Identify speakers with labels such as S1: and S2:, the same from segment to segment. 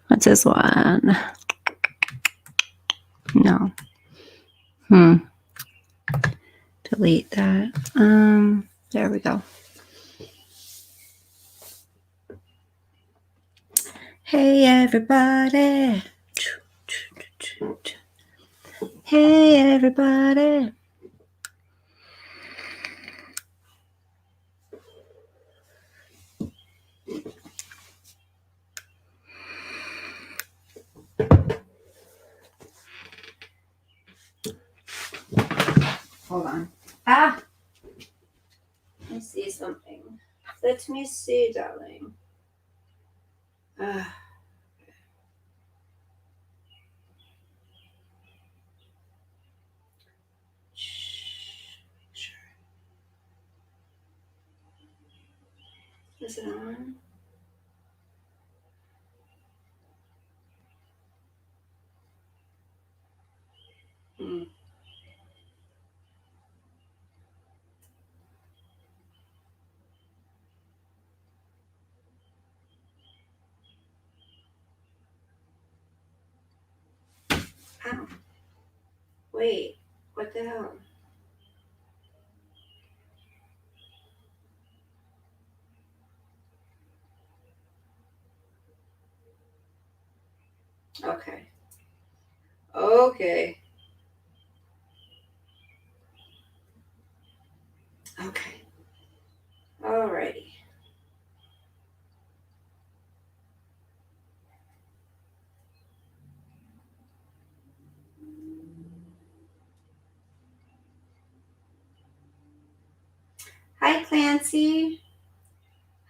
S1: What's this one? No. Delete that. There we go. Hey, everybody. Hey, everybody. Hold on. Let me see something. Let me see, darling. Sure. Is it on? Ow. Wait, what the hell? Okay. Okay. Alrighty. Hi, Clancy.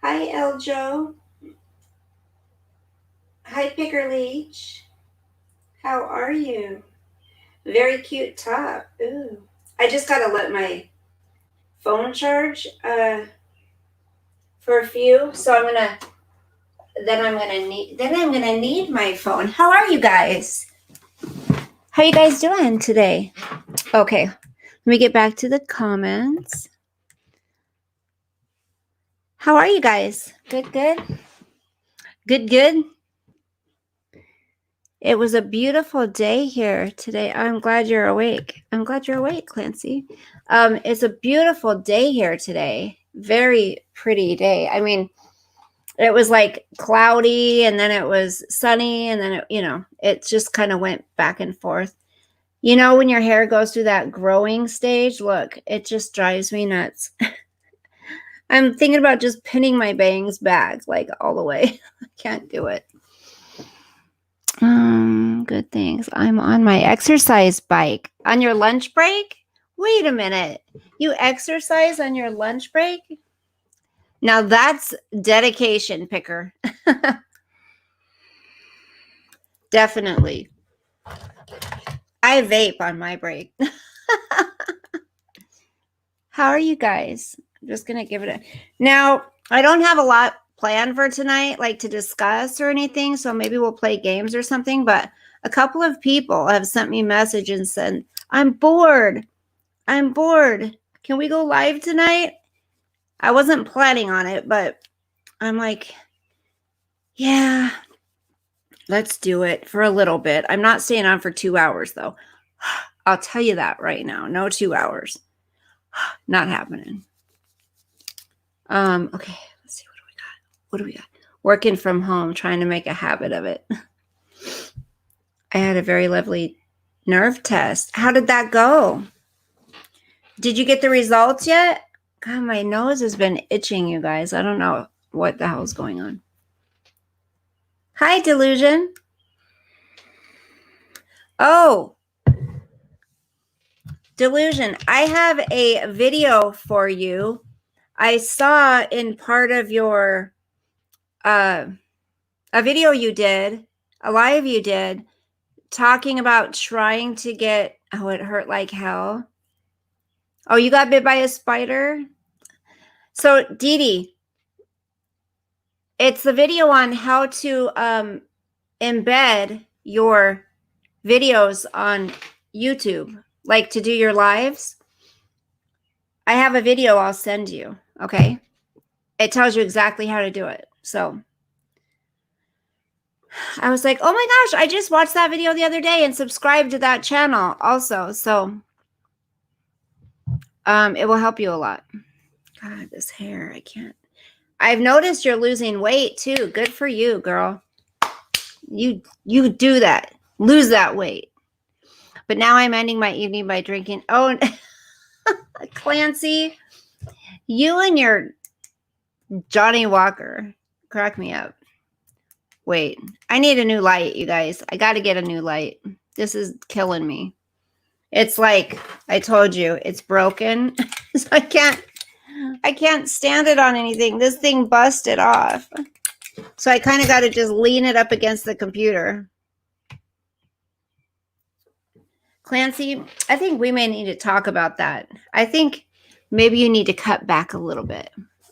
S1: Hi, Eljo. Hi, Picker Leech. How are you? Very cute top. Ooh. I just gotta let my phone charge for a few. So I'm gonna need my phone. How are you guys? How you guys doing today? Okay. Let me get back to the comments. How are you guys? Good, good? Good, good? It was a beautiful day here today. I'm glad you're awake. I'm glad you're awake, Clancy. It's a beautiful day here today. Very pretty day. I mean, it was like cloudy and then it was sunny and then it just kind of went back and forth. You know, when your hair goes through that growing stage, look, it just drives me nuts. I'm thinking about just pinning my bangs back like all the way. I can't do it. Good things. I'm on my exercise bike. On your lunch break? Wait a minute. You exercise on your lunch break? Now that's dedication, Picker. Definitely. I vape on my break. How are you guys? I'm just going to give it a... Now, I don't have a lot planned for tonight, like to discuss or anything, so maybe we'll play games or something, but a couple of people have sent me a message and said, I'm bored. I'm bored. Can we go live tonight? I wasn't planning on it, but I'm like, yeah, let's do it for a little bit. I'm not staying on for 2 hours, though. I'll tell you that right now. No 2 hours. Not happening. Okay, let's see. What do we got? Working from home, trying to make a habit of it. I had a very lovely nerve test. How did that go? Did you get the results yet? God, my nose has been itching, you guys. I don't know what the hell's going on. Hi, Delusion. Oh, Delusion, I have a video for you. I saw in part of your, a video you did, a live you did, talking about trying to get, oh, it hurt like hell. Oh, you got bit by a spider? So, Dee Dee, it's the video on how to embed your videos on YouTube, like to do your lives. I have a video I'll send you. Okay. It tells you exactly how to do it. So I was like, oh my gosh, I just watched that video the other day and subscribed to that channel also. So it will help you a lot. God, this hair, I can't. I've noticed you're losing weight too. Good for you, girl. You do that. Lose that weight. But now I'm ending my evening by drinking. Oh, Clancy, you and your Johnny Walker crack me up. Wait, I need a new light, you guys. I got to get a new light. This is killing me. It's like I told you, it's broken. So I can't stand it on anything. This thing busted off. So I kind of got to just lean it up against the computer. Clancy, I think we may need to talk about that. I think maybe you need to cut back a little bit.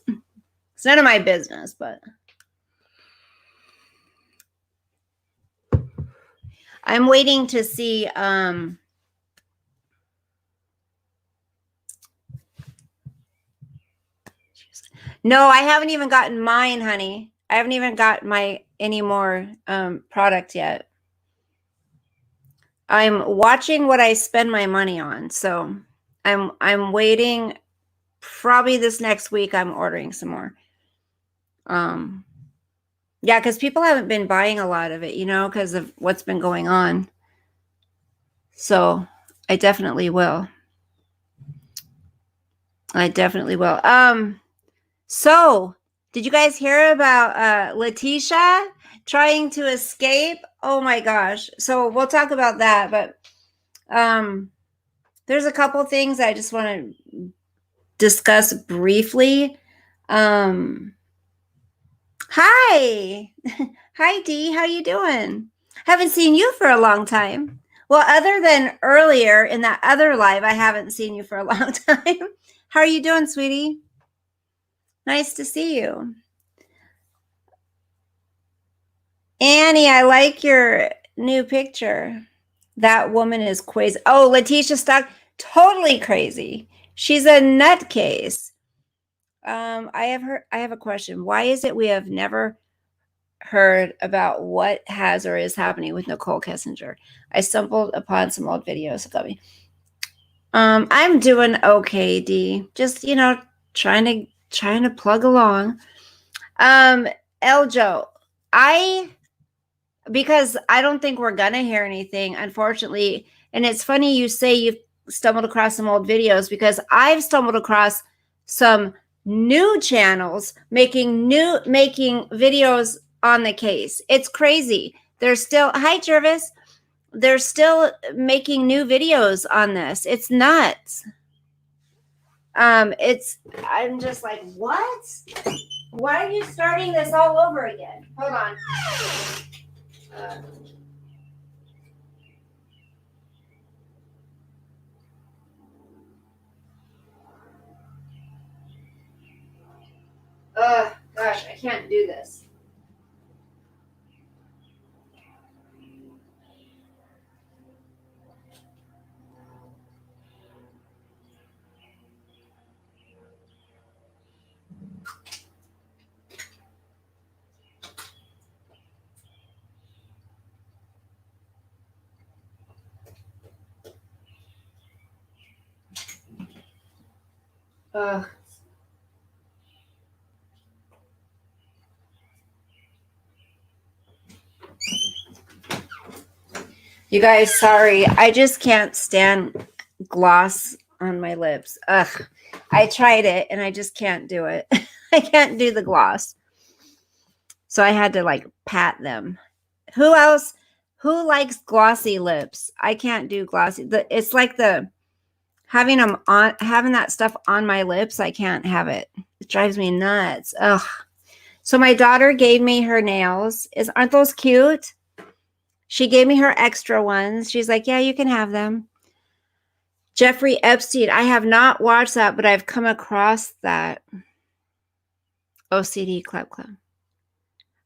S1: It's none of my business, but I'm waiting to see no, I haven't even gotten mine, honey. I haven't even got my any more product yet. I'm watching what I spend my money on. So I'm waiting. Probably this next week I'm ordering some more. Yeah, because people haven't been buying a lot of it, you know, because of what's been going on. So I definitely will. I definitely will. So did you guys hear about Letitia trying to escape? Oh my gosh. So we'll talk about that, but there's a couple things I just want to discuss briefly. Hi. Hi Dee, how you doing? Haven't seen you for a long time. Well, other than earlier in that other live, I haven't seen you for a long time. How are you doing, sweetie? Nice to see you. Annie, I like your new picture. That woman is crazy. Oh, Letitia Stock, totally crazy. She's a nutcase. I have a question. Why is it we have never heard about what has or is happening with Nicole Kessinger? I stumbled upon some old videos of me. I'm doing okay, Dee. Just, you know, trying to plug along. Eljo, because I don't think we're gonna hear anything, unfortunately. And it's funny you say you've stumbled across some old videos, because I've stumbled across some new channels making videos on the case. It's crazy. They're still, hi Jervis, they're still making new videos on this. It's nuts. I'm just like, what? Why are you starting this all over again? Hold on. Gosh, I can't do this. You guys, sorry. I just can't stand gloss on my lips. Ugh. I tried it and I just can't do it. I can't do the gloss. So I had to like pat them. Who else? Who likes glossy lips? I can't do glossy. It's like having that stuff on my lips. I can't have it. It drives me nuts. Ugh. So my daughter gave me her nails. Aren't those cute? She gave me her extra ones. She's like, yeah, you can have them. Jeffrey Epstein. I have not watched that, but I've come across that. OCD Club Club.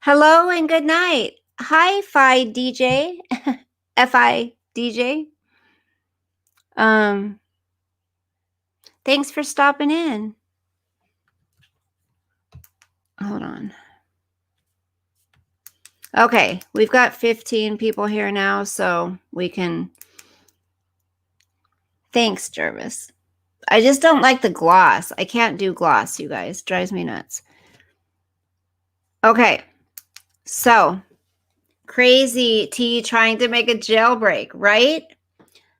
S1: Hello and good night. Hi, Fi DJ. Fi DJ. Thanks for stopping in. Hold on. Okay, we've got 15 people here now, so we can... Thanks, Jervis. I just don't like the gloss. I can't do gloss, you guys. Drives me nuts. Okay, so crazy T trying to make a jailbreak, right?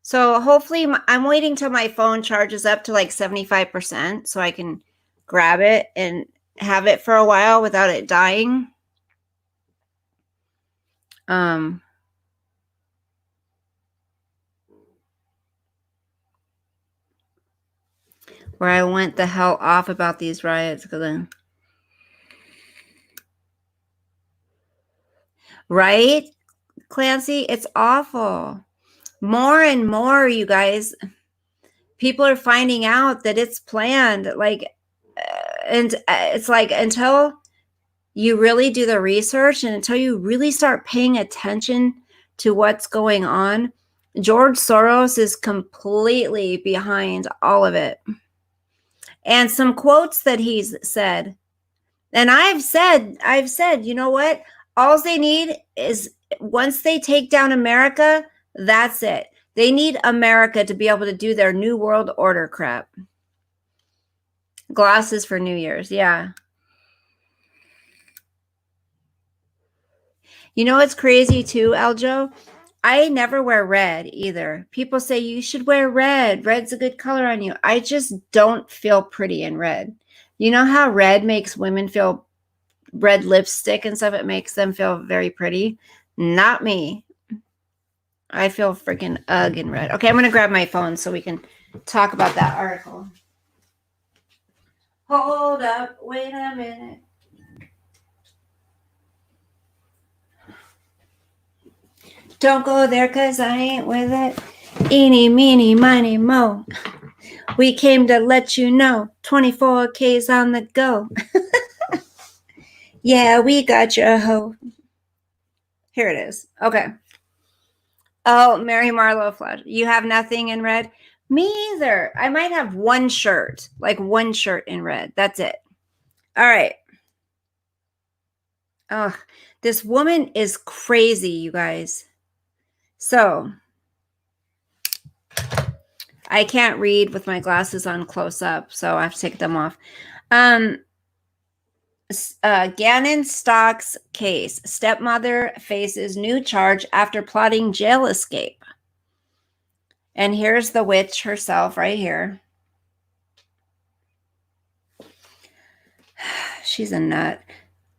S1: So hopefully I'm waiting till my phone charges up to like 75% so I can grab it and have it for a while without it dying. Where I went the hell off about these riots because then... Right, Clancy? It's awful. More and more, you guys, people are finding out that it's planned. Like, and it's like until you really do the research and until you really start paying attention to what's going on, George Soros is completely behind all of it. And some quotes that he's said. And I've said, you know what? All they need is once they take down America, that's it. They need America to be able to do their New World Order crap. Glasses for New Year's, yeah. You know what's crazy too, Aljo? I never wear red either. People say you should wear red. Red's a good color on you. I just don't feel pretty in red. You know how red makes women feel, red lipstick and stuff, it makes them feel very pretty? Not me. I feel freaking ugh in red. Okay, I'm going to grab my phone so we can talk about that article. Hold up. Wait a minute. Don't go there because I ain't with it. Eeny, meeny, miny, mo. We came to let you know. 24K's on the go. Yeah, we got your hoe. Here it is. Okay. Oh, Mary Marlowe Flash. You have nothing in red? Me either. I might have one shirt. Like one shirt in red. That's it. All right. Oh, this woman is crazy, you guys. So, I can't read with my glasses on close up, so I have to take them off. Gannon Stout's case. Stepmother faces new charge after plotting jail escape. And here's the witch herself right here. She's a nut.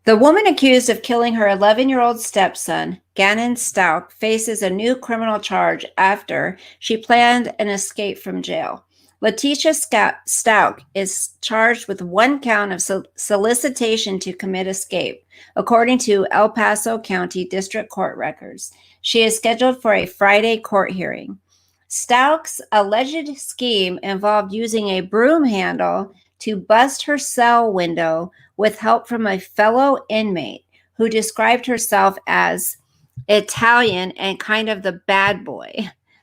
S1: The woman accused of killing her 11-year-old stepson, Gannon Stout, faces a new criminal charge after she planned an escape from jail. Letitia Stout is charged with one count of solicitation to commit escape, according to El Paso County District Court records. She is scheduled for a Friday court hearing. Stout's alleged scheme involved using a broom handle to bust her cell window with help from a fellow inmate who described herself as Italian and kind of the bad boy,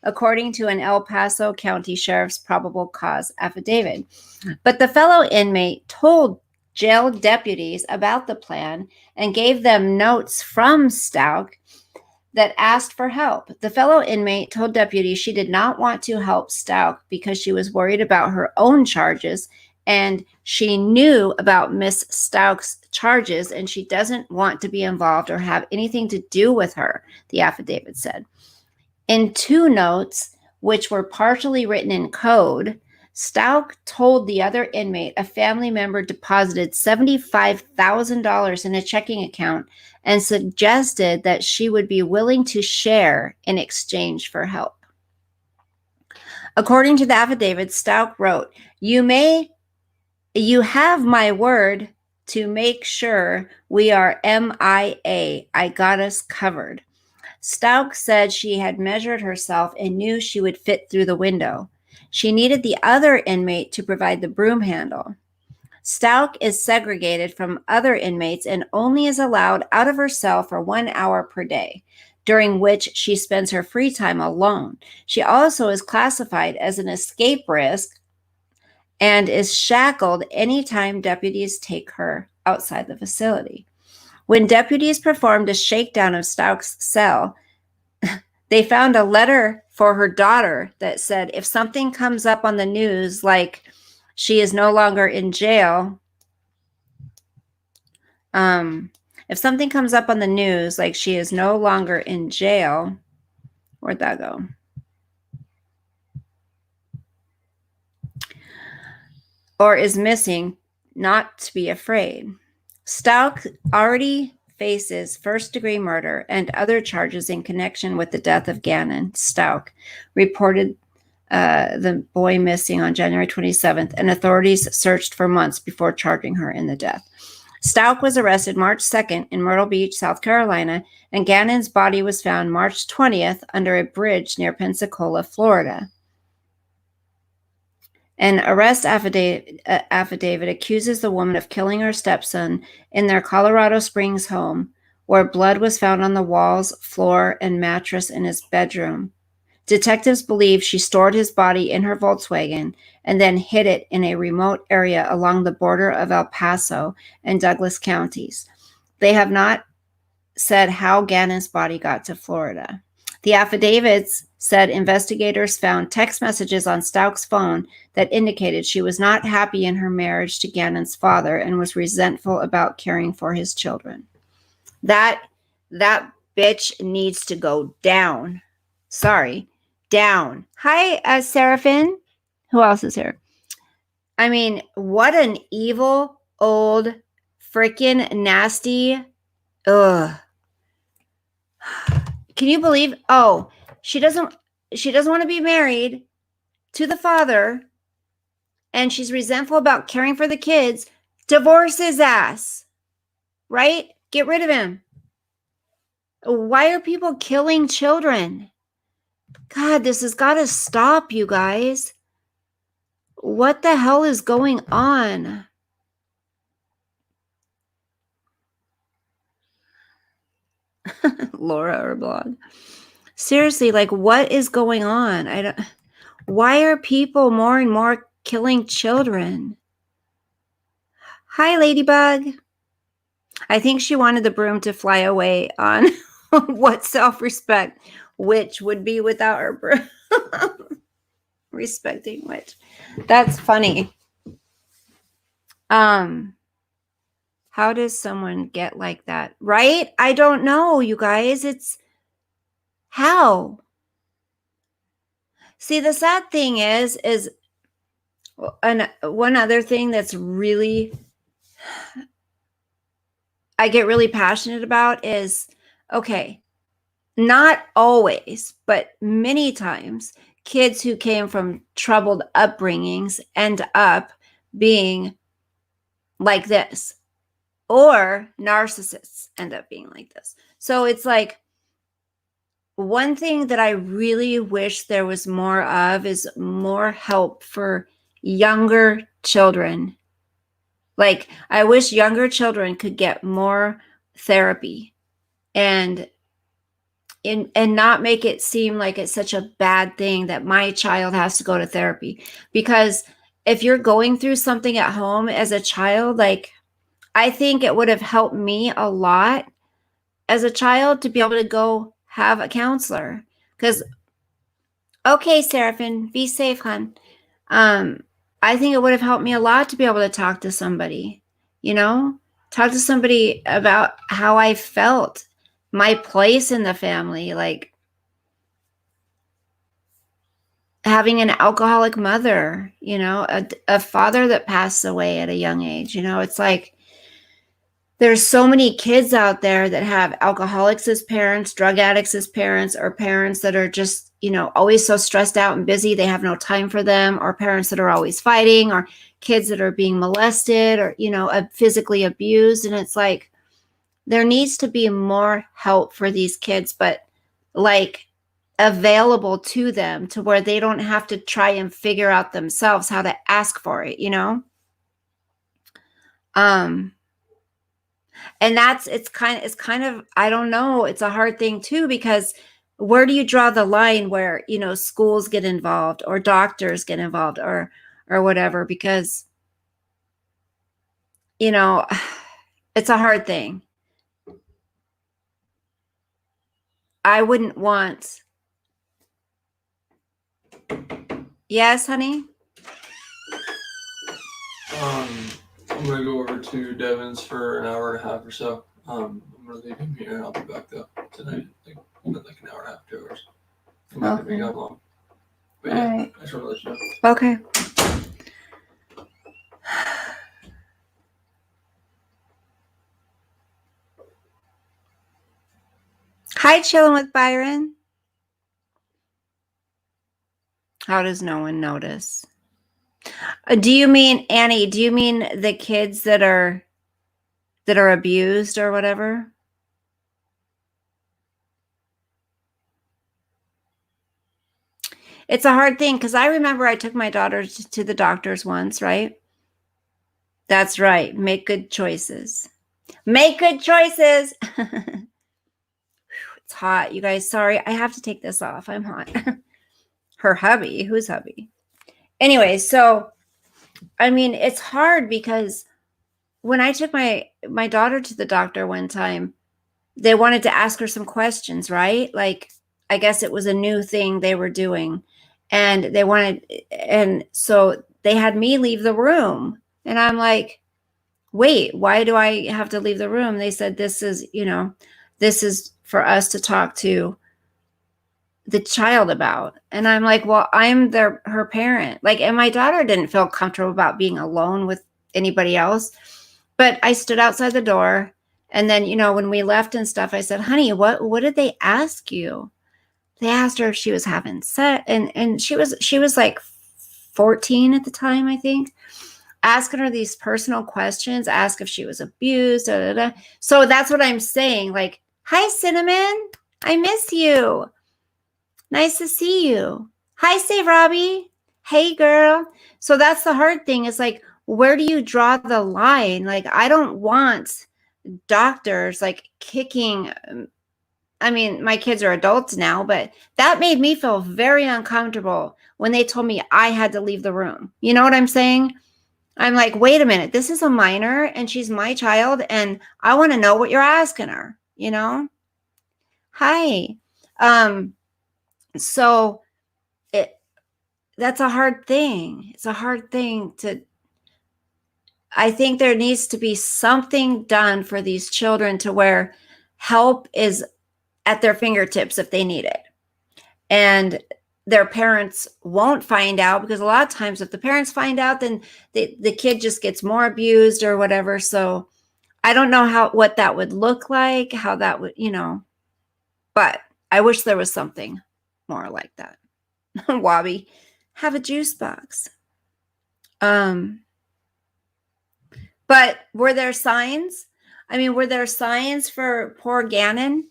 S1: according to an El Paso County Sheriff's probable cause affidavit. But the fellow inmate told jail deputies about the plan and gave them notes from Stout that asked for help. The fellow inmate told deputies she did not want to help Stout because she was worried about her own charges, and she knew about Miss Stout's charges and she doesn't want to be involved or have anything to do with her, the affidavit said. In two notes, which were partially written in code, Stout told the other inmate a family member deposited $75,000 in a checking account and suggested that she would be willing to share in exchange for help. According to the affidavit, Stout wrote, You have my word to make sure we are MIA. I got us covered. Stout said she had measured herself and knew she would fit through the window. She needed the other inmate to provide the broom handle. Stout is segregated from other inmates and only is allowed out of her cell for 1 hour per day, during which she spends her free time alone. She also is classified as an escape risk and is shackled anytime deputies take her outside the facility. When deputies performed a shakedown of Stout's cell, they found a letter for her daughter that said, if something comes up on the news, like she is no longer in jail, if something comes up on the news, like she is no longer in jail, where'd that go? Or is missing, not to be afraid. Stout already faces first-degree murder and other charges in connection with the death of Gannon Stout, reported the boy missing on January 27th, and authorities searched for months before charging her in the death. Stout was arrested March 2nd in Myrtle Beach, South Carolina, and Gannon's body was found March 20th under a bridge near Pensacola, Florida. An arrest affidavit accuses the woman of killing her stepson in their Colorado Springs home, where blood was found on the walls, floor, and mattress in his bedroom. Detectives believe she stored his body in her Volkswagen and then hid it in a remote area along the border of El Paso and Douglas counties. They have not said how Gannon's body got to Florida. The affidavits said investigators found text messages on Stout's phone that indicated she was not happy in her marriage to Gannon's father and was resentful about caring for his children. That bitch needs to go down. Sorry, down. Hi, Seraphin. Who else is here? I mean, what an evil, old, freaking nasty. Ugh. Can you believe? Oh, she doesn't want to be married to the father, and she's resentful about caring for the kids. Divorce his ass, right? Get rid of him. Why are people killing children? God, this has got to stop, you guys. What the hell is going on? Laura or blog. Seriously, like, what is going on? Why are people more and more killing children? Hi, Ladybug. I think she wanted the broom to fly away on what self-respect, which would be without her broom. Respecting which. That's funny. How does someone get like that? Right? I don't know, you guys. It's how? See, the sad thing is one other thing that's really, I get really passionate about is, okay, not always, but many times, kids who came from troubled upbringings end up being like this, or narcissists end up being like this. So it's like, one thing that I really wish there was more of is more help for younger children. Like, I wish younger children could get more therapy and not make it seem like it's such a bad thing that my child has to go to therapy. Because if you're going through something at home as a child, like, I think it would have helped me a lot as a child to be able to go have a counselor. Because, okay, Seraphin, be safe, hon. I think it would have helped me a lot to be able to talk to somebody, talk to somebody about how I felt, my place in the family, like having an alcoholic mother, a father that passed away at a young age. It's like, there's so many kids out there that have alcoholics as parents, drug addicts as parents, or parents that are just, always so stressed out and busy they have no time for them, or parents that are always fighting, or kids that are being molested or, physically abused. And it's like, there needs to be more help for these kids, but like available to them to where they don't have to try and figure out themselves how to ask for it, And it's kind of, I don't know, it's a hard thing too, because where do you draw the line where, schools get involved or doctors get involved or or whatever, because, you know, it's a hard thing. I wouldn't want. Yes, honey?
S2: I'm going to go over to Devon's for an hour and a half or so. I'm going to leave him here and I'll be back though tonight, like an hour and a half, 2 hours. I'm not going to be gone long. But yeah, right. I just want to let you know.
S1: Okay. Hi, chilling with Byron. How does no one notice? Do you mean, Annie, do you mean the kids that are abused or whatever? It's a hard thing because I remember I took my daughter to the doctors once, right? That's right. Make good choices. Make good choices. It's hot, you guys. Sorry, I have to take this off. I'm hot. Her hubby. Who's hubby? Anyway, so, I mean, it's hard because when I took my daughter to the doctor one time, they wanted to ask her some questions, right? Like, I guess it was a new thing they were doing. And so they had me leave the room. And I'm like, wait, why do I have to leave the room? They said, this is for us to talk to the child about. And I'm like, well, I'm her parent. Like, and my daughter didn't feel comfortable about being alone with anybody else. But I stood outside the door. And then, when we left and stuff, I said, honey, what did they ask you? They asked her if she was having sex. And she was like 14 at the time, I think. Asking her these personal questions, ask if she was abused. Da, da, da. So that's what I'm saying. Like, hi, Cinnamon. I miss you. Nice to see you. Hi, Save Robbie. Hey, girl. So that's the hard thing. Is like, where do you draw the line? Like, I don't want doctors like kicking. I mean, my kids are adults now, but that made me feel very uncomfortable when they told me I had to leave the room. You know what I'm saying? I'm like, wait a minute, this is a minor and she's my child and I want to know what you're asking her, Hi. So that's a hard thing. It's a hard thing I think there needs to be something done for these children to where help is at their fingertips if they need it. And their parents won't find out, because a lot of times if the parents find out, then the kid just gets more abused or whatever. So I don't know what that would look like, how that would, but I wish there was something more like that. Wobby, have a juice box. But were there signs? I mean, were there signs for poor Gannon?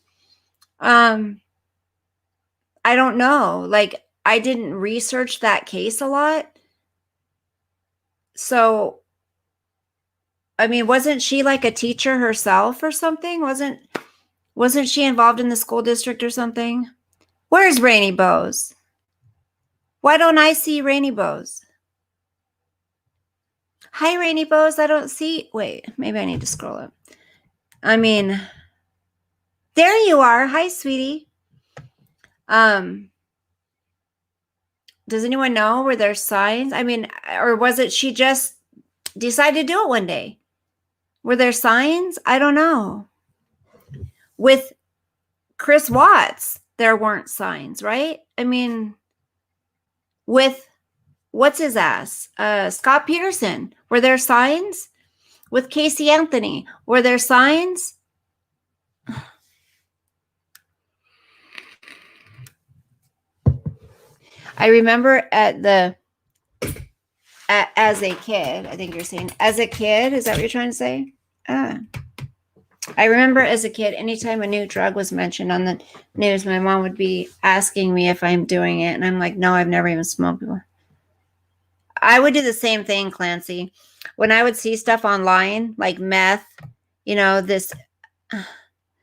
S1: I don't know. Like, I didn't research that case a lot. So, I mean, wasn't she like a teacher herself or something? Wasn't she involved in the school district or something? Where's Rainy Bows? Why don't I see Rainy Bows? Hi, Rainy Bows. I don't see. Wait, maybe I need to scroll up. I mean, there you are. Hi, sweetie. Does anyone know, were there signs? I mean, or was it she just decided to do it one day? Were there signs? I don't know. With Chris Watts, there weren't signs, right? I mean, with what's his ass? Scott Peterson, were there signs? With Casey Anthony, were there signs? I remember as a kid, I think you're saying, as a kid, is that what you're trying to say? I remember as a kid, anytime a new drug was mentioned on the news, my mom would be asking me if I'm doing it. And I'm like, no, I've never even smoked before. I would do the same thing, Clancy. When I would see stuff online, like meth, this,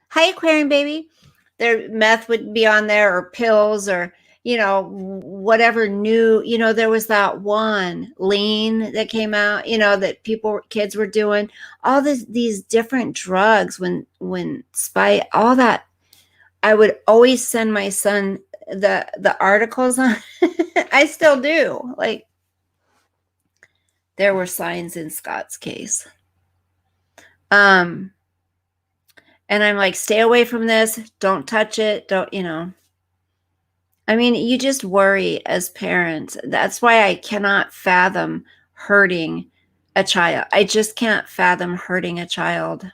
S1: hi, aquarium baby. Their meth would be on there, or pills, or, whatever new, there was that one lean that came out, that kids were doing all these different drugs when all that. I would always send my son the articles on. I still do. Like, there were signs in Scott's case. And I'm like, stay away from this. Don't touch it. Don't, I mean, you just worry as parents. That's why I cannot fathom hurting a child. I just can't fathom hurting a child.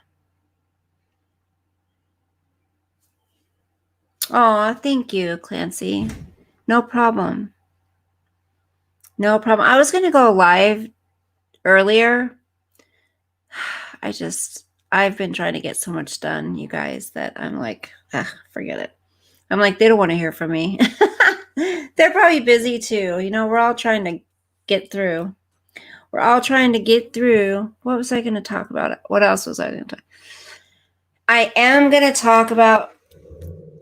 S1: Oh, thank you, Clancy. No problem. No problem. I was going to go live earlier. I've been trying to get so much done, you guys, that I'm like, forget it. I'm like, they don't want to hear from me. They're probably busy too. We're all trying to get through. What was I going to talk about? What else was I going to talk? I am going to talk about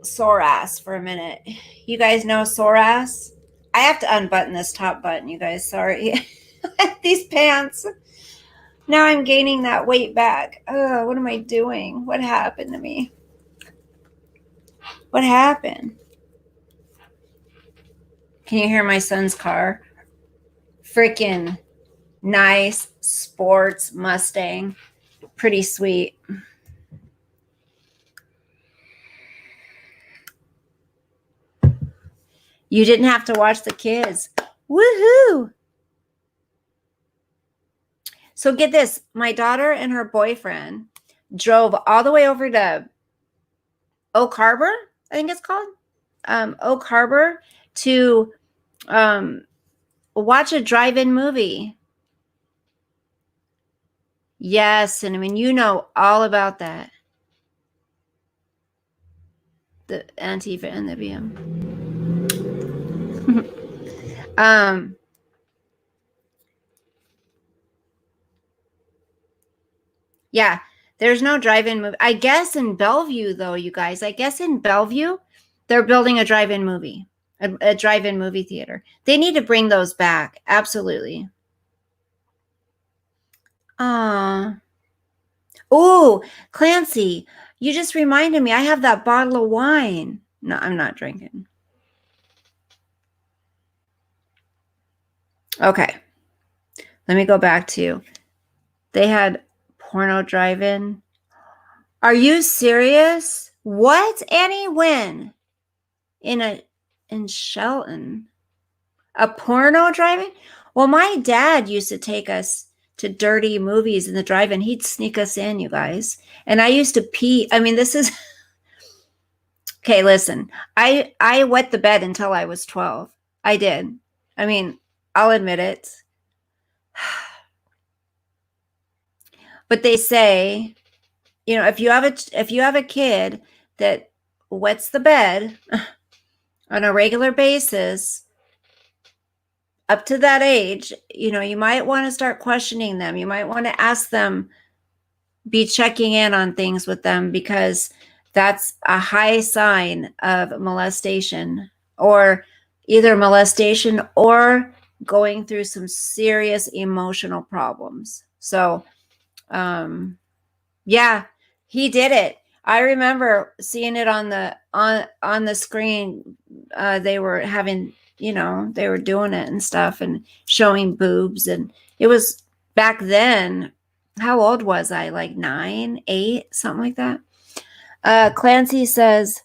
S1: sore ass for a minute. You guys know sore ass? I have to unbutton this top button, you guys. Sorry. These pants. Now I'm gaining that weight back. Oh, what am I doing? What happened to me? What happened? Can you hear my son's car? Freaking nice sports Mustang. Pretty sweet. You didn't have to watch the kids. Woohoo! So get this. My daughter and her boyfriend drove all the way over to Oak Harbor, I think it's called. Oak Harbor to watch a drive-in movie. Yes, and I mean, you know all about that. The Antifa and the BM. Yeah, there's no drive-in movie. I guess in Bellevue, though, you guys. I guess in Bellevue, they're building a drive-in movie, a drive-in movie theater. They need to bring those back. Absolutely. Oh, Clancy, you just reminded me. I have that bottle of wine. No, I'm not drinking. Okay. Let me go back to, they had porno drive-in. Are you serious? What? Annie? When? In Shelton? A porno drive-in? Well, my dad used to take us to dirty movies in the drive-in. He'd sneak us in, you guys. And I used to pee. I mean, this is... Okay, listen. I wet the bed until I was 12. I did. I mean, I'll admit it. But they say, if you have a kid that wets the bed on a regular basis up to that age, you might want to start questioning them. You might want to ask them, be checking in on things with them, because that's a high sign of molestation, or either molestation or going through some serious emotional problems. So, yeah, he did it. I remember seeing it on the screen. They were having, they were doing it and stuff and showing boobs. And it was back then. How old was I? Like 9, 8, something like that. Clancy says,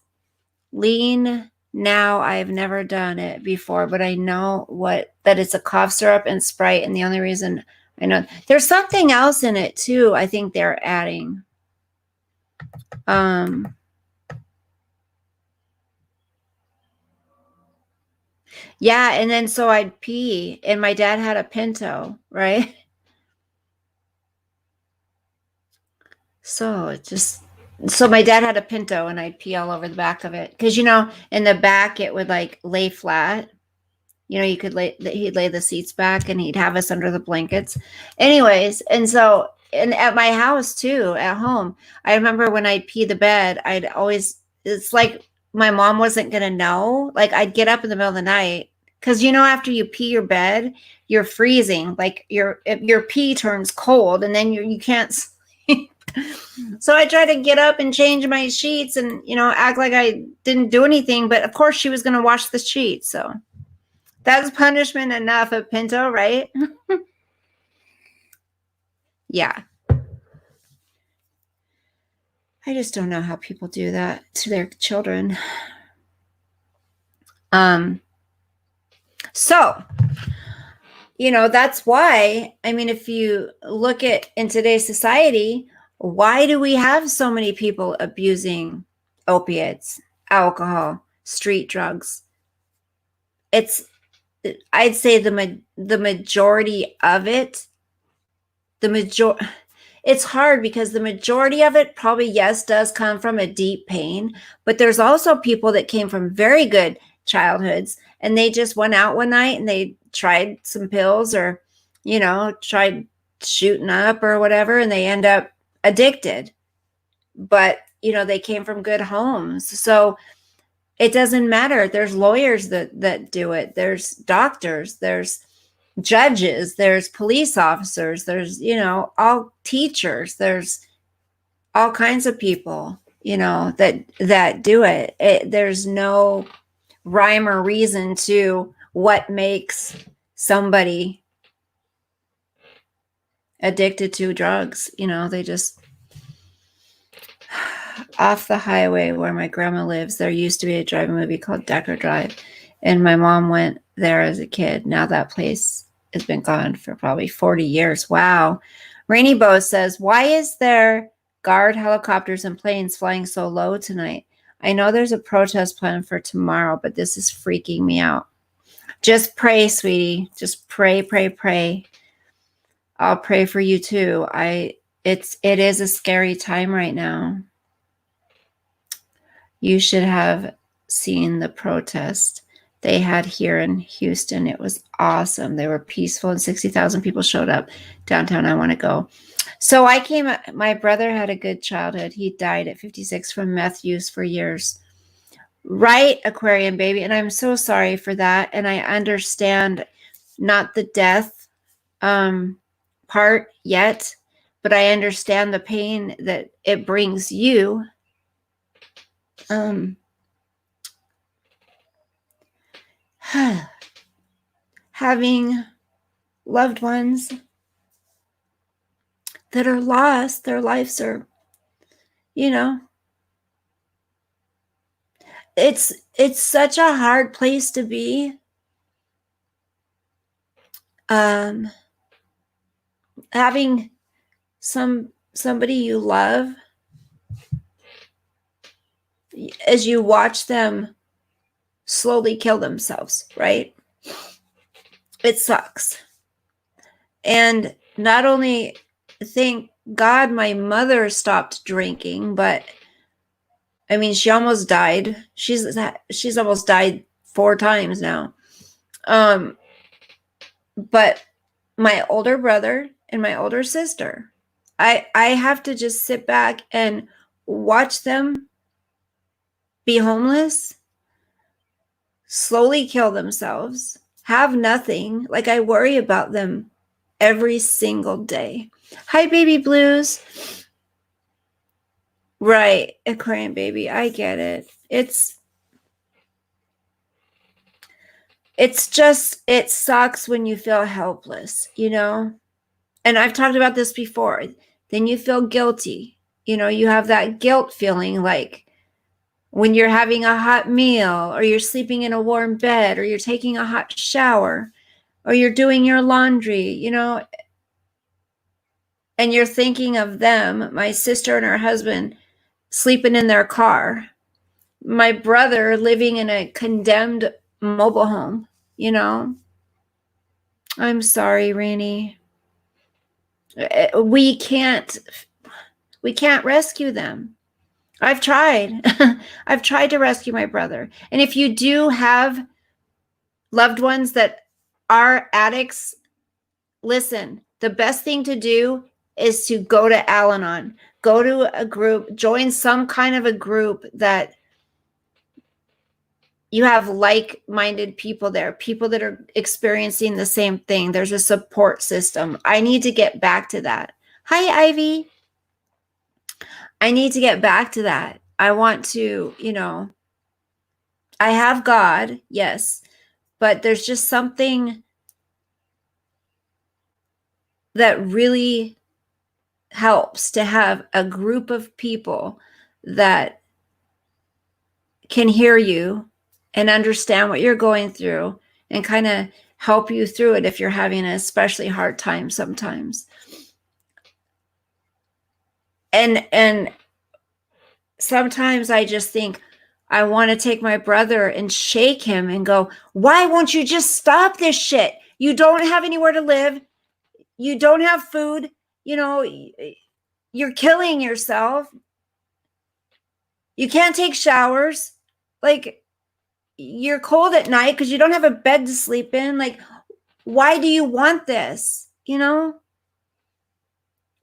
S1: lean now. I've never done it before, but I know that it's a cough syrup and Sprite. And the only reason I know, there's something else in it too, I think they're adding. Yeah, and then so I'd pee, and my dad had a Pinto, right? So my dad had a Pinto, and I'd pee all over the back of it, because in the back it would like lay flat. He'd lay the seats back, and he'd have us under the blankets. Anyways, and at my house too, at home, I remember when I'd pee the bed, it's like my mom wasn't going to know. Like I'd get up in the middle of the night because, after you pee your bed, you're freezing. Like your pee turns cold and then you can't sleep. So I tried to get up and change my sheets and, act like I didn't do anything. But of course she was going to wash the sheets. So that's punishment enough of Pinto, right? Yeah. I just don't know how people do that to their children. So, that's why, if you look at in today's society, why do we have so many people abusing opiates, alcohol, street drugs? I'd say the majority of it, it's hard because the majority of it probably, yes, does come from a deep pain, but there's also people that came from very good childhoods and they just went out one night and they tried some pills or, tried shooting up or whatever, and they end up addicted. But, they came from good homes. So it doesn't matter. There's lawyers that do it. There's doctors, there's judges, there's police officers, there's, all teachers, there's all kinds of people, that do it. There's no rhyme or reason to what makes somebody addicted to drugs. They just off the highway where my grandma lives, there used to be a driving movie called Decker Drive, and my mom went there as a kid. Now that place has been gone for probably 40 years. Wow. Rainy Bow says, why is there guard helicopters and planes flying so low tonight? I know there's a protest planned for tomorrow, but this is freaking me out. Just pray, sweetie. Just pray, pray, pray. I'll pray for you too. It is a scary time right now. You should have seen the protest they had here in Houston. It was awesome. They were peaceful and 60,000 people showed up downtown. I want to go. So my brother had a good childhood. He died at 56 from meth use for years. Right, Aquarium Baby. And I'm so sorry for that. And I understand not the death part yet, but I understand the pain that it brings you. Having loved ones that are lost, their lives are, it's such a hard place to be. Having somebody you love, as you watch them slowly kill themselves, right? It sucks. And not only, thank God my mother stopped drinking, but she almost died. She's almost died 4 times now. But my older brother and my older sister, I have to just sit back and watch them be homeless, slowly kill themselves, have nothing. Like, I worry about them every single day. Hi, Baby Blues. Right, Aquarium Baby, I get it. It's just, it sucks when you feel helpless, And I've talked about this before. Then you feel guilty. You have that guilt feeling, like when you're having a hot meal, or you're sleeping in a warm bed, or you're taking a hot shower, or you're doing your laundry, and you're thinking of them, my sister and her husband sleeping in their car, my brother living in a condemned mobile home, I'm sorry, Rainey. We can't rescue them. I've tried. I've tried to rescue my brother. And if you do have loved ones that are addicts, listen, the best thing to do is to go to Al-Anon, go to a group, join some kind of a group that you have like-minded people there, people that are experiencing the same thing. There's a support system. I need to get back to that. Hi, Ivy. I need to get back to that. I want to, I have God, yes, but there's just something that really helps to have a group of people that can hear you and understand what you're going through and kind of help you through it if you're having an especially hard time sometimes. And sometimes I just think I want to take my brother and shake him and go, why won't you just stop this shit? You don't have anywhere to live. You don't have food. You're killing yourself. You can't take showers. Like, you're cold at night because you don't have a bed to sleep in. Like, why do you want this?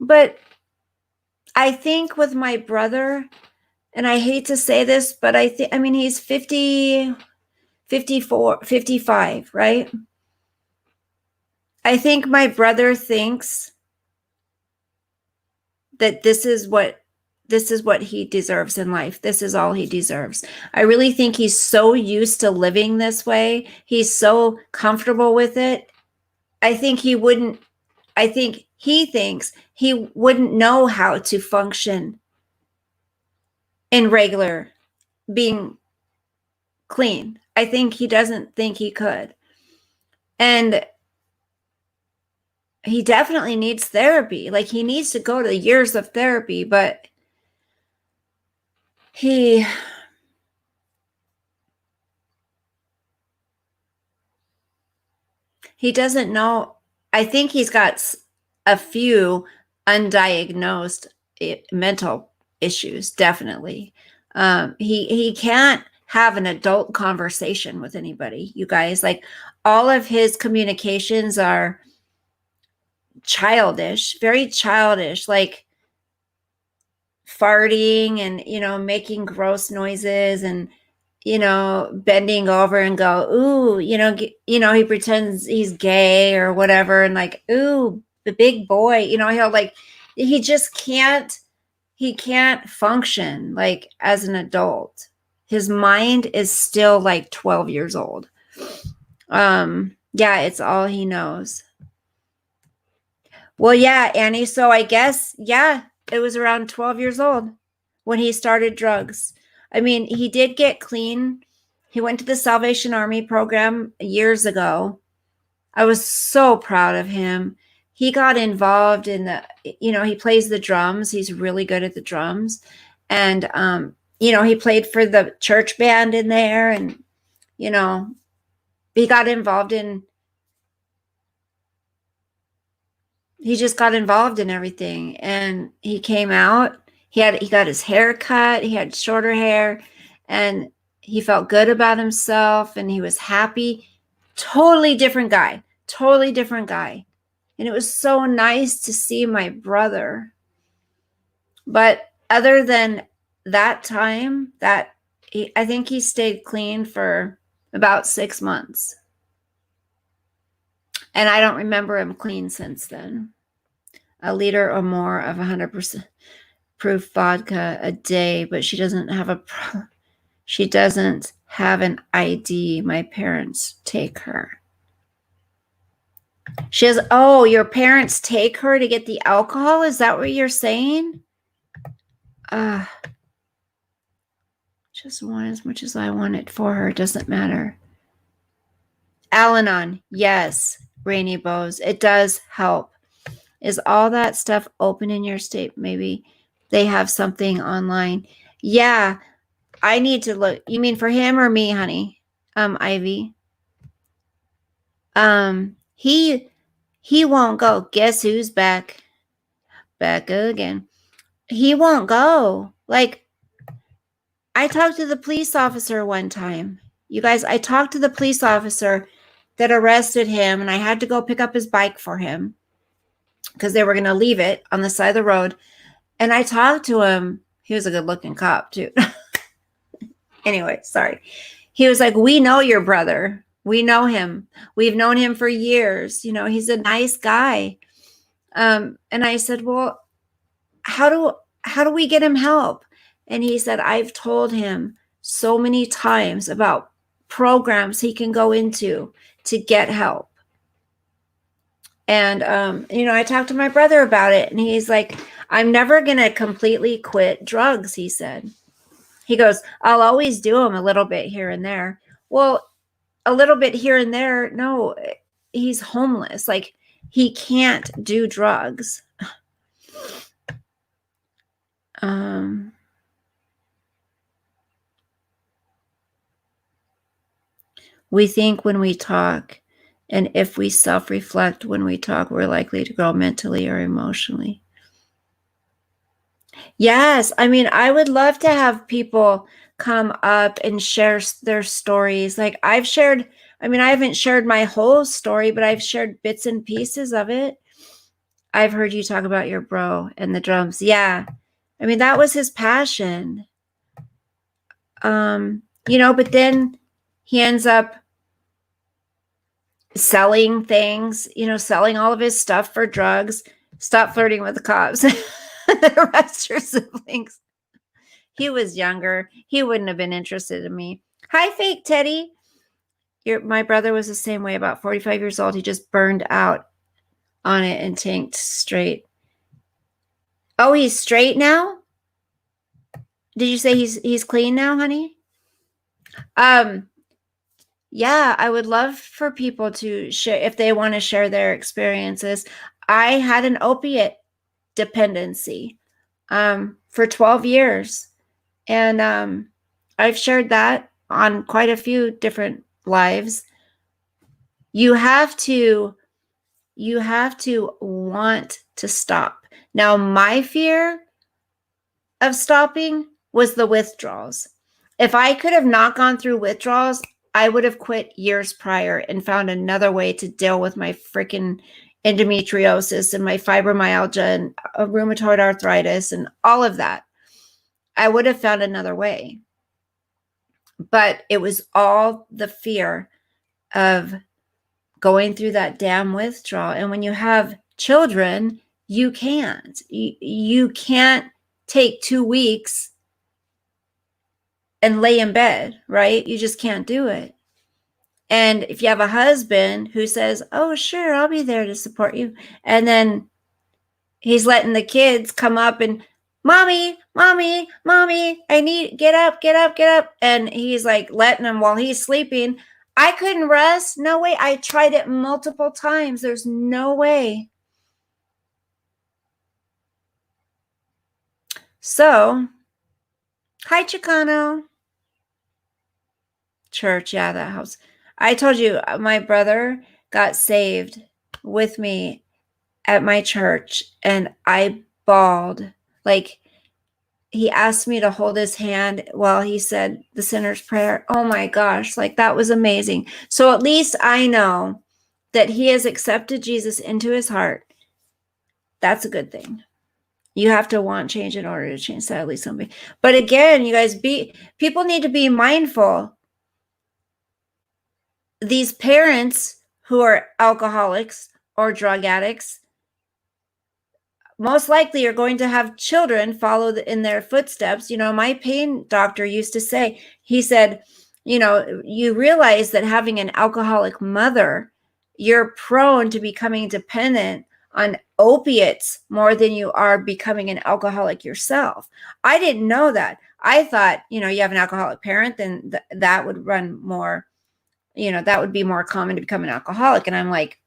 S1: But I think with my brother, and I hate to say this, but I mean, he's 50, 54, 55, right? I think my brother thinks that this is what he deserves in life. This is all he deserves. I really think he's so used to living this way. He's so comfortable with it. I think he thinks he wouldn't know how to function in regular being clean. I think he doesn't think he could. And he definitely needs therapy. Like, he needs to go to years of therapy, but he doesn't know. I think he's got a few undiagnosed mental issues, definitely. He can't have an adult conversation with anybody, you guys. Like, all of his communications are childish, very childish, like farting and making gross noises and bending over and go, ooh, he pretends he's gay or whatever, and like, ooh, the big boy, he'll like, he just can't function like as an adult. His mind is still like 12 years old. Yeah, it's all he knows. Well, yeah, Annie, so I guess, yeah, it was around 12 years old when he started drugs. I mean, he did get clean. He went to the Salvation Army program years ago. I was so proud of him. He got involved in he plays the drums. He's really good at the drums. And, he played for the church band in there. And, he got involved he just got involved in everything. And he came out. He got his hair cut. He had shorter hair. And he felt good about himself. And he was happy. Totally different guy. And it was so nice to see my brother. But other than that time, I think he stayed clean for about 6 months. And I don't remember him clean since then. A liter or more of 100% proof vodka a day, but she doesn't have an ID. My parents take her. She has, oh, your parents take her to get the alcohol? Is that what you're saying? Just want as much as I want it for her. It doesn't matter. Al-Anon, yes, Rainy Bows. It does help. Is all that stuff open in your state? Maybe they have something online. Yeah, I need to look. You mean for him or me, honey? Ivy. He won't go. Guess who's back? Back again. He won't go. Like, I talked to the police officer one time. You guys, I talked to the police officer that arrested him, and I had to go pick up his bike for him because they were going to leave it on the side of the road. And I talked to him. He was a good looking cop too. Anyway, sorry. he was like, we know your brother. We know him. We've known him for years. You know, he's a nice guy. And I said, well, how do we get him help? And he said, I've told him so many times about programs he can go into to get help. And, you know, I talked to my brother about it, and he's like, I'm never going to completely quit drugs, he said. He goes, I'll always do them a little bit here and there. Well, a little bit here and there, no, he's homeless. Like, he can't do drugs. We think when we talk, and if we self-reflect when we talk, we're likely to grow mentally or emotionally. Yes, I mean, I would love to have people come up and share their stories. Like I've shared, I mean, I haven't shared my whole story, but I've shared bits and pieces of it. I've heard you talk about your bro and the drums. Yeah. I mean, that was his passion. You know, but then he ends up selling things, you know, selling all of his stuff for drugs. Stop flirting with the cops. The rest are siblings. He was younger. He wouldn't have been interested in me. Hi, fake Teddy. My brother was the same way, about 45 years old. He just burned out on it and tanked straight. Oh, he's straight now? Did you say he's clean now, honey? Yeah, I would love for people to share if they want to share their experiences. I had an opiate dependency for 12 years. And I've shared that on quite a few different lives. You have to want to stop. Now, my fear of stopping was the withdrawals. If I could have not gone through withdrawals, I would have quit years prior and found another way to deal with my freaking endometriosis and my fibromyalgia and rheumatoid arthritis and all of that. I would have found another way. But it was all the fear of going through that damn withdrawal. And when you have children, you can't. You can't take 2 weeks and lay in bed, right? You just can't do it. And if you have a husband who says, oh, sure, I'll be there to support you. And then he's letting the kids come up and, mommy, mommy, mommy, I need, get up, get up, get up. And he's like letting them while he's sleeping. I couldn't rest. No way. I tried it multiple times. There's no way. So, hi, Chicano. Church, yeah, that house. I told you, my brother got saved with me at my church, and I bawled. Like, he asked me to hold his hand while he said the sinner's prayer. Oh my gosh, like that was amazing. So at least I know that he has accepted Jesus into his heart. That's a good thing. You have to want change in order to change, sadly, somebody. But again, you guys, people need to be mindful. These parents who are alcoholics or drug addicts most likely are going to have children follow in their footsteps. You know, my pain doctor used to say, he said, you know, you realize that having an alcoholic mother, you're prone to becoming dependent on opiates more than you are becoming an alcoholic yourself. I didn't know that. I thought, you know, you have an alcoholic parent, then that would run more, you know, that would be more common to become an alcoholic. And I'm like,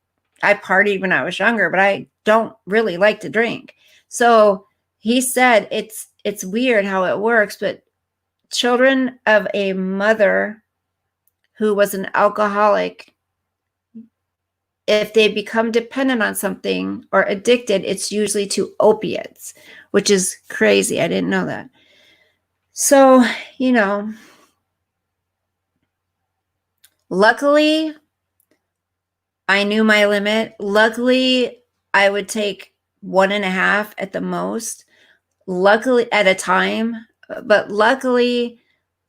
S1: I partied when I was younger, but I don't really like to drink. So he said it's weird how it works, but children of a mother who was an alcoholic, if they become dependent on something or addicted, it's usually to opiates, which is crazy. I didn't know that. So, you know, luckily, I knew my limit. Luckily, I would take 1.5 at the most, luckily at a time. But luckily,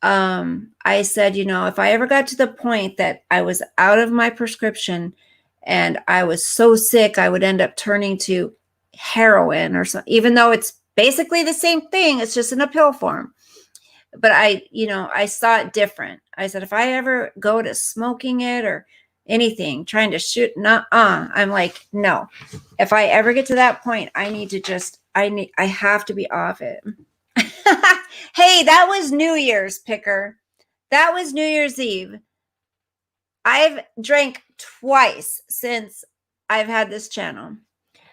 S1: I said, if I ever got to the point that I was out of my prescription and I was so sick, I would end up turning to heroin or something, even though it's basically the same thing. It's just in a pill form. But I saw it different. I said, if I ever go to smoking it or anything, trying to shoot, I'm like, no, if I ever get to that point, I have to be off it. Hey, that was New Year's, Picker. That was New Year's Eve. I've drank twice since I've had this channel.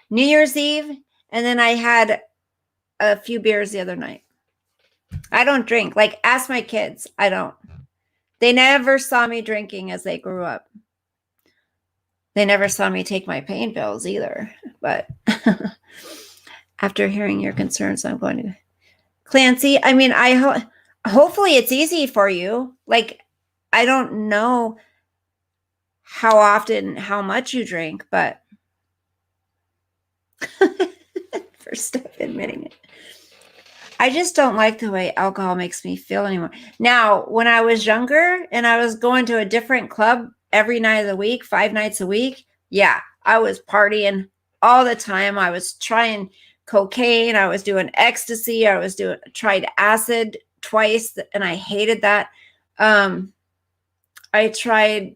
S1: New Year's Eve, and then I had a few beers the other night. I don't drink. Like, ask my kids. I don't. They never saw me drinking as they grew up. They never saw me take my pain pills either. But after hearing your concerns, I'm going to... Clancy, I mean, hopefully it's easy for you. Like, I don't know how often, how much you drink, but first step admitting it. I just don't like the way alcohol makes me feel anymore. Now, when I was younger and I was going to a different club every night of the week, 5 nights a week, yeah, I was partying all the time. I was trying cocaine. I was doing ecstasy. I was tried acid twice, and I hated that. I tried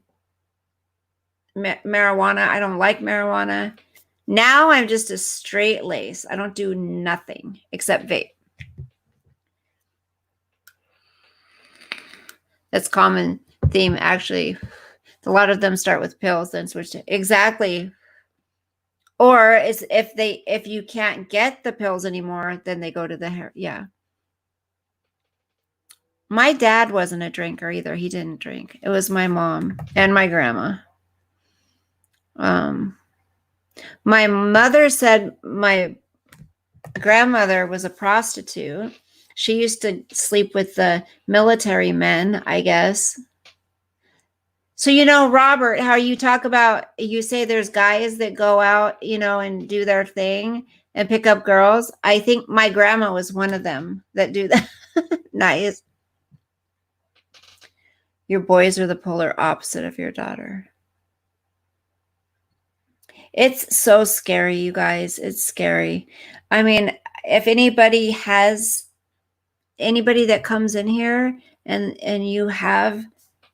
S1: marijuana. I don't like marijuana. Now I'm just a straight lace. I don't do nothing except vape. That's common theme, actually. A lot of them start with pills, then switch to... Exactly. Or it's if you can't get the pills anymore, then they go to the hair. Yeah. My dad wasn't a drinker either. He didn't drink. It was my mom and my grandma. My mother said my grandmother was a prostitute. She used to sleep with the military men, I guess. So, Robert, how you talk about, you say there's guys that go out, and do their thing and pick up girls. I think my grandma was one of them that do that. Nice. Your boys are the polar opposite of your daughter. It's so scary, you guys. It's scary. I mean, if anybody that comes in here and you have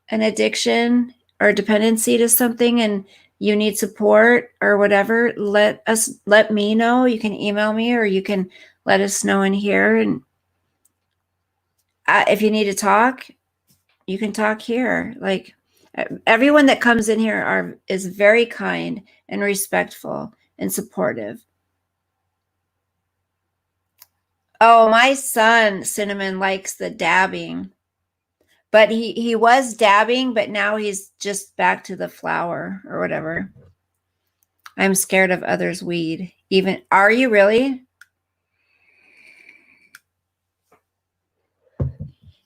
S1: an addiction or dependency to something and you need support or whatever, let me know. You can email me or you can let us know in here. And if you need to talk, you can talk here. Like, everyone that comes in here is very kind and respectful and supportive. Oh, my son, Cinnamon, likes the dabbing. But he was dabbing, but now he's just back to the flower or whatever. I'm scared of others' weed. Are you really?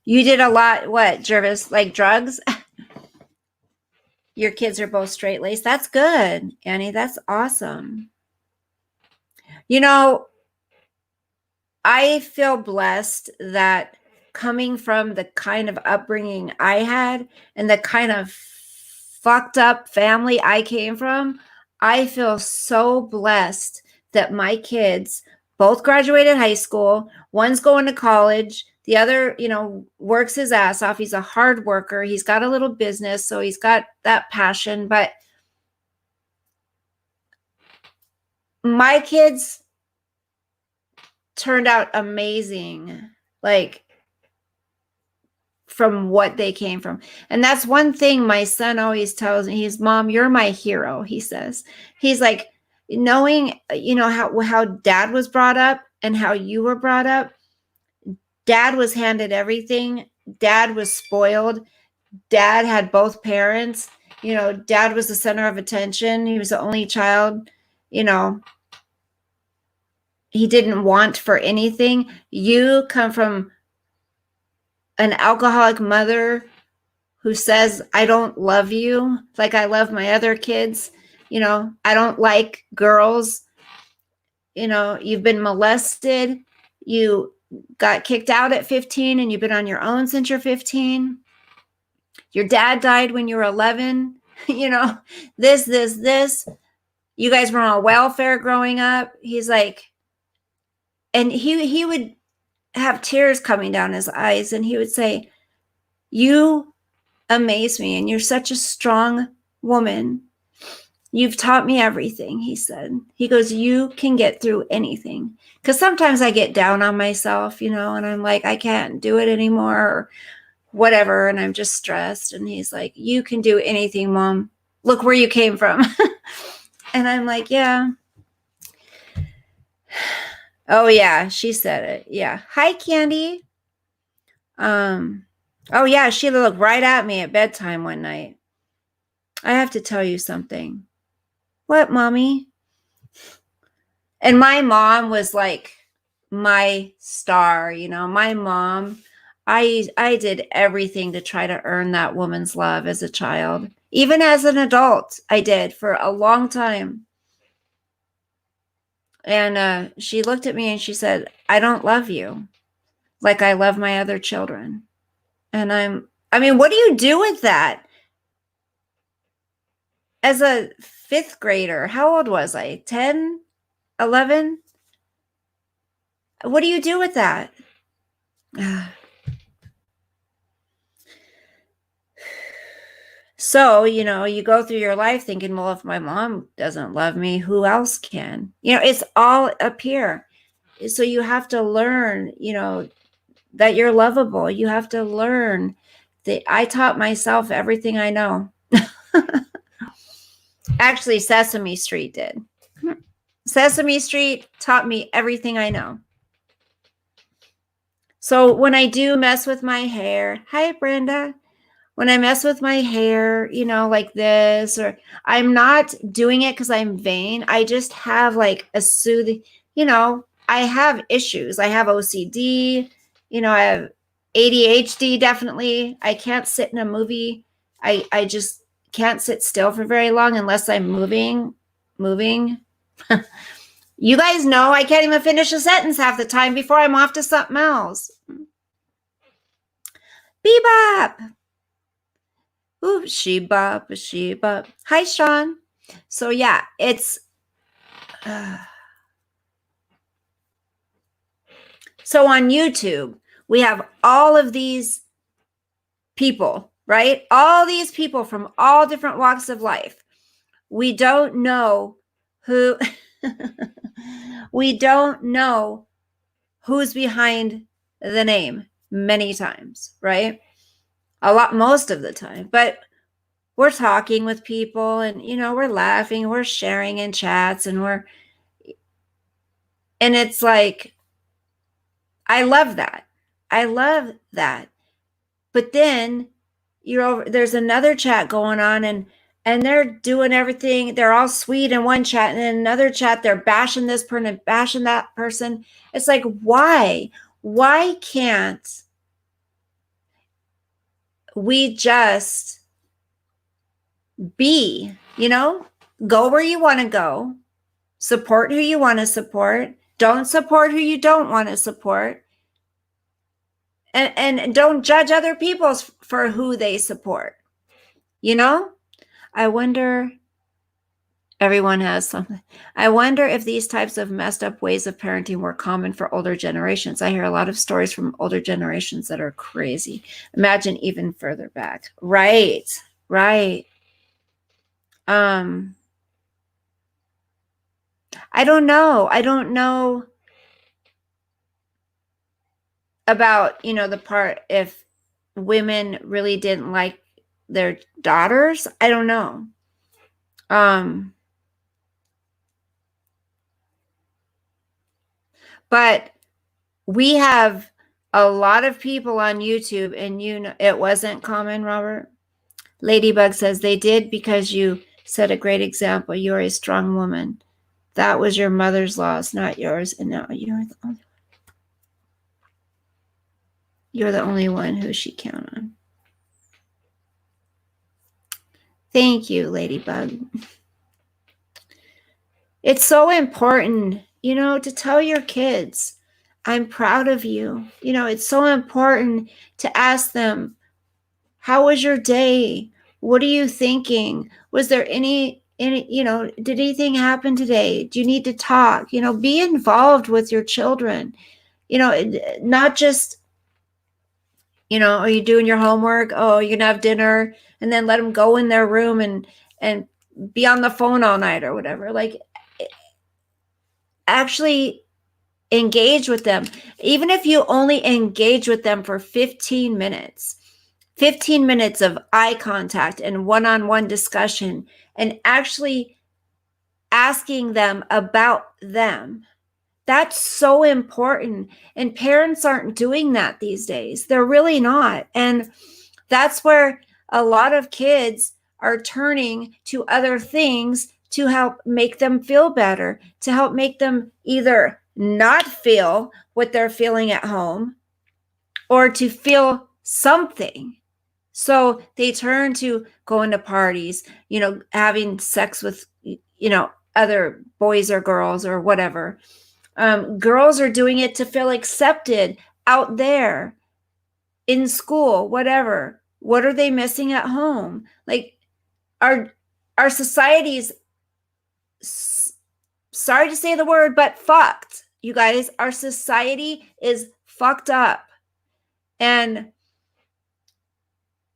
S1: You did a lot, what, Jervis? Like drugs? Your kids are both straight-laced. That's good, Annie. That's awesome. I feel blessed that coming from the kind of upbringing I had and the kind of fucked up family I came from, I feel so blessed that my kids both graduated high school. One's going to college. The other, works his ass off. He's a hard worker. He's got a little business, so he's got that passion. But my kids turned out amazing, like, from what they came from. And that's one thing my son always tells me. He's, Mom, you're my hero, he says. He's like, knowing, how Dad was brought up and how you were brought up. Dad was handed everything. Dad was spoiled. Dad had both parents. Dad was the center of attention. He was the only child. He didn't want for anything. You come from an alcoholic mother who says, I don't love you like I love my other kids. I don't like girls. You've been molested. You got kicked out at 15 and you've been on your own since you're 15. Your dad died when you were 11. You know, this. You guys were on welfare growing up. He's like, and he would have tears coming down his eyes, and he would say, you amaze me, and you're such a strong woman. You've taught me everything, he said. He goes, you can get through anything. Because sometimes I get down on myself, you know, and I'm like, I can't do it anymore or whatever, and I'm just stressed. And he's like, you can do anything, Mom. Look where you came from. And I'm like, yeah. Oh, yeah, she said it. Yeah. Hi, Candy. Oh, yeah, she looked right at me at bedtime one night. I have to tell you something. What, Mommy? And my mom was like my star, you know. My mom, I did everything to try to earn that woman's love as a child. Even as an adult, I did for a long time. And she looked at me and she said, I don't love you like I love my other children. And I mean, what do you do with that? As a fifth grader, how old was I? 10, 11? What do you do with that? So, you know, you go through your life thinking, well, if my mom doesn't love me, who else can? You know, it's all up here. So you have to learn, you know, that you're lovable. You have to learn that I taught myself everything I know. Actually, Sesame Street did. Sesame Street taught me everything I know. So when I do mess with my hair, hi, Brenda. When I mess with my hair, you know, like this, or I'm not doing it because I'm vain. I just have like a soothing, you know, I have issues. I have OCD, you know, I have ADHD, definitely. I can't sit in a movie. I just can't sit still for very long unless I'm moving. You guys know I can't even finish a sentence half the time before I'm off to something else. Bebop. Ooh, she bop. Hi, Sean. So yeah, it's so on YouTube, we have all of these people, right? All these people from all different walks of life. We don't know who we don't know who's behind the name many times, right? Most of the time. But we're talking with people and, you know, we're laughing, we're sharing in chats and it's like, I love that. But then there's another chat going on and they're doing everything. They're all sweet in one chat and in another chat, they're bashing this person and bashing that person. It's like, why? Why can't we just be, you know, go where you want to go, support who you want to support, don't support who you don't want to support, and don't judge other people for who they support. You know, I wonder, everyone has something. I wonder if these types of messed up ways of parenting were common for older generations. I hear a lot of stories from older generations that are crazy. Imagine even further back. Right. I don't know about, you know, the part if women really didn't like their daughters. I don't know. But we have a lot of people on YouTube, and you know, it wasn't common, Robert. Ladybug says they did because you set a great example. You're a strong woman. That was your mother's loss, not yours. And now you're the only one who she count on. Thank you, Ladybug. It's so important, you know, to tell your kids I'm proud of you. You know, it's so important to ask them, how was your day? What are you thinking? Was there any, you know, did anything happen today? Do you need to talk? You know, be involved with your children. You know, not just, you know, are you doing your homework? Oh, you're gonna have dinner, and then let them go in their room and be on the phone all night or whatever. Like, actually engage with them. Even if you only engage with them for 15 minutes, 15 minutes of eye contact and one-on-one discussion, and actually asking them about them. That's so important. And parents aren't doing that these days. They're really not. And that's where a lot of kids are turning to other things to help make them feel better, to help make them either not feel what they're feeling at home or to feel something. So they turn to going to parties, you know, having sex with, you know, other boys or girls or whatever. Girls are doing it to feel accepted out there in school, whatever. What are they missing at home? Like, our society's, sorry to say the word, but fucked. You guys, our society is fucked up. And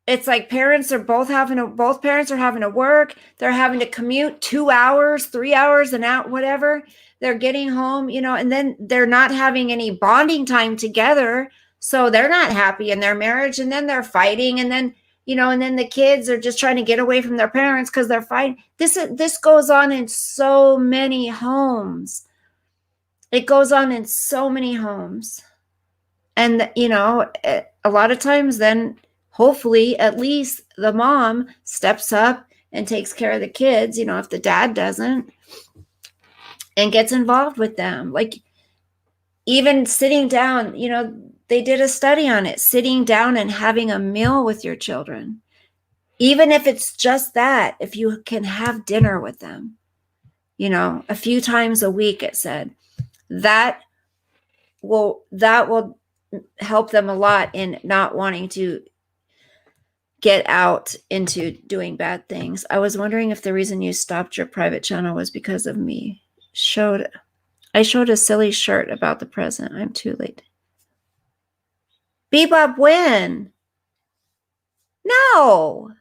S1: it's like both parents are having to work. They're having to commute 2 hours, 3 hours, and out, whatever. They're getting home, you know, and then they're not having any bonding time together. So they're not happy in their marriage. And then they're fighting. And then, you know, and then the kids are just trying to get away from their parents because they're fighting. This goes on in so many homes. It goes on in so many homes. And, you know, a lot of times then hopefully at least the mom steps up and takes care of the kids, you know, if the dad doesn't, and gets involved with them. Like, even sitting down, you know, they did a study on it, sitting down and having a meal with your children. Even if it's just that, if you can have dinner with them, you know, a few times a week, it said, that will help them a lot in not wanting to get out into doing bad things. I was wondering if the reason you stopped your private channel was because of me. I showed a silly shirt about the present. I'm too late. Bebop, when? No.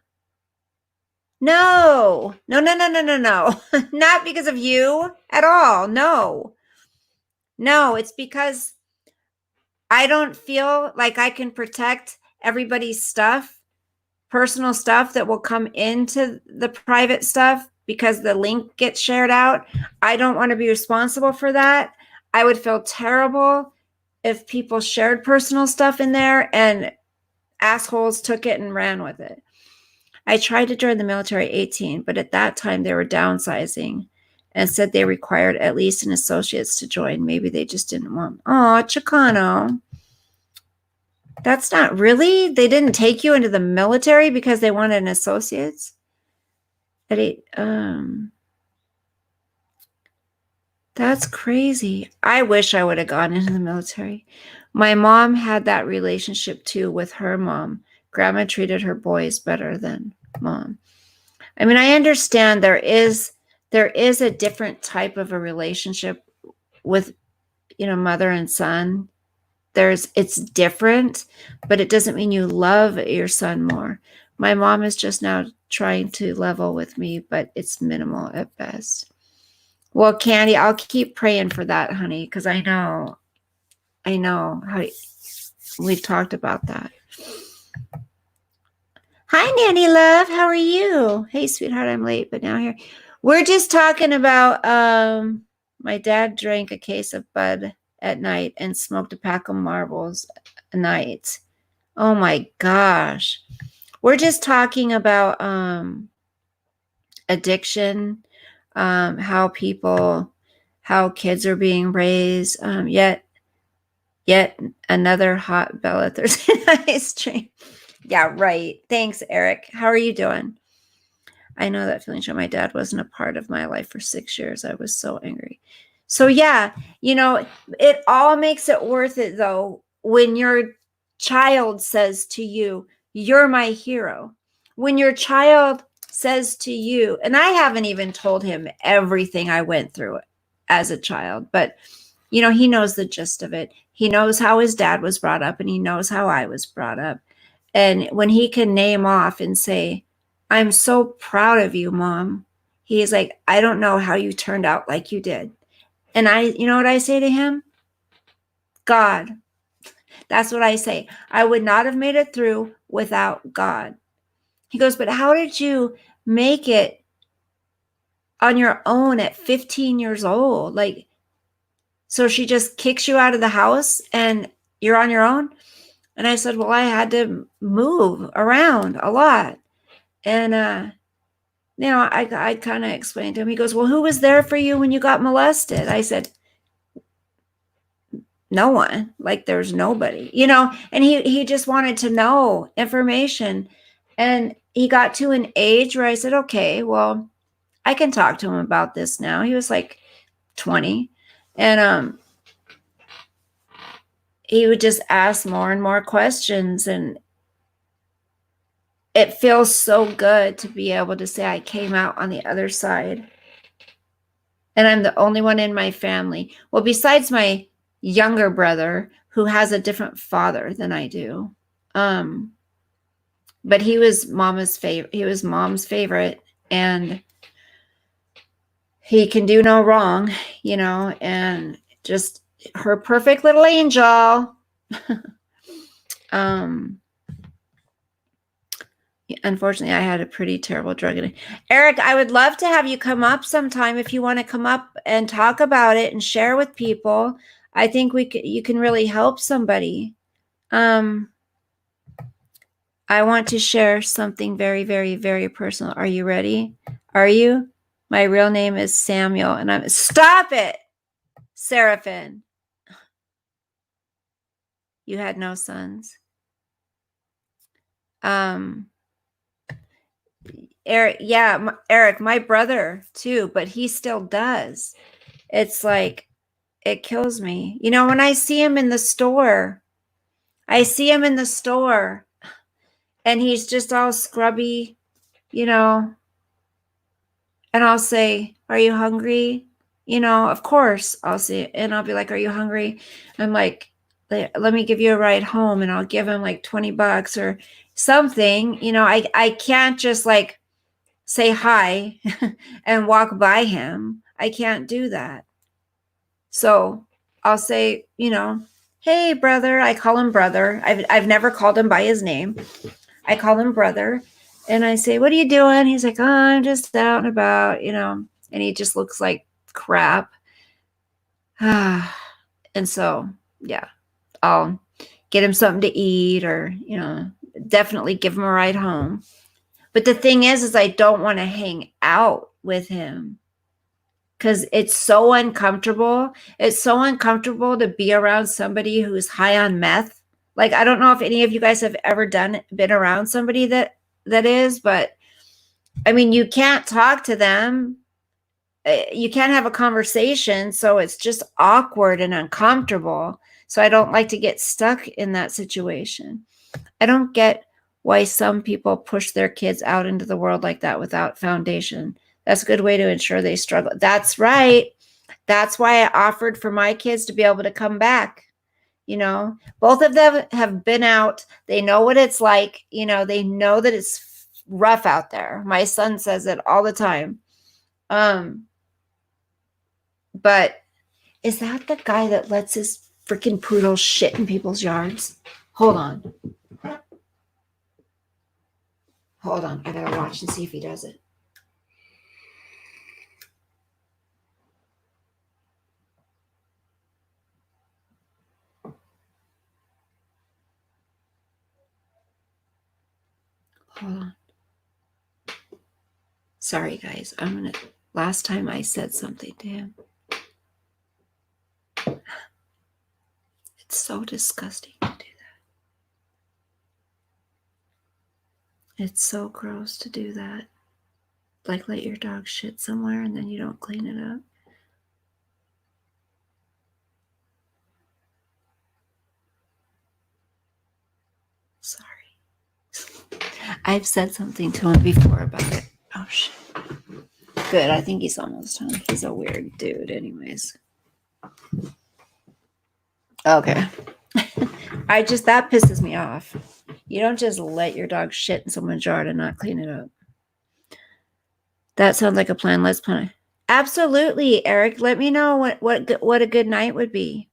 S1: No. No, no, no, no, no, no. Not because of you at all. No. No, it's because I don't feel like I can protect everybody's stuff, personal stuff that will come into the private stuff because the link gets shared out. I don't want to be responsible for that. I would feel terrible if people shared personal stuff in there and assholes took it and ran with it. I tried to join the military at 18, but at that time they were downsizing and said they required at least an associate's to join. Maybe they just didn't want. Oh, Chicano. That's not really, they didn't take you into the military because they wanted an associate's at 8. That's crazy. I wish I would have gone into the military. My mom had that relationship too with her mom. Grandma treated her boys better than mom. I mean, I understand there is a different type of a relationship with, you know, mother and son. It's different, but it doesn't mean you love your son more. My mom is just now trying to level with me, but it's minimal at best. Well, Candy, I'll keep praying for that, honey, because I know how we've talked about that. Hi, Nanny Love. How are you? Hey, sweetheart, I'm late, but now here. We're just talking about my dad drank a case of Bud at night and smoked a pack of marbles a night. Oh my gosh. We're just talking about addiction, how kids are being raised. Yet another hot Bella Thursday night stream. Yeah, right. Thanks, Eric. How are you doing? I know that feeling. My dad wasn't a part of my life for 6 years. I was so angry. So yeah, it all makes it worth it though when your child says to you, "You're my hero." When your child says to you, and I haven't even told him everything I went through as a child, but he knows the gist of it. He knows how his dad was brought up and he knows how I was brought up. And when he can name off and say, "I'm so proud of you, Mom," he's like, "I don't know how you turned out like you did." And you know what I say to him? God. That's what I say. I would not have made it through without God. He goes, "But how did you make it on your own at 15 years old? Like, so she just kicks you out of the house and you're on your own?" And I said, "Well, I had to move around a lot." And, I kind of explained to him. He goes, "Well, who was there for you when you got molested?" I said, "No one. Like, there's nobody, and he just wanted to know information. And he got to an age where I said, "Okay, well, I can talk to him about this now." He was like 20. And he would just ask more and more questions, and it feels so good to be able to say I came out on the other side. And I'm the only one in my family. Well, besides my younger brother, who has a different father than I do. But he was mom's favorite, and he can do no wrong, and just her perfect little angel. Unfortunately, I had a pretty terrible drug addiction. Eric, I would love to have you come up sometime if you want to come up and talk about it and share with people. I think you can really help somebody. I want to share something very, very, very personal. Are you ready? Are you? My real name is Samuel, and stop it, Seraphin. You had no sons. Eric, yeah, Eric, my brother too, but he still does. It's like, it kills me. When I see him in the store, and he's just all scrubby, and I'll say, "Are you hungry?" Of course I'll say, and I'll be like, "Are you hungry?" I'm like, "Let me give you a ride home," and I'll give him like $20 or something. I can't just like say hi and walk by him. I can't do that. So I'll say, "Hey, brother." I call him brother. I've never called him by his name. I call him brother. And I say, "What are you doing?" He's like, "Oh, I'm just out and about," and he just looks like crap. And so, yeah, I'll get him something to eat, or, definitely give him a ride home. But the thing is I don't want to hang out with him because it's so uncomfortable. It's so uncomfortable to be around somebody who's high on meth. Like, I don't know if any of you guys have ever been around somebody that is, but I mean, you can't talk to them. You can't have a conversation. So it's just awkward and uncomfortable. So I don't like to get stuck in that situation. I don't get why some people push their kids out into the world like that without foundation. That's a good way to ensure they struggle. That's right. That's why I offered for my kids to be able to come back. Both of them have been out. They know what it's like. They know that it's rough out there. My son says it all the time. But is that the guy that lets his freaking poodle shit in people's yards? Hold on. I gotta watch and see if he does it. Hold on. Sorry, guys. Last time I said something to him. It's so disgusting to do that. It's so gross to do that. Like, let your dog shit somewhere and then you don't clean it up. I've said something to him before about it. Oh, shit. Good. I think he's almost home. He's a weird dude, anyways. Okay. That pisses me off. You don't just let your dog shit in someone's yard and not clean it up. That sounds like a plan. Let's plan it. Absolutely, Eric. Let me know what a good night would be.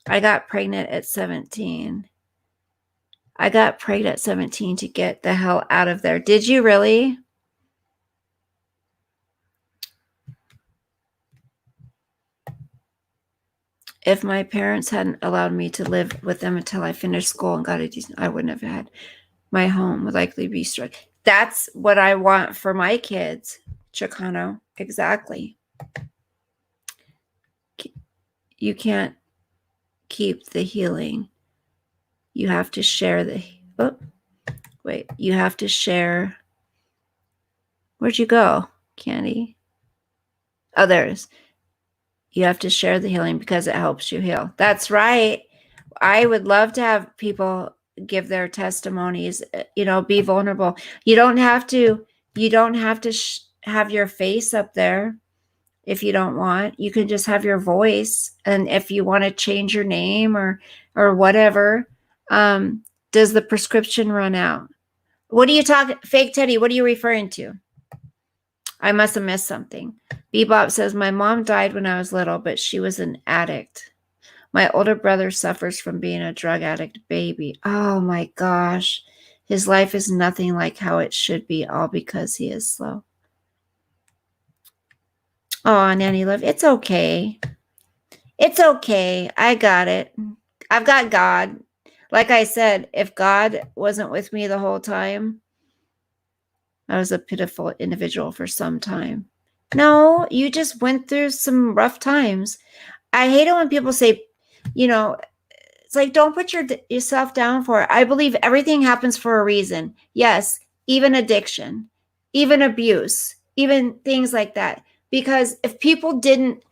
S1: I got pregnant at 17. I got pregnant at 17 to get the hell out of there. Did you really? If my parents hadn't allowed me to live with them until I finished school and got a decent, I wouldn't have had my home would likely be struck. That's what I want for my kids, Chicano. Exactly. You can't keep the healing. You have to share you have to share. Where'd you go, Candy? Oh, there it is. You have to share the healing because it helps you heal. That's right. I would love to have people give their testimonies, be vulnerable. You don't have to have your face up there if you don't want. You can just have your voice. And if you want to change your name or whatever, does the prescription run out? What are you talking, Fake Teddy? What are you referring to? I must have missed something. Bebop says, my mom died when I was little, but she was an addict. My older brother suffers from being a drug addict baby. Oh my gosh. His life is nothing like how it should be, all because he is slow. Oh, Nanny Love, it's okay. It's okay. I got it. I've got God. Like I said, if God wasn't with me the whole time, I was a pitiful individual for some time. No, you just went through some rough times. I hate it when people say, it's like, don't put yourself down for it. I believe everything happens for a reason. Yes, even addiction, even abuse, even things like that. Because if people didn't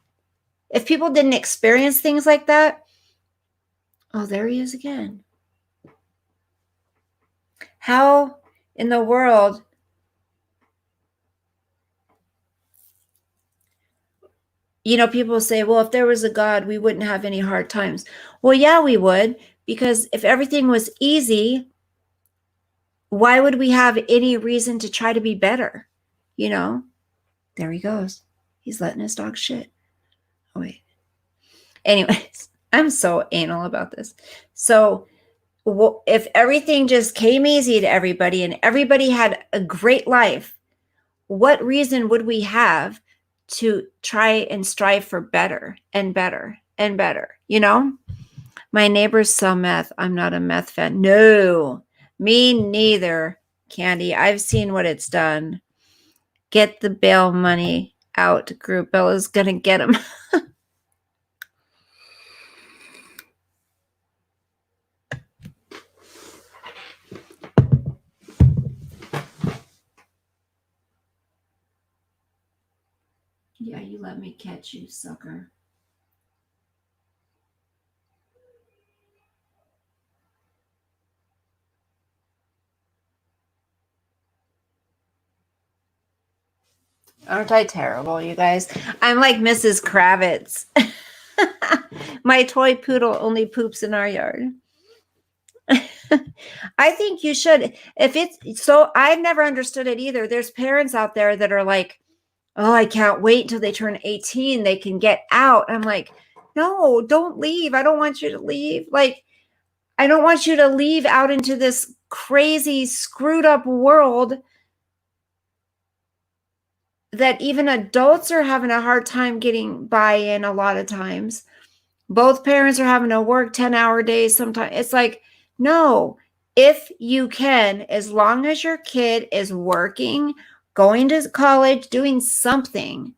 S1: experience things like that, oh, there he is again. How in the world? People say, well, if there was a God, we wouldn't have any hard times. Well, yeah, we would, because if everything was easy, why would we have any reason to try to be better? There he goes. He's letting his dog shit. Oh, wait. Anyways, I'm so anal about this. So if everything just came easy to everybody and everybody had a great life, what reason would we have to try and strive for better and better and better? My neighbors sell meth. I'm not a meth fan. No, me neither, Candy. I've seen what it's done. Get the bail money out. Group Bella's gonna get them. Yeah, you let me catch you, sucker. Aren't I terrible, you guys? I'm like Mrs. Kravitz. My toy poodle only poops in our yard. I think you should. I've never understood it either. There's parents out there that are like, oh, I can't wait until they turn 18. They can get out. I'm like, no, don't leave. I don't want you to leave. Like, I don't want you to leave out into this crazy, screwed up world that even adults are having a hard time getting by in a lot of times. Both parents are having to work 10-hour days sometimes. It's like, no, if you can, as long as your kid is working, going to college, doing something,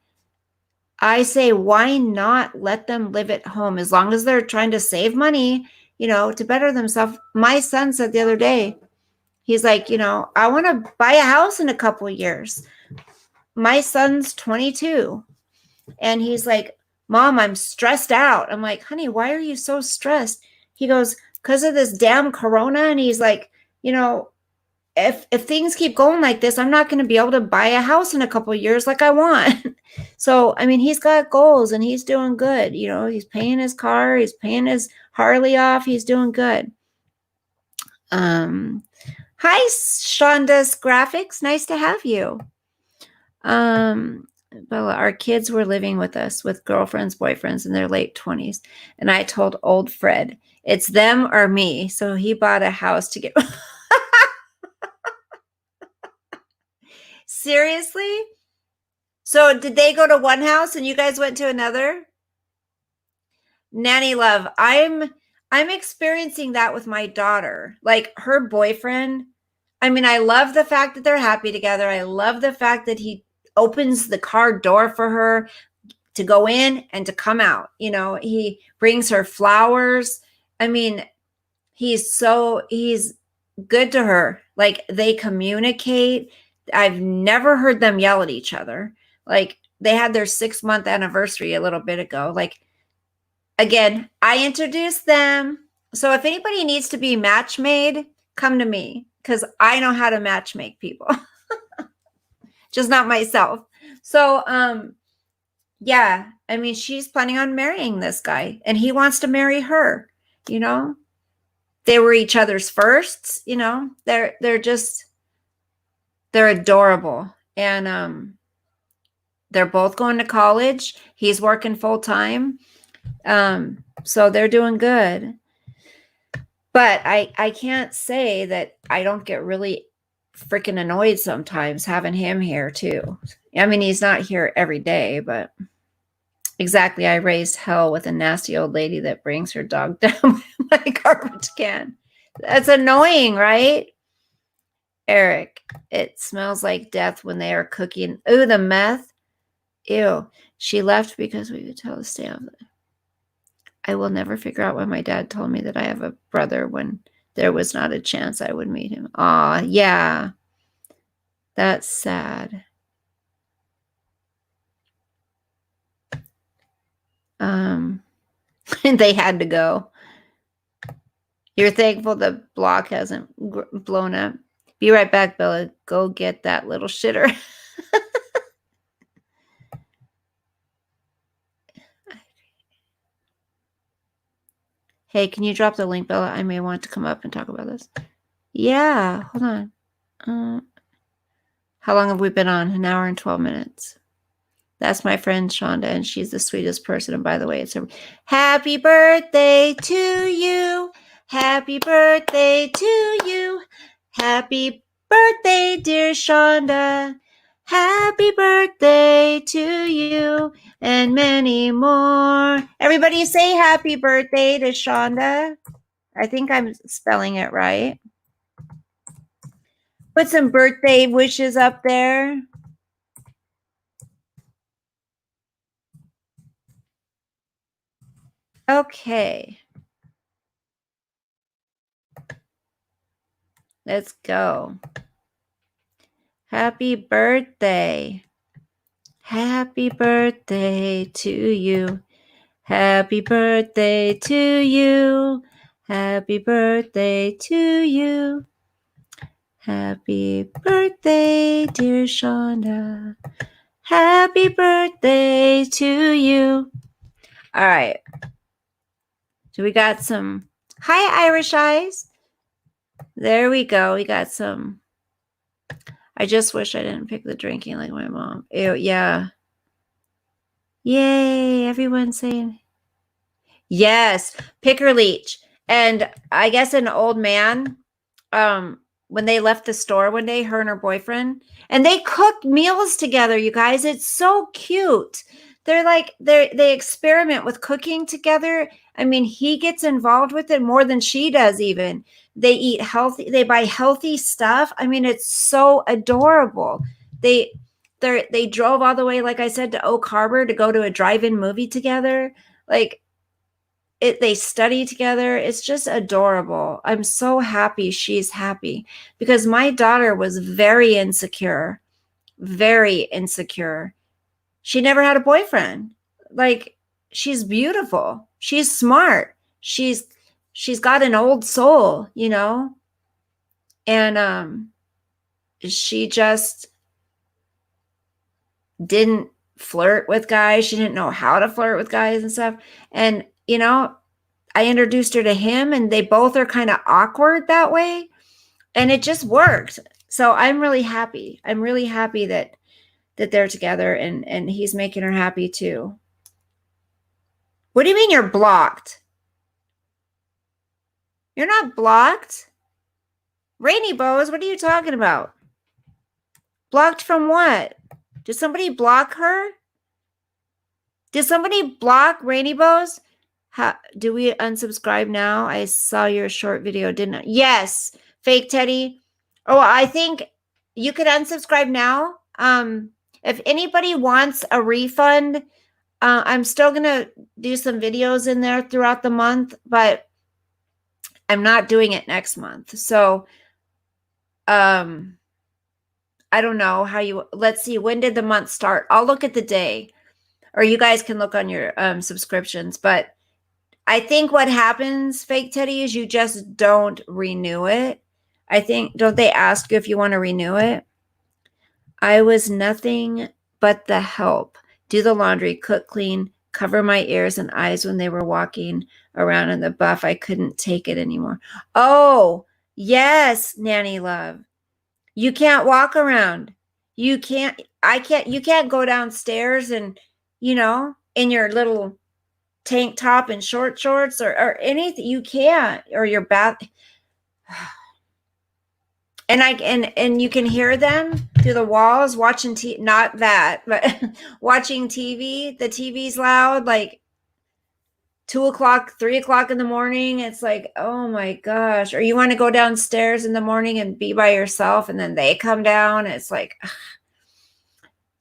S1: I say, why not let them live at home as long as they're trying to save money, to better themselves. My son said the other day, he's like, I want to buy a house in a couple of years. My son's 22 and he's like, Mom, I'm stressed out. I'm like, honey, why are you so stressed? He goes, because of this damn corona. And he's like, if things keep going like this, I'm not going to be able to buy a house in a couple of years like I want. So, I mean, he's got goals and he's doing good. You know, he's paying his car, he's paying his Harley off, he's doing good. Hi, Shonda's Graphics. Nice to have you. Bella, our kids were living with us with girlfriends, boyfriends in their late 20s. And I told old Fred, it's them or me. So he bought a house to get. Seriously? So did they go to one house and you guys went to another? Nanny love, I'm experiencing that with my daughter. Like her boyfriend. I mean, I love the fact that they're happy together. I love the fact that he opens the car door for her to go in and to come out. You know, he brings her flowers. I mean, he's good to her. Like they communicate. I've never heard them yell at each other. Like they had their 6-month anniversary a little bit ago. Like, again, I introduced them. So if anybody needs to be match made, come to me because I know how to match make people. Just not myself. So, yeah, I mean, she's planning on marrying this guy and he wants to marry her, you know, they were each other's firsts, you know, they're adorable. And, they're both going to college. He's working full time. So they're doing good. But I can't say that I don't get really freaking annoyed sometimes having him here too. I mean, he's not here every day, but exactly. I raised hell with a nasty old lady that brings her dog down my garbage can. That's annoying, right? Eric, it smells like death when they are cooking. Ooh, the meth. Ew. She left because we could tell to stay off. I will never figure out why my dad told me that I have a brother when there was not a chance I would meet him. Aw, yeah. That's sad. They had to go. You're thankful the block hasn't blown up. Be right back, Bella. Go get that little shitter. Hey, can you drop the link, Bella? I may want to come up and talk about this. Yeah, hold on. How long have we been on? 1 hour and 12 minutes. That's my friend Shonda, and she's the sweetest person. And by the way, it's a happy birthday to you. Happy birthday to you. Happy birthday, dear Shonda. Happy birthday to you and many more. Everybody say happy birthday to Shonda. I think I'm spelling it right. Put some birthday wishes up there. Okay. Let's go. Happy birthday. Happy birthday to you. Happy birthday to you. Happy birthday to you. Happy birthday, dear Shonda. Happy birthday to you. All right. So we got some. Hi, Irish Eyes. There we go. We got some. I just wish I didn't pick the drinking like my mom. Ew, yeah. Yay. Everyone's saying. Yes. Pick or leech. And I guess an old man, when they left the store one day, her and her boyfriend, and they cooked meals together, you guys. It's so cute. They're like, they experiment with cooking together. I mean, he gets involved with it more than she does even. They eat healthy. They buy healthy stuff. I mean, it's so adorable. They drove all the way, like I said, to Oak Harbor to go to a drive-in movie together. Like, they study together. It's just adorable. I'm so happy she's happy because my daughter was very insecure. She never had a boyfriend. Like, she's beautiful. She's smart. She's got an old soul, you know? And she just didn't flirt with guys. She didn't know how to flirt with guys and stuff. And, you know, I introduced her to him, and they both are kind of awkward that way. And it just worked. So I'm really happy. I'm really happy that they're together, and he's making her happy too. What do you mean you're blocked? You're not blocked. Rainy Bows, what are you talking about? Blocked from what? Did somebody block her? Did somebody block Rainy Bows? Do we unsubscribe now? I saw your short video, didn't I? Yes, Fake Teddy. Oh, I think you could unsubscribe now. If anybody wants a refund, I'm still going to do some videos in there throughout the month, but I'm not doing it next month. So, I don't know how you, let's see, when did the month start? I'll look at the day, or you guys can look on your subscriptions. But I think what happens, Fake Teddy, is you just don't renew it. I think, don't they ask you if you want to renew it? I was nothing but the help. Do the laundry, cook, clean, cover my ears and eyes when they were walking around in the buff. I couldn't take it anymore. Oh, yes, Nanny Love. You can't walk around. You can't go downstairs and, you know, in your little tank top and short shorts or anything. You can't, or your bath. And you can hear them through the walls watching TV, not that, but watching TV. The TV's loud, like 2:00, 3:00 in the morning. It's like, oh my gosh. Or you want to go downstairs in the morning and be by yourself, and then they come down. It's like, ugh.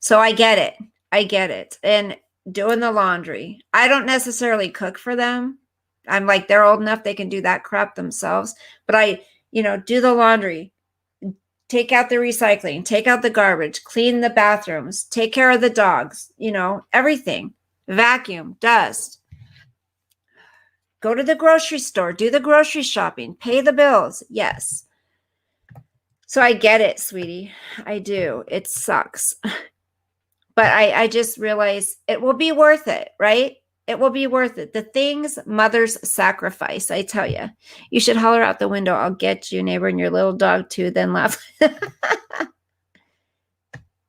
S1: So I get it. I get it. And doing the laundry. I don't necessarily cook for them. I'm like, they're old enough, they can do that crap themselves. But I, do the laundry. Take out the recycling, take out the garbage, clean the bathrooms, take care of the dogs, everything. Vacuum, dust. Go to the grocery store, do the grocery shopping, pay the bills. Yes. So I get it, sweetie. I do. It sucks. But I just realized it will be worth it, right? It will be worth it. The things mothers sacrifice, I tell you. You should holler out the window. I'll get you, neighbor, and your little dog too, then laugh.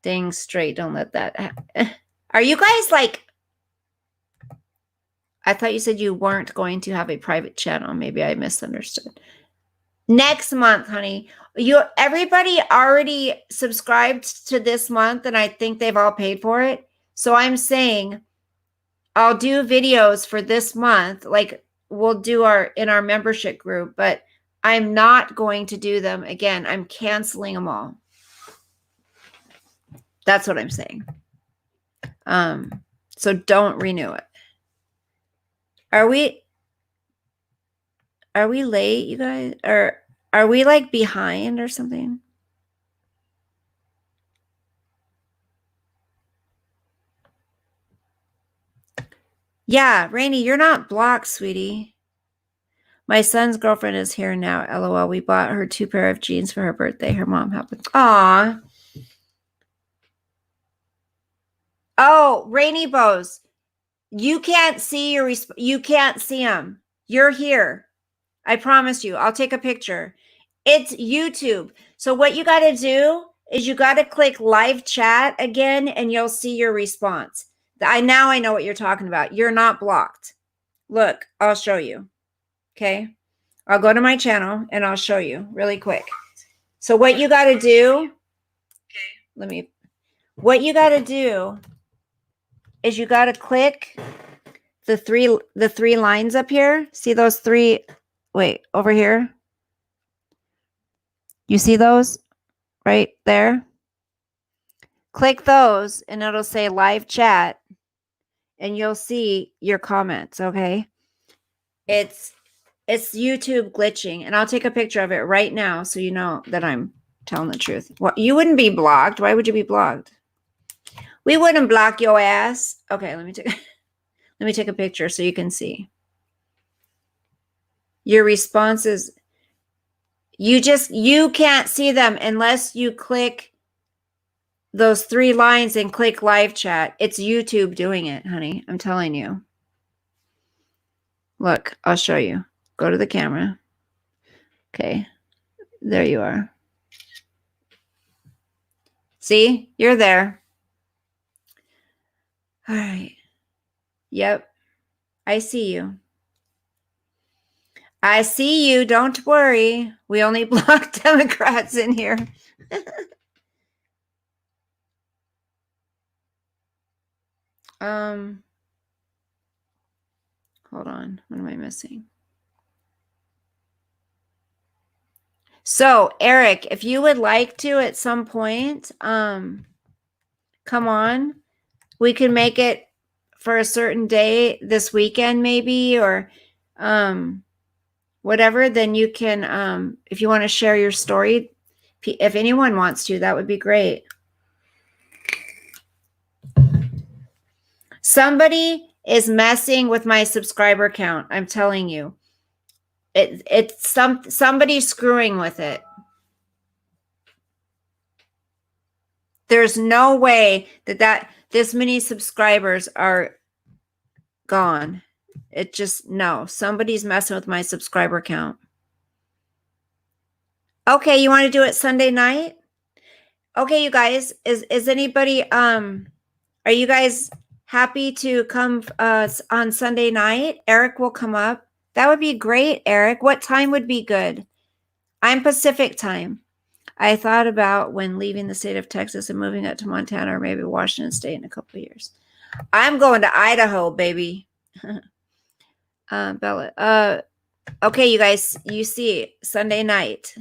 S1: Dang straight. Don't let that happen. Are you guys like, I thought you said you weren't going to have a private channel. Maybe I misunderstood. Next month, honey. Everybody already subscribed to this month, and I think they've all paid for it. So I'm saying I'll do videos for this month, like we'll do in our membership group, but I'm not going to do them again. I'm canceling them all. That's what I'm saying. So don't renew it. Are we late, you guys? Or are we like behind or something? Yeah, Rainy, you're not blocked, sweetie. My son's girlfriend is here now. LOL. We bought her 2 pair of jeans for her birthday. Her mom helped. Aw. Oh, Rainy Bows. You can't see you can't see them. You're here. I promise you. I'll take a picture. It's YouTube. So what you got to do is you got to click live chat again, and you'll see your response. Now I know what you're talking about. You're not blocked. Look, I'll show you. Okay. I'll go to my channel and I'll show you really quick. So what you got to do, what you got to do is you got to click the three lines up here. See those 3? Wait, over here. You see those right there? Click those and it'll say live chat, and you'll see your comments, okay? It's YouTube glitching, and I'll take a picture of it right now so you know that I'm telling the truth. Well, you wouldn't be blocked. Why would you be blocked? We wouldn't block your ass. Okay, let me take a picture so you can see. Your responses, You can't see them unless you click those 3 lines and click live chat. It's YouTube doing it, honey. I'm telling you. Look, I'll show you. Go to the camera. Okay. There you are. See? You're there. All right. Yep. I see you. I see you. Don't worry. We only block Democrats in here. Hold on. What am I missing? So, Eric, if you would like to at some point, come on. We can make it for a certain day this weekend maybe, or whatever. Then you can, if you want to share your story, if anyone wants to, that would be great. Somebody is messing with my subscriber count. I'm telling you, it's somebody's screwing with it. There's no way that this many subscribers are gone. It just, no, somebody's messing with my subscriber count. Okay, you want to do it Sunday night? Okay, you guys, is anybody are you guys happy to come on Sunday night? Eric will come up. That would be great, Eric. What time would be good? I'm Pacific time. I thought about when leaving the state of Texas and moving up to Montana or maybe Washington State in a couple of years. I'm going to Idaho, baby. Bella. Okay, you guys, you see, Sunday night.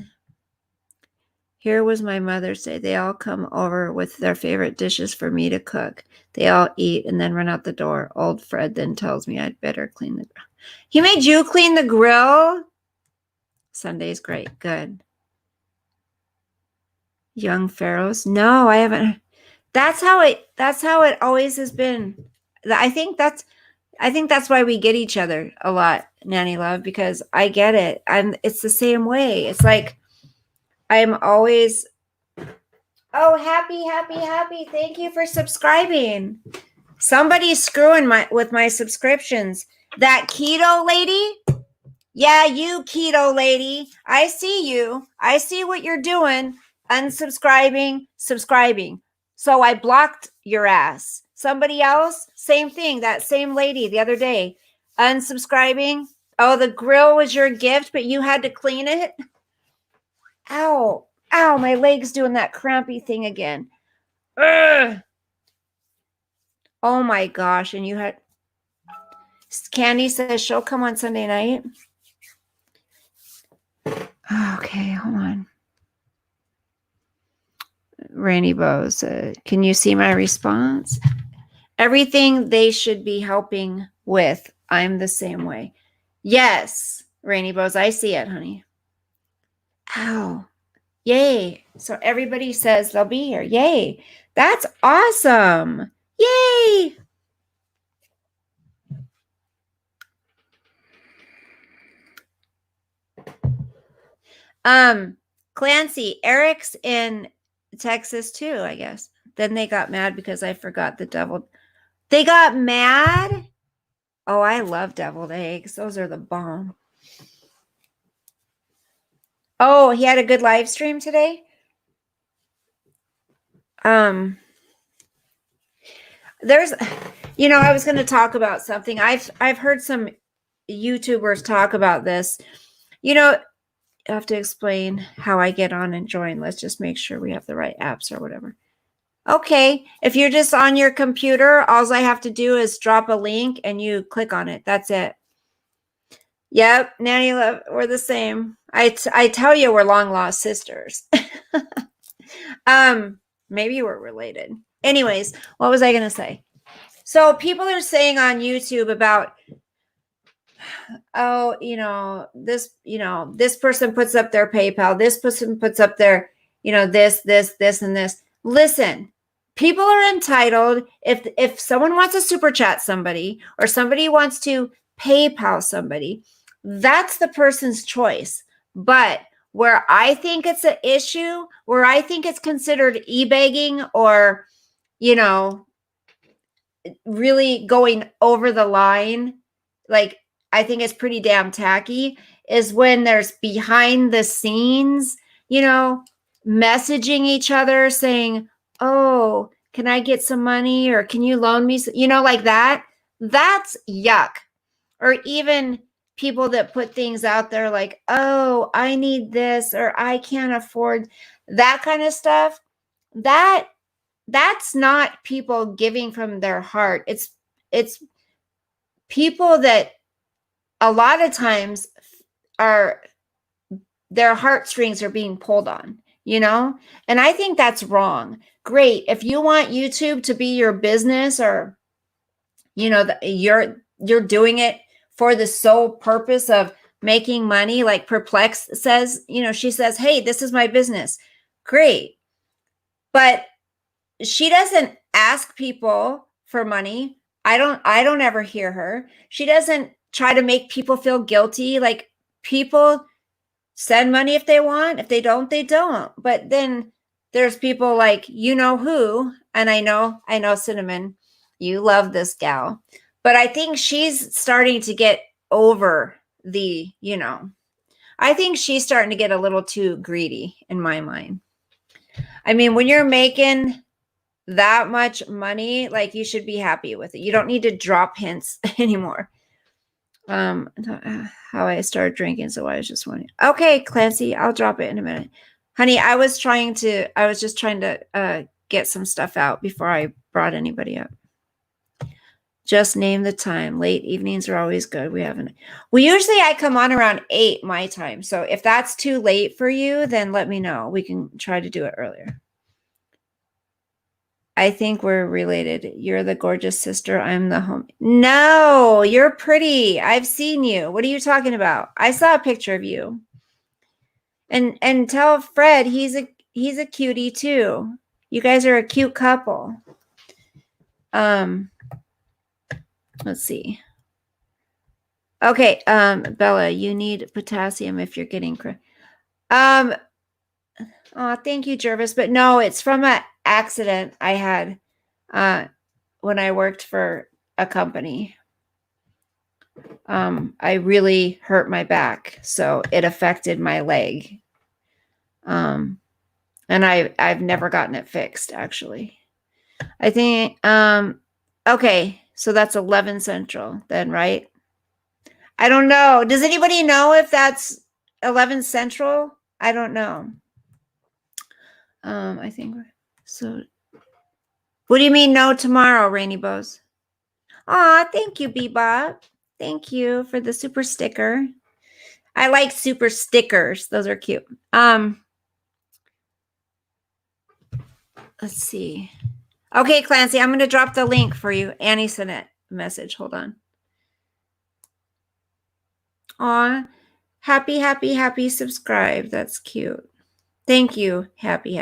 S1: Here was my Mother's Day. They all come over with their favorite dishes for me to cook. They all eat and then run out the door. Old Fred then tells me I'd better clean the grill. He made you clean the grill? Sunday's great. Good. Young Pharaohs? No, I haven't. That's how it always has been. I think that's why we get each other a lot, Nanny Love, because I get it. It's the same way. It's like I'm always, oh, happy. Thank you for subscribing. Somebody's screwing with my subscriptions. That keto lady? Yeah, you keto lady. I see you. I see what you're doing. Unsubscribing, subscribing. So I blocked your ass. Somebody else, same thing. That same lady the other day, unsubscribing. Oh, the grill was your gift, but you had to clean it. Ow, my leg's doing that crampy thing again. Ugh. Oh my gosh. And you had, Candy says she'll come on Sunday night. Okay, hold on. Rainy Bows, can you see my response? Everything they should be helping with, I'm the same way. Yes, Rainy Bows, I see it, honey. Ow. Yay. So everybody says they'll be here. Yay. That's awesome. Yay. Clancy, Eric's in Texas too, I guess. Then they got mad because I forgot the deviled. They got mad? Oh, I love deviled eggs. Those are the bomb. Oh, he had a good live stream today? There's, I was going to talk about something. I've heard some YouTubers talk about this. I have to explain how I get on and join. Let's just make sure we have the right apps or whatever. Okay. If you're just on your computer, all I have to do is drop a link and you click on it. That's it. Yep. Nanny Love, we're the same. I tell you, we're long lost sisters. Maybe we're related. Anyways, what was I going to say? So people are saying on YouTube about, this person puts up their PayPal. This person puts up their, this, and this. Listen, people are entitled. If someone wants to super chat somebody or somebody wants to PayPal somebody, that's the person's choice. But where I think it's an issue, where I think it's considered e-begging or, you know, really going over the line, like I think it's pretty damn tacky, is when there's behind the scenes, you know, messaging each other saying, oh, can I get some money or can you loan me, you know, like that. That's yuck. Or even people that put things out there like, oh, I need this or I can't afford that kind of stuff. That's not people giving from their heart. It's people that a lot of times are, their heartstrings are being pulled on, you know? And I think that's wrong. Great. If you want YouTube to be your business, or, you know, you're doing it for the sole purpose of making money, like Perplex says, you know, she says, hey, this is my business. Great. But she doesn't ask people for money. I don't ever hear her. She doesn't try to make people feel guilty. Like, people send money if they want. If they don't, they don't. But then there's people like, you know who, and I know Cinnamon, you love this gal. But I think she's starting to get over the, you know, I think she's starting to get a little too greedy in my mind. I mean, when you're making that much money, like, you should be happy with it. You don't need to drop hints anymore. How I started drinking, so I was just wondering. Okay, Clancy, I'll drop it in a minute. Honey, I was just trying to get some stuff out before I brought anybody up. Just name the time. Late evenings are always good. Usually I come on around 8 my time. So if that's too late for you, then let me know. We can try to do it earlier. I think we're related. You're the gorgeous sister. I'm the home. No, you're pretty. I've seen you. What are you talking about? I saw a picture of you. And tell Fred he's a cutie too. You guys are a cute couple. Let's see. Okay, Bella, you need potassium if you're getting oh, thank you, Jervis. But no, it's from an accident I had when I worked for a company. I really hurt my back, so it affected my leg. And I've never gotten it fixed, actually. I think okay, so that's 11 Central then, right? I don't know. Does anybody know if that's 11 Central? I don't know. I think so. What do you mean no tomorrow, Rainy Bows? Aw, thank you, Bebop. Thank you for the super sticker. I like super stickers. Those are cute. Let's see. Okay, Clancy, I'm going to drop the link for you. Annie sent it a message. Hold on. Aw, happy subscribe. That's cute. Thank you. Happy.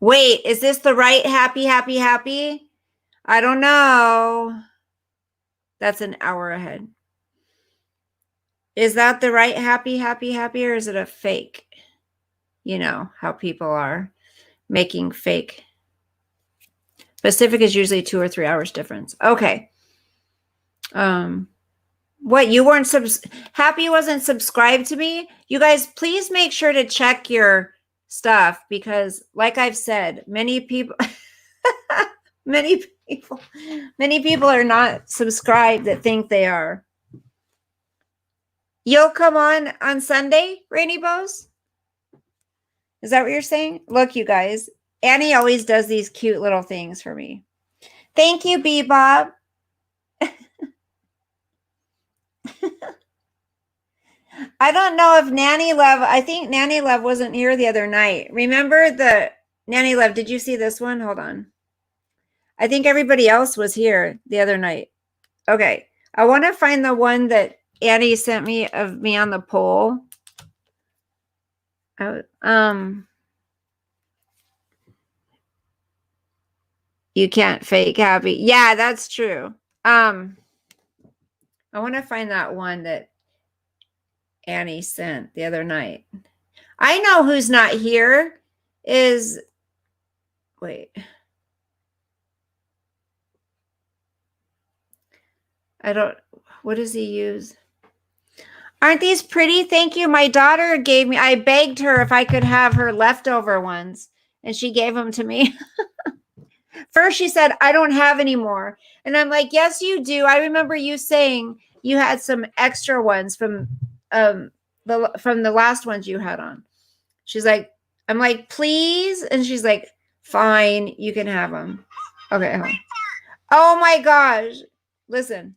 S1: Wait, is this the right happy? I don't know. That's an hour ahead. Is that the right happy, or is it a fake? You know how people are making fake. Pacific is usually 2 or 3 hours difference. Okay. What, you weren't Happy wasn't subscribed to me? You guys, please make sure to check your stuff, because like I've said, many people many people are not subscribed that think they are. You'll come on Sunday, Rainy Bows? Is that what you're saying? Look, you guys, Annie always does these cute little things for me. Thank you, Bebop. I don't know if Nanny Love, I think Nanny Love wasn't here the other night. Remember the Nanny Love, did you see this one? Hold on. I think everybody else was here the other night. Okay. I want to find the one that Annie sent me of me on the poll. You can't fake happy. Yeah, that's true. I want to find that one that Annie sent the other night. I know who's not here is, wait. I don't, what does he use? Aren't these pretty? Thank you. My daughter gave me, I begged her if I could have her leftover ones, and she gave them to me. First, she said, I don't have any more. And I'm like, yes, you do. I remember you saying you had some extra ones from the last ones you had on. She's like, I'm like, please. And she's like, fine, you can have them. Okay. Oh my gosh. Listen.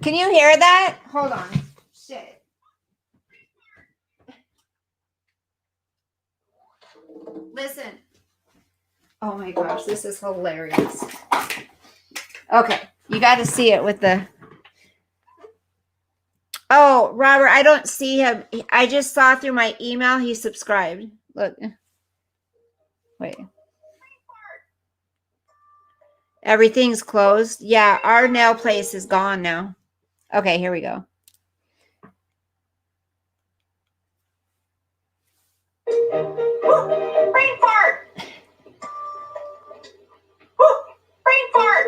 S1: Can you hear that? Hold on. Shit. Listen. Oh my gosh, this is hilarious. Okay, you got to see it with the. Oh, Robert, I don't see him. I just saw through my email he subscribed. Look. Wait. Everything's closed. Yeah, our nail place is gone now. Okay, here we go. Brain fart. Brain fart.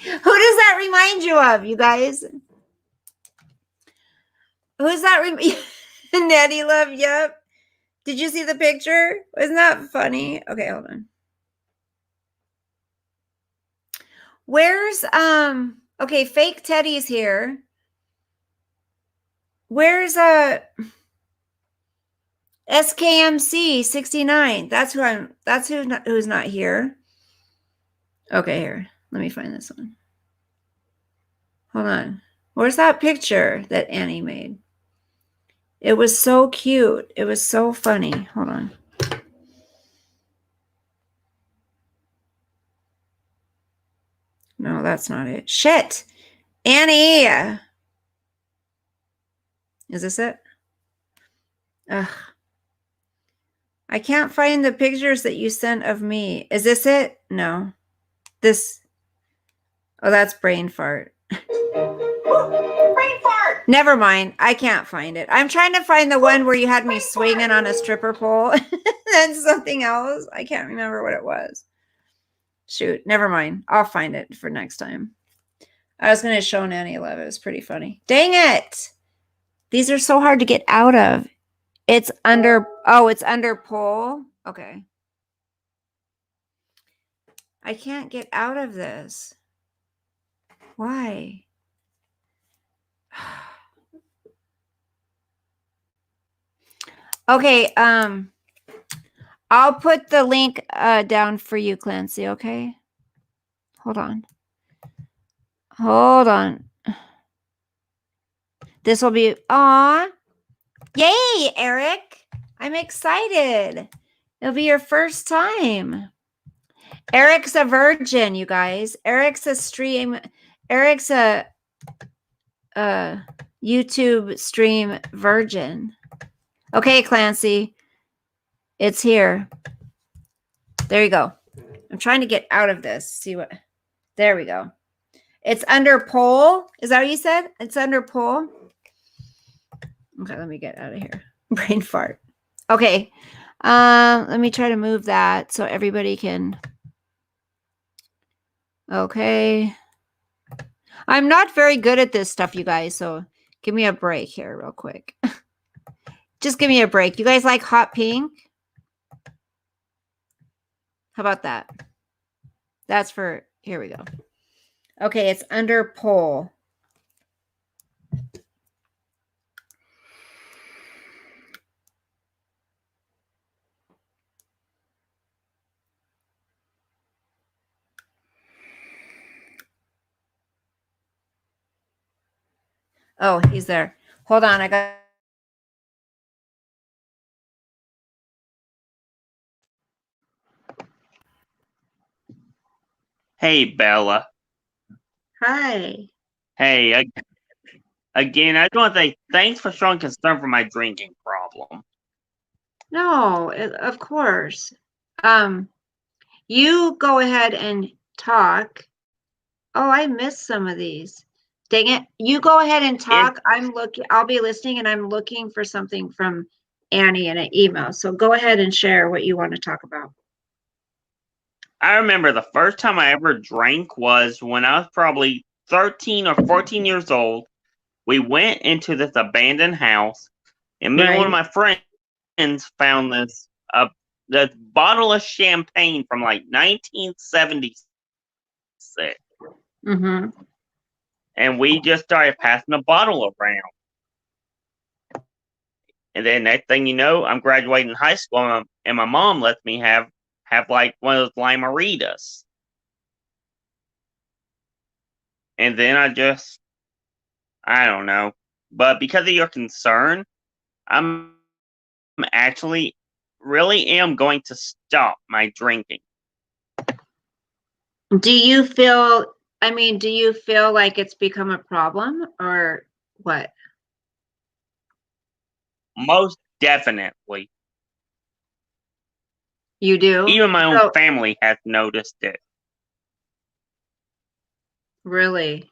S1: Who does that remind you of, you guys? Who's that? Natty Love, yep. Did you see the picture? Wasn't that funny? Okay, hold on. Where's, okay, fake Teddy's here. Where's, SKMC 69? That's who's not here. Okay, here. Let me find this one. Hold on. Where's that picture that Annie made? It was so cute. It was so funny. Hold on. No, that's not it. Shit. Annie. Is this it? Ugh. I can't find the pictures that you sent of me. Is this it? No. This. Oh, that's brain fart. Brain fart. Never mind. I can't find it. I'm trying to find the one where you had me swinging on a stripper pole. That's something else. I can't remember what it was. Shoot. Never mind. I'll find it for next time. I was going to show Nanny Love. It was pretty funny. Dang it. These are so hard to get out of. It's under, oh, it's under pull. Okay. I can't get out of this. Why? Okay, I'll put the link down for you, Clancy, okay? Hold on. Hold on. This will be, aw. Yay, Eric. I'm excited. It'll be your first time. Eric's a virgin, you guys. Eric's a YouTube stream virgin. Okay, Clancy. It's here. There you go. I'm trying to get out of this. See what? There we go. It's under poll. Is that what you said? It's under poll. Okay, let me get out of here. Brain fart. Okay. Let me try to move that so everybody can. Okay. I'm not very good at this stuff, you guys, so give me a break here real quick. Just give me a break. You guys like hot pink? How about that? That's for, here we go. Okay, it's under poll. Oh, he's there. Hold on, I got.
S3: Hey, Bella.
S1: Hi.
S3: Hey, again, I just want to say thanks for showing concern for my drinking problem.
S1: No, of course. You go ahead and talk. Oh, I missed some of these. Dang it. You go ahead and talk. I'll be listening and I'm looking for something from Annie in an email. So go ahead and share what you want to talk about.
S3: I remember the first time I ever drank was when I was probably 13 or 14 years old. We went into this abandoned house, and me and one of my friends found this bottle of champagne from like 1976.
S1: Mm-hmm.
S3: And we just started passing the bottle around. And then next thing you know, I'm graduating high school, and my mom lets me have like one of those limeritas. And then I don't know. But because of your concern, I'm actually really am going to stop my drinking.
S1: Do you feel like it's become a problem or what?
S3: Most definitely.
S1: You do?
S3: Even my own family has noticed it.
S1: Really?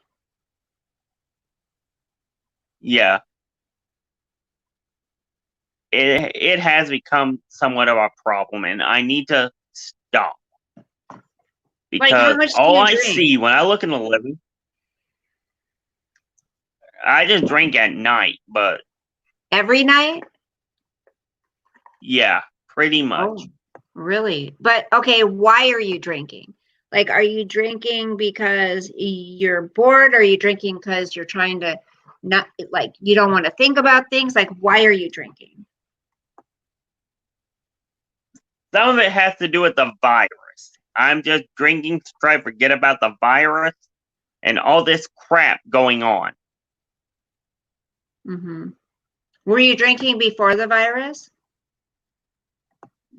S3: Yeah. It has become somewhat of a problem, and I need to stop.
S1: Like, how
S3: Because
S1: much do
S3: all
S1: you
S3: I
S1: drink?
S3: see when I look in the living, I just drink at night, but
S1: Every night?
S3: yeah, pretty much.
S1: Oh, really? But okay, why are you drinking? Like, are you drinking because you're bored? Are you drinking because you're trying to not, like, you don't want to think about things? Like, why are you drinking?
S3: Some of it has to do with the virus. I'm just drinking to try to forget about the virus and all this crap going on.
S1: Mm-hmm. Were you drinking before the virus?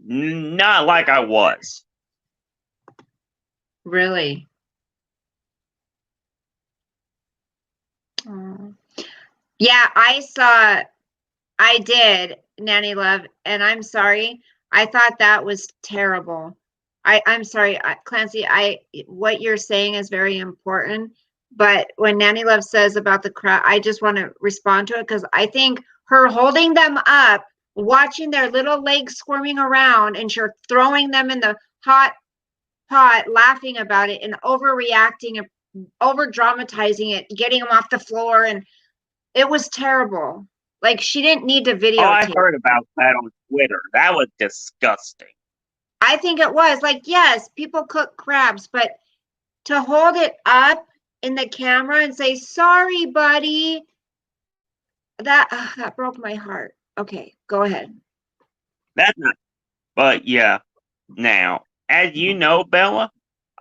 S3: Not like I was.
S1: Really? Oh. Yeah, I did, Nanny Love, and I'm sorry. I thought that was terrible. I'm sorry, Clancy. What you're saying is very important, but when Nanny Love says about the crowd, I just want to respond to it because I think her holding them up, watching their little legs squirming around, and she's throwing them in the hot pot, laughing about it, and overreacting and over dramatizing it, getting them off the floor, and it was terrible. Like, she didn't need to videotape.
S3: Oh, I heard about that on Twitter. That was disgusting.
S1: I think it was. Like, yes, people cook crabs, but to hold it up in the camera and say, sorry, buddy, that broke my heart. Okay, go ahead.
S3: That's not. But yeah, now, as you know, Bella,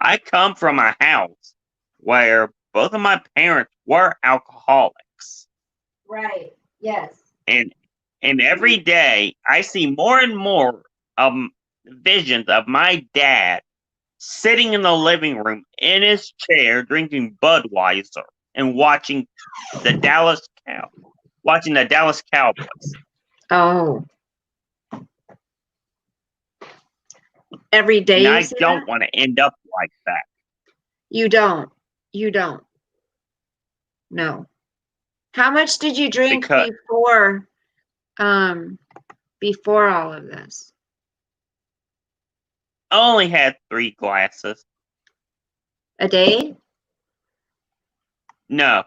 S3: I come from a house where both of my parents were alcoholics.
S1: Right. Yes.
S3: And every day I see more and more visions of my dad sitting in the living room in his chair drinking Budweiser and watching the Dallas Cowboys.
S1: Oh. Every day
S3: And
S1: you
S3: I
S1: see
S3: don't
S1: that?
S3: want to end up like that.
S1: You don't. You don't. No. How much did you drink
S3: Because
S1: before all of this?
S3: I only had 3 glasses.
S1: A day?
S3: No,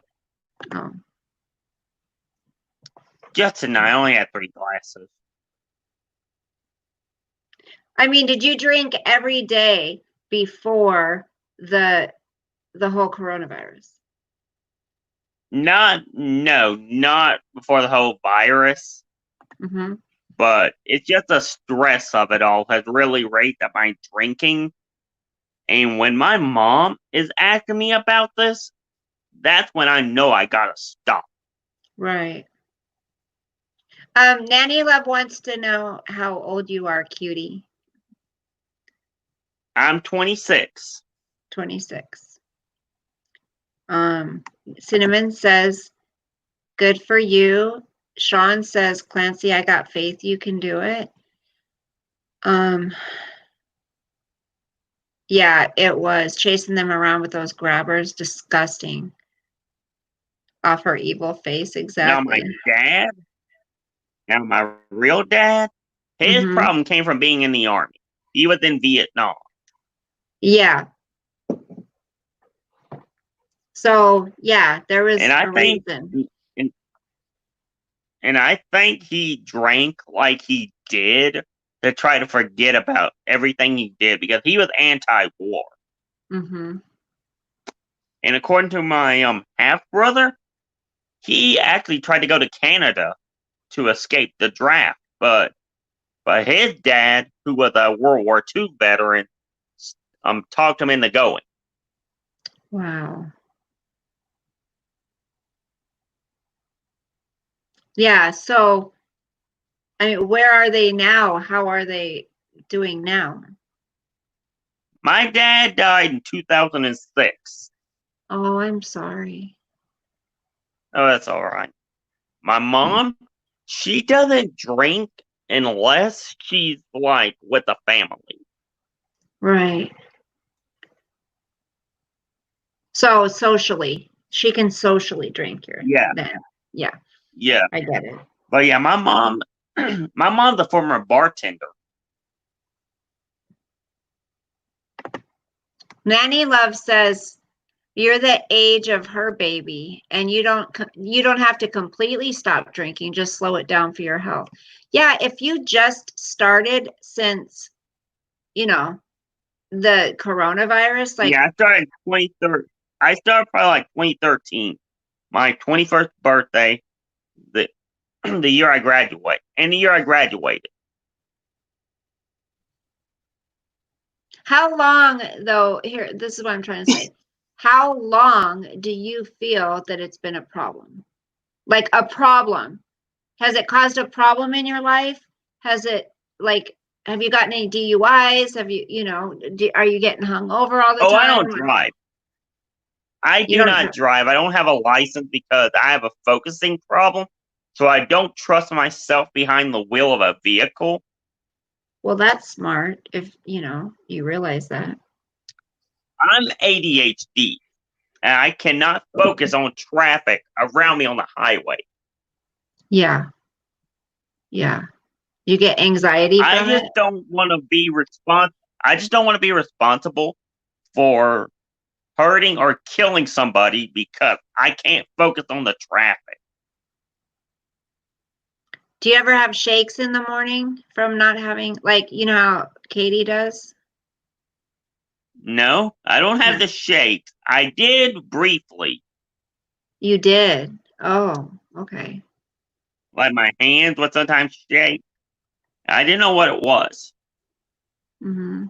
S1: Oh.
S3: just tonight. I only had 3 glasses.
S1: I mean, did you drink every day before the whole coronavirus?
S3: Not before the whole virus.
S1: Mm-hmm.
S3: But it's just the stress of it all has really raised up my drinking. And when my mom is asking me about this, that's when I know I gotta stop.
S1: Right. Nanny Love wants to know how old you are, cutie.
S3: I'm 26.
S1: 26. Cinnamon says, good for you. Sean says, Clancy, I got faith you can do it. Yeah, it was chasing them around with those grabbers. Disgusting. Off her evil face,
S3: Now my
S1: exactly.
S3: dad, now my real dad, his
S1: Mm-hmm.
S3: problem came from being in the army. He was in Vietnam.
S1: Yeah. So yeah, there was
S3: And I
S1: a
S3: think
S1: reason.
S3: and, and I think he drank like he did to try to forget about everything he did because he was anti-war.
S1: Mm-hmm.
S3: And according to my half brother, he actually tried to go to Canada to escape the draft, but his dad, who was a World War II veteran, talked him into going.
S1: Wow. Yeah, so I mean, where are they now? How are they doing now?
S3: My dad died in 2006.
S1: Oh, I'm sorry.
S3: Oh, that's all right. My mom, she doesn't drink unless she's like with the family.
S1: Right. So socially, she can socially drink here.
S3: Yeah,
S1: Then. Yeah,
S3: yeah.
S1: I get it.
S3: But yeah, my mom, my mom's a former bartender.
S1: Nanny Love says you're the age of her baby, and you don't have to completely stop drinking. Just slow it down for your health. Yeah, if you just started since the coronavirus, like
S3: Yeah, I started 2013. I started probably like 2013. My 21st birthday, the the year I graduated, and the year I graduated.
S1: how long though? Here, this is what I'm trying to say. How long do you feel that it's been a problem? Like a problem? Has it caused a problem in your life? Has it like have you gotten any DUIs? Have are you getting hung over all the
S3: Oh, I
S1: time?
S3: don't drive. I
S1: You
S3: do
S1: don't
S3: not drive. I don't have a license because I have a focusing problem. So I don't trust myself behind the wheel of a vehicle.
S1: Well, that's smart if you realize that.
S3: I'm ADHD and I cannot focus on traffic around me on the highway.
S1: Yeah. Yeah. You get anxiety
S3: I
S1: from
S3: just
S1: it?
S3: don't want to be I just don't want to be responsible for hurting or killing somebody because I can't focus on the traffic.
S1: Do you ever have shakes in the morning from not having like how Katie does?
S3: No, I don't have
S1: No.
S3: the shakes. I did briefly.
S1: You did. Oh, okay.
S3: Like my hands would sometimes shake. I didn't know what it was.
S1: Mm-hmm.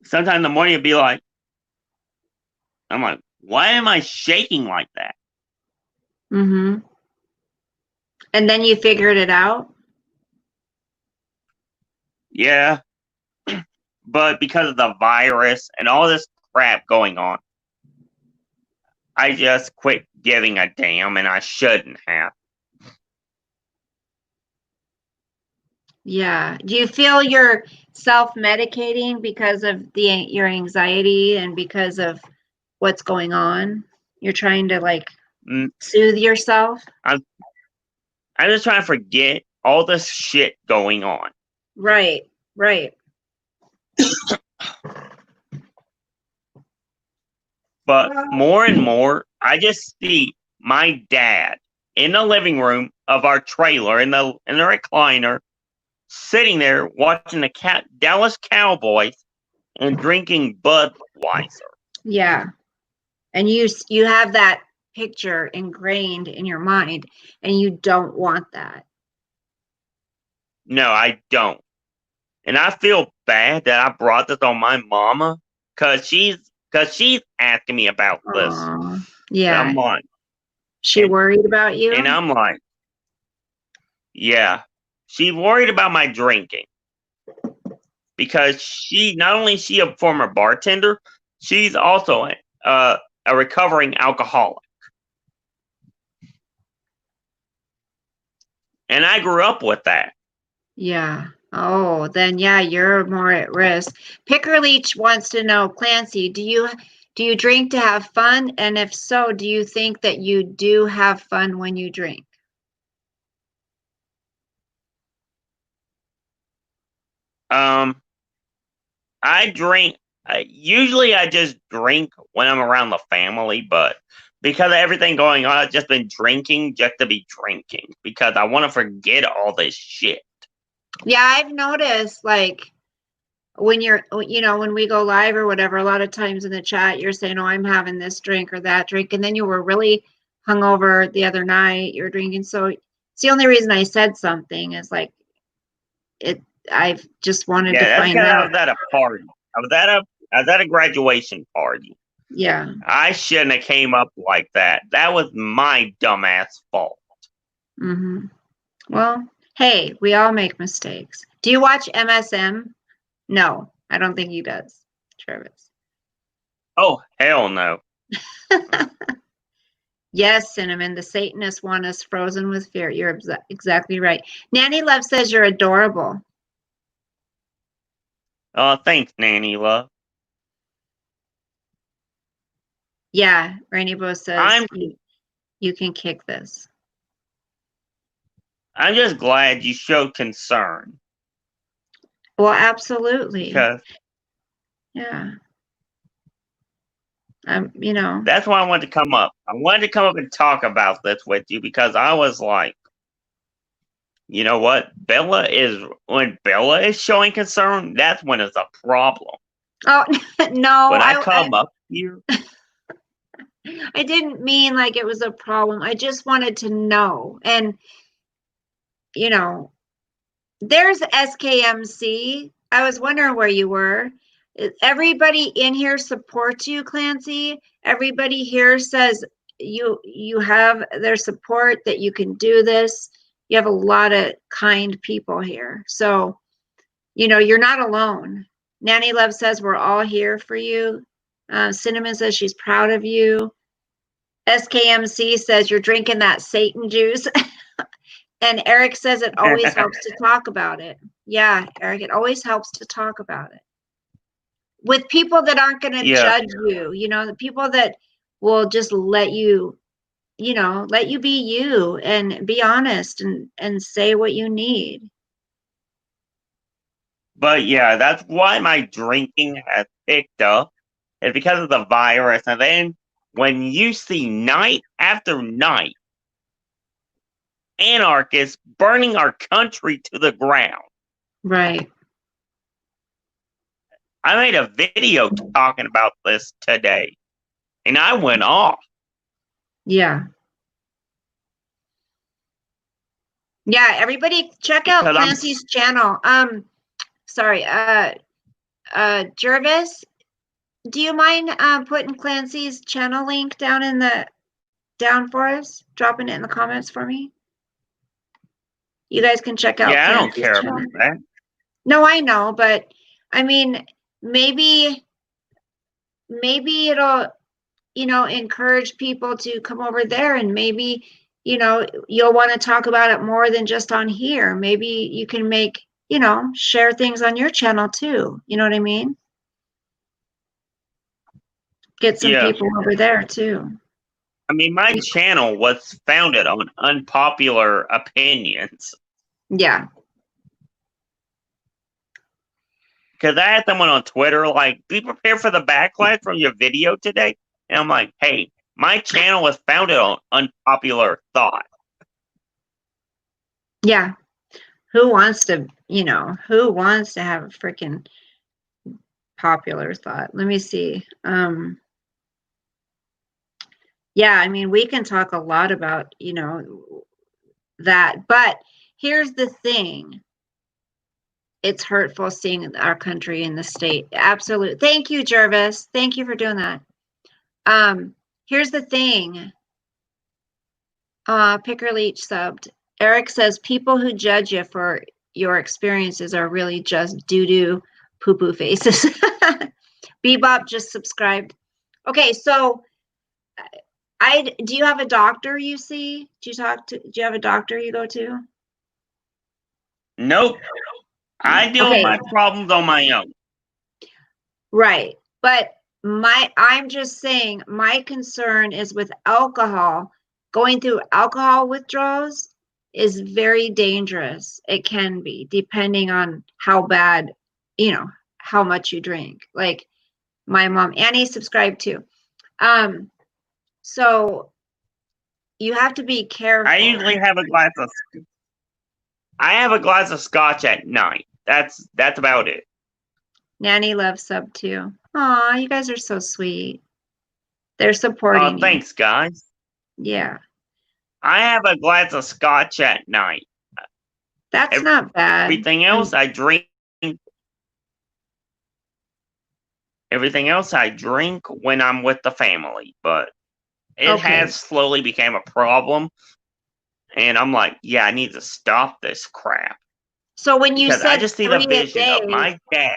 S3: Sometimes in the morning it'd be like, I'm like, why am I shaking like that?
S1: Mm-hmm. And then you figured it out?
S3: Yeah, but because of the virus and all this crap going on, I just quit giving a damn and I shouldn't have.
S1: Yeah. Do you feel you're self-medicating because of your anxiety and because of what's going on? You're trying to like
S3: Mm,
S1: soothe yourself?
S3: I'm just trying to forget all this shit going on.
S1: Right. Right.
S3: But more and more, I just see my dad in the living room of our trailer in the recliner, sitting there watching the Dallas Cowboys and drinking Budweiser.
S1: Yeah. And you have that picture ingrained in your mind and you don't want that.
S3: No, I don't. And I feel bad that I brought this on my mama because she's asking me about this.
S1: Aww.
S3: And
S1: Yeah.
S3: I'm like,
S1: She worried about you?
S3: and I'm like, yeah. She's worried about my drinking because she not only is she a former bartender, she's also a recovering alcoholic. And I grew up with that.
S1: Yeah. Oh, then yeah, you're more at risk. Picker Leech wants to know, Clancy, do you drink to have fun? And if so, do you think that you do have fun when you drink?
S3: I drink. Usually, I just drink when I'm around the family, but because of everything going on, I've just been drinking just to be drinking because I want to forget all this shit.
S1: Yeah, I've noticed like when when we go live or whatever, a lot of times in the chat, you're saying, oh, I'm having this drink or that drink. And then you were really hungover the other night, you're drinking. So it's the only reason I said something is like, I've just wanted to
S3: Yeah, that's
S1: find
S3: because I
S1: out.
S3: was at a party. I was at a graduation party.
S1: Yeah.
S3: I shouldn't have came up like that. That was my dumbass fault.
S1: Mm-hmm. Well, hey, we all make mistakes. Do you watch MSM? No, I don't think he does, Travis.
S3: Oh, hell no.
S1: Yes, Cinnamon, the Satanists want us frozen with fear. You're exactly right. Nanny Love says you're adorable.
S3: Oh, thanks, Nanny Love.
S1: Yeah, Rainbow says
S3: I'm
S1: you can kick this.
S3: I'm just glad you showed concern.
S1: Well, absolutely.
S3: Because
S1: Yeah.
S3: that's why I wanted to come up. I wanted to come up and talk about this with you because I was like, you know what? When Bella is showing concern, that's when it's a problem.
S1: Oh, no,
S3: When I come up here,
S1: I didn't mean like it was a problem. I just wanted to know. And, there's SKMC. I was wondering where you were. Everybody in here supports you, Clancy. Everybody here says you have their support, that you can do this. You have a lot of kind people here. So, you're not alone. Nanny Love says we're all here for you. Cinnamon says she's proud of you. SKMC says you're drinking that Satan juice. And Eric says it always helps to talk about it. Yeah, Eric, it always helps to talk about it with people that aren't going to judge you, the people that will just let you be you and be honest and say what you need.
S3: but yeah, that's why my drinking has picked up. It's because of the virus. And then when you see night after night anarchists burning our country to the ground.
S1: Right.
S3: I made a video talking about this today, and I went off.
S1: Yeah. Yeah, everybody check out Clancy's channel. Sorry, Jervis, do you mind putting Clancy's channel link down for us? Dropping it in the comments for me? You guys can check out
S3: Yeah,
S1: Clancy's
S3: I don't care
S1: channel.
S3: about that.
S1: No, I know, but I mean, maybe it'll, encourage people to come over there, and maybe, you'll want to talk about it more than just on here. Maybe you can make, share things on your channel too. You know what I mean? Get some people over there too.
S3: I mean, my channel was founded on unpopular opinions.
S1: Yeah.
S3: Because I had someone on Twitter like, be prepared for the backlash from your video today. And I'm like, hey, my channel was founded on unpopular thought.
S1: Yeah. Who wants to have a freaking popular thought? Let me see. Yeah, I mean, we can talk a lot about, that, but here's the thing. It's hurtful seeing our country in the state. Absolutely. Thank you, Jervis. Thank you for doing that. Here's the thing. Picker Leech subbed. Eric says people who judge you for your experiences are really just doo-doo poo-poo faces. Bebop just subscribed. Okay, so do you have a doctor you see? Do you have a doctor you go to?
S3: Nope. I deal with
S1: Okay.
S3: my problems on my own.
S1: Right. But I'm just saying my concern is with alcohol. Going through alcohol withdrawals is very dangerous. It can be, depending on how bad, how much you drink. Like my mom, Annie subscribed too. So you have to be careful.
S3: I usually have a glass of. I have a glass of scotch at night. That's about it.
S1: Nanny loves sub too. Aw, you guys are so sweet. They're supporting you.
S3: Thanks, guys.
S1: Yeah.
S3: I have a glass of scotch at night.
S1: That's not bad.
S3: Everything else I drink. Everything else I drink when I'm with the family, but it has slowly become a problem. And I'm like, yeah, I need to stop this crap.
S1: So when you
S3: Because
S1: said
S3: I just see the
S1: 3 a
S3: vision
S1: day,
S3: of my dad.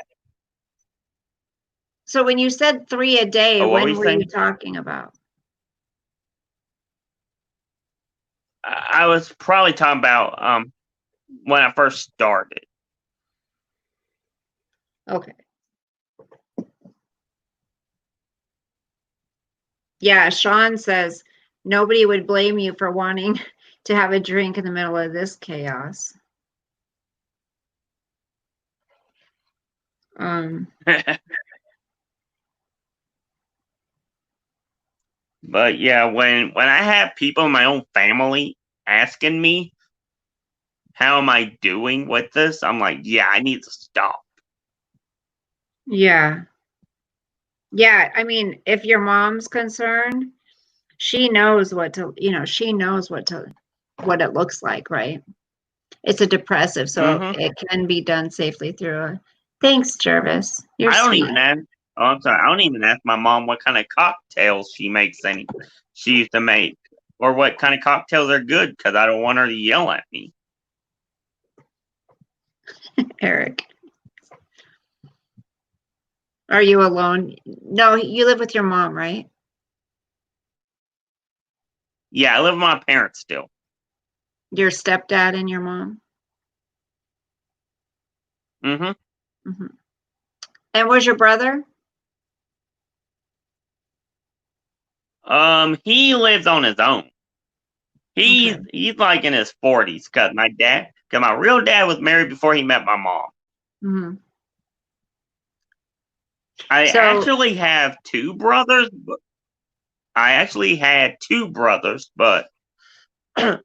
S1: so when you said 3 a day,
S3: Oh, what were
S1: when
S3: you
S1: were you
S3: saying?
S1: talking about?
S3: I was probably talking about when I first started.
S1: Okay. Yeah, Sean says nobody would blame you for wanting to have a drink in the middle of this chaos.
S3: But yeah, when I have people in my own family asking me how am I doing with this, I'm like, yeah, I need to stop.
S1: Yeah. Yeah, I mean, if your mom's concerned, she knows what it looks like, right? It's a depressive, so it can be done safely through Thanks, Jervis. You're
S3: I don't
S1: sweet.
S3: even ask. Oh, I'm sorry. I don't even ask my mom what kind of cocktails she used to make, or what kind of cocktails are good, because I don't want her to yell at me.
S1: Eric. Are you alone? No, you live with your mom, right?
S3: Yeah, I live with my parents still.
S1: Your stepdad and your mom?
S3: Mm-hmm.
S1: And where's your brother?
S3: He lives on his own. He's like in his 40s, because my real dad was married before he met my mom.
S1: Mm-hmm.
S3: I actually have two brothers. But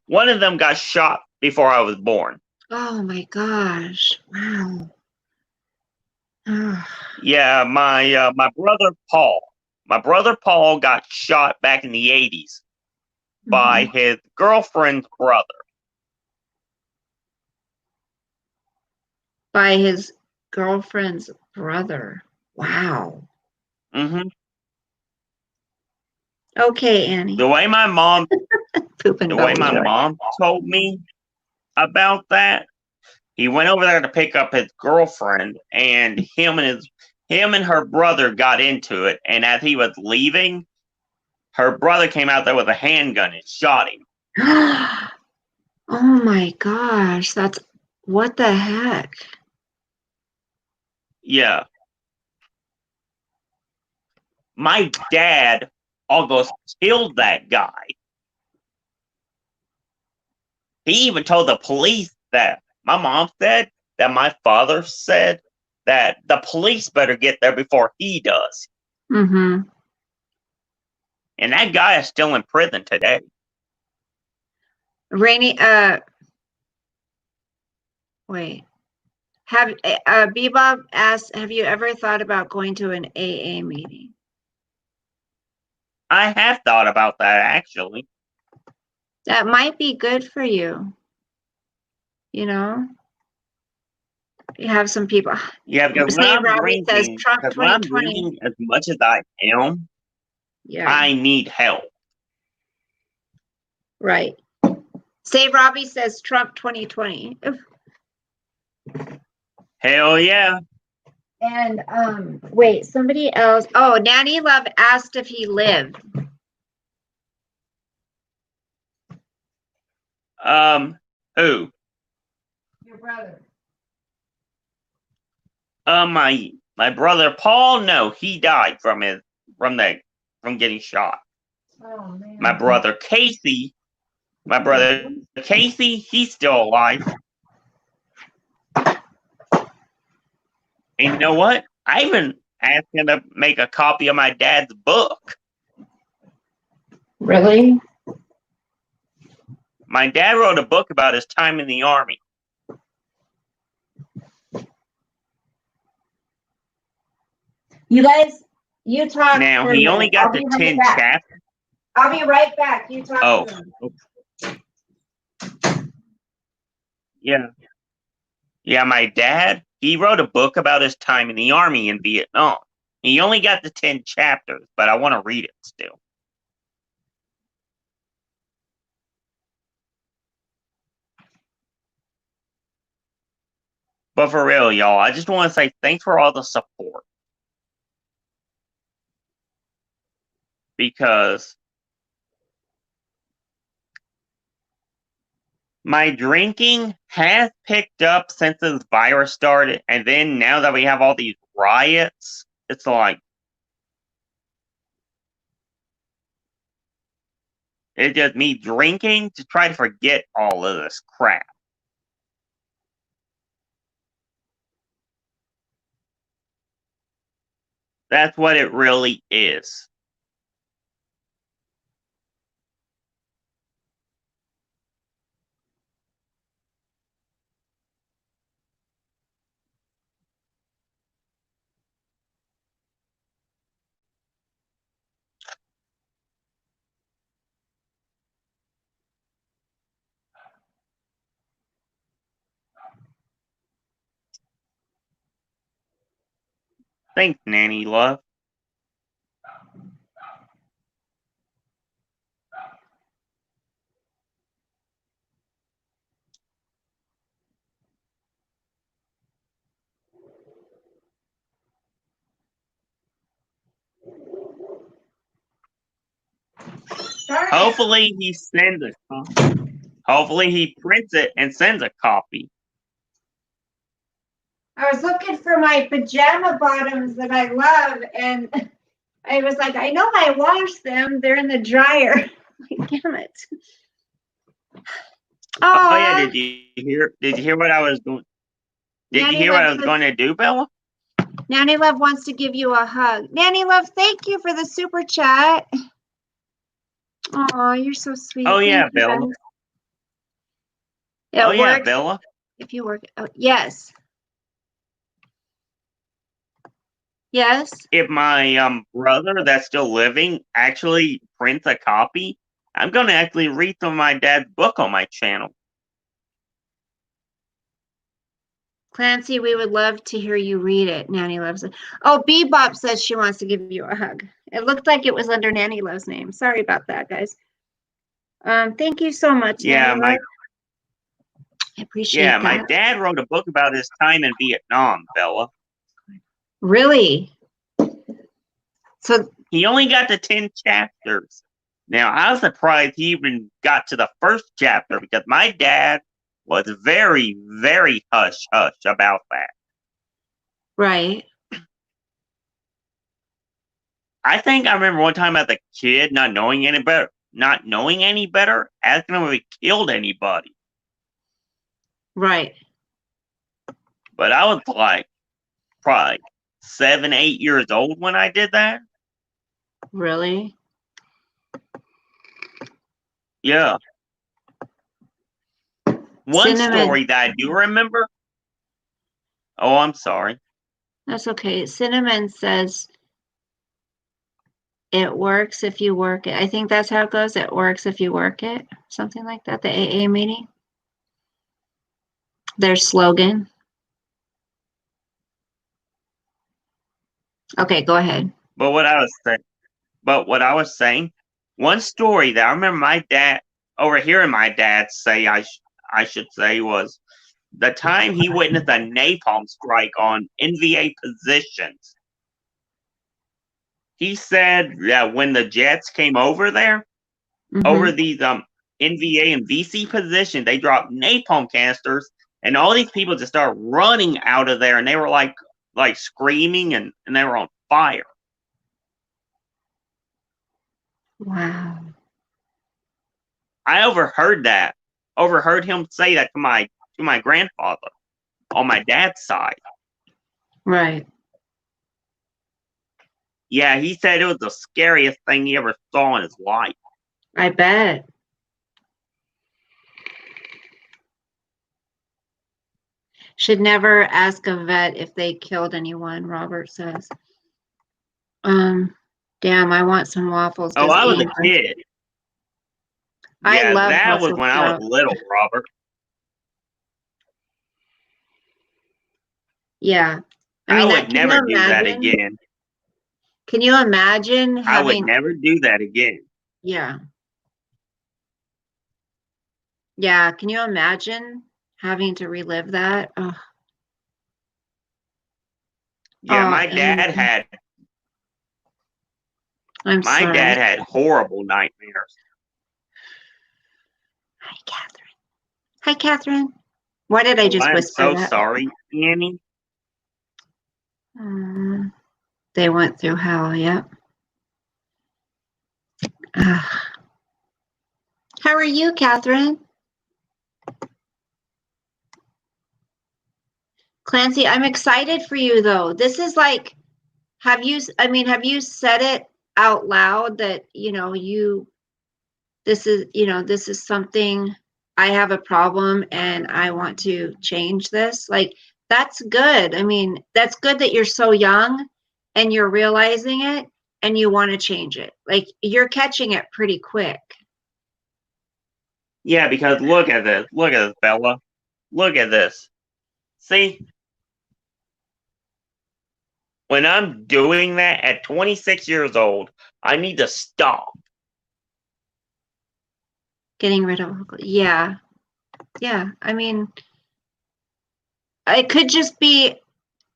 S3: one of them got shot before I was born.
S1: Oh my gosh! Wow.
S3: Yeah, my brother Paul. My brother Paul got shot back in the 80s by his girlfriend's brother.
S1: By his girlfriend's brother. Wow.
S3: Mm-hmm.
S1: Okay, Annie.
S3: The way my mom
S1: mom
S3: told me about that, he went over there to pick up his girlfriend, and him and her brother got into it. And as he was leaving, her brother came out there with a handgun and shot him.
S1: Oh my gosh! What the heck?
S3: Yeah. My dad almost killed that guy. He even told the police that. My mom said that my father said that the police better get there before he does.
S1: Mm-hmm.
S3: And that guy is still in prison today.
S1: Rainy, wait. Bebop asked, have you ever thought about going to an AA meeting?
S3: I have thought about that, actually.
S1: That might be good for you. You know? You have some people.
S3: Yeah, because when I'm drinking,
S1: Trump 2020.
S3: as much as I am, I need help.
S1: Right. Save Robbie says Trump 2020.
S3: Hell yeah.
S1: And wait, somebody else. Oh, Nanny Love asked if he lived.
S3: Who?
S1: Your brother.
S3: My brother Paul, no, he died from getting shot.
S1: Oh man.
S3: My brother Casey, he's still alive. And you know what? I even asked him to make a copy of my dad's book.
S1: Really?
S3: My dad wrote a book about his time in the Army.
S1: You guys, you talk.
S3: Now,
S1: for a
S3: he only
S1: minute.
S3: got
S1: I'll
S3: the
S1: be right
S3: 10
S1: back.
S3: chapters.
S1: I'll be right back. You talk.
S3: Oh.
S1: To them.
S3: Yeah. Yeah, my dad, he wrote a book about his time in the Army in Vietnam. He only got the 10 chapters, but I want to read it still. But for real, y'all, I just want to say thanks for all the support. Because my drinking has picked up since this virus started. And then now that we have all these riots, it's like, it's just me drinking to try to forget all of this crap. That's what it really is. Thanks, Nanny Love.
S1: Sorry.
S3: Hopefully he sends a copy. Hopefully he prints it and sends a copy.
S1: I was looking for my pajama bottoms that I love, and I was like, I know I washed them. They're in the dryer. Like, damn it.
S3: Oh yeah, did you hear what I was doing? Did you hear what I was going to do, Bella?
S1: Nanny Love wants to give you a hug. Nanny Love, thank you for the super chat. Oh, you're so sweet.
S3: Oh yeah,
S1: Thank you,
S3: Bella.
S1: guys. It
S3: Oh
S1: works
S3: yeah, Bella.
S1: if you work. Oh, yes. Yes.
S3: If my brother that's still living actually prints a copy, I'm gonna actually read some of my dad's book on my channel.
S1: Clancy, we would love to hear you read it. Nanny loves it. Oh, Bebop says she wants to give you a hug. It looked like it was under Nanny Love's name. Sorry about that, guys. Thank you so much.
S3: Yeah,
S1: Nanny Love. I appreciate that.
S3: my dad wrote a book about his time in Vietnam, Bella.
S1: Really? So
S3: he only got to 10 chapters. Now I was surprised he even got to the first chapter because my dad was very, very hush hush about that.
S1: Right.
S3: I think I remember one time as a kid not knowing any better, asking him if he killed anybody.
S1: Right.
S3: But I was like probably 7, 8 years old when I did that.
S1: Really?
S3: Yeah. One story that I do remember. Oh, I'm sorry.
S1: That's okay. Cinnamon says it works if you work it. I think that's how it goes. It works if you work it. Something like that. The AA meeting. Their slogan. Okay, go ahead.
S3: But what I was saying, one story that I remember my dad overhearing my dad say, I should say, was the time he witnessed a napalm strike on NVA positions. He said that when the jets came over there, over these NVA and VC positions, they dropped napalm canisters, and all these people just started running out of there, and they were like, like screaming and they were on fire.
S1: Wow.
S3: I overheard him say that to my grandfather on my dad's side.
S1: Right.
S3: Yeah, he said it was the scariest thing he ever saw in his life.
S1: I bet. Should never ask a vet if they killed anyone, Robert says. Damn, I want some waffles.
S3: Oh, I was a kid.
S1: I
S3: Yeah,
S1: love
S3: that was
S1: Brussels
S3: when I was
S1: sprout.
S3: little, Robert.
S1: Yeah.
S3: I
S1: mean,
S3: would never do that again.
S1: Can you imagine
S3: I would
S1: having,
S3: never do that again.
S1: yeah. Yeah, can you imagine having to relive that? Oh.
S3: Yeah,
S1: Oh,
S3: my dad had
S1: I'm
S3: my
S1: sorry.
S3: dad had horrible nightmares.
S1: Hi, Catherine. Hi, Catherine. Why did I just
S3: I'm
S1: whisper
S3: so
S1: that?
S3: sorry, Annie.
S1: They went through hell, yep. How are you, Catherine? Clancy, I'm excited for you though. This is like, have you said it out loud that, this is something, I have a problem and I want to change this? Like, that's good. I mean, that's good that you're so young and you're realizing it and you want to change it. Like, you're catching it pretty quick.
S3: Yeah, because look at this, Bella. Look at this. See? When I'm doing that at 26 years old, I need to stop.
S1: Getting rid of, yeah. Yeah, I mean, it could just be,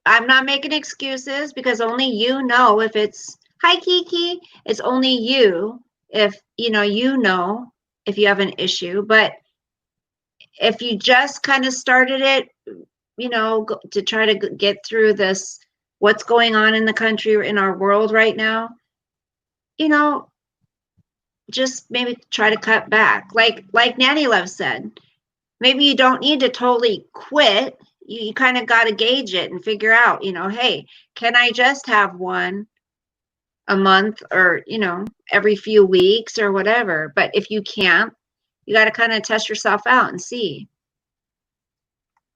S1: I'm not making excuses because only you know if it's, hi Kiki, it's only you if, you know if you have an issue. But if you just kind of started it, to try to get through this, what's going on in the country or in our world right now, just maybe try to cut back. Like Nanny Love said, maybe you don't need to totally quit. You kind of got to gauge it and figure out, hey, can I just have one a month or, every few weeks or whatever? But if you can't, you got to kind of test yourself out and see.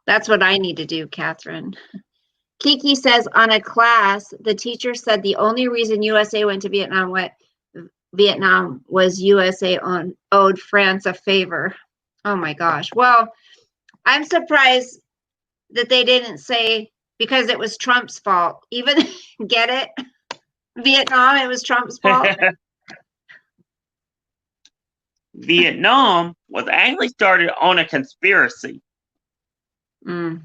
S1: That's what I need to do, Catherine. Kiki says on a class, the teacher said the only reason USA went to Vietnam was USA owed France a favor. Oh my gosh. Well, I'm surprised that they didn't say because it was Trump's fault. Even get it? Vietnam, it was Trump's fault.
S3: Vietnam was actually started on a conspiracy.
S1: Mm.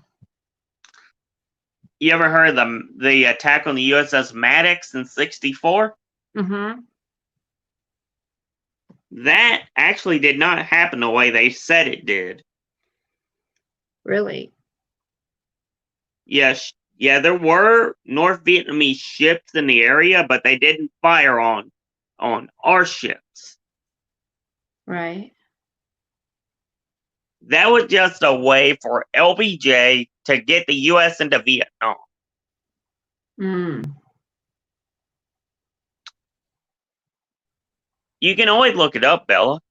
S3: You ever heard of the attack on the USS Maddox in '64?
S1: Mm-hmm.
S3: That actually did not happen the way they said it did.
S1: Really?
S3: Yes. Yeah, there were North Vietnamese ships in the area, but they didn't fire on our ships.
S1: Right.
S3: That was just a way for LBJ to get the U.S. into Vietnam.
S1: Mm.
S3: You can always look it up, Bella.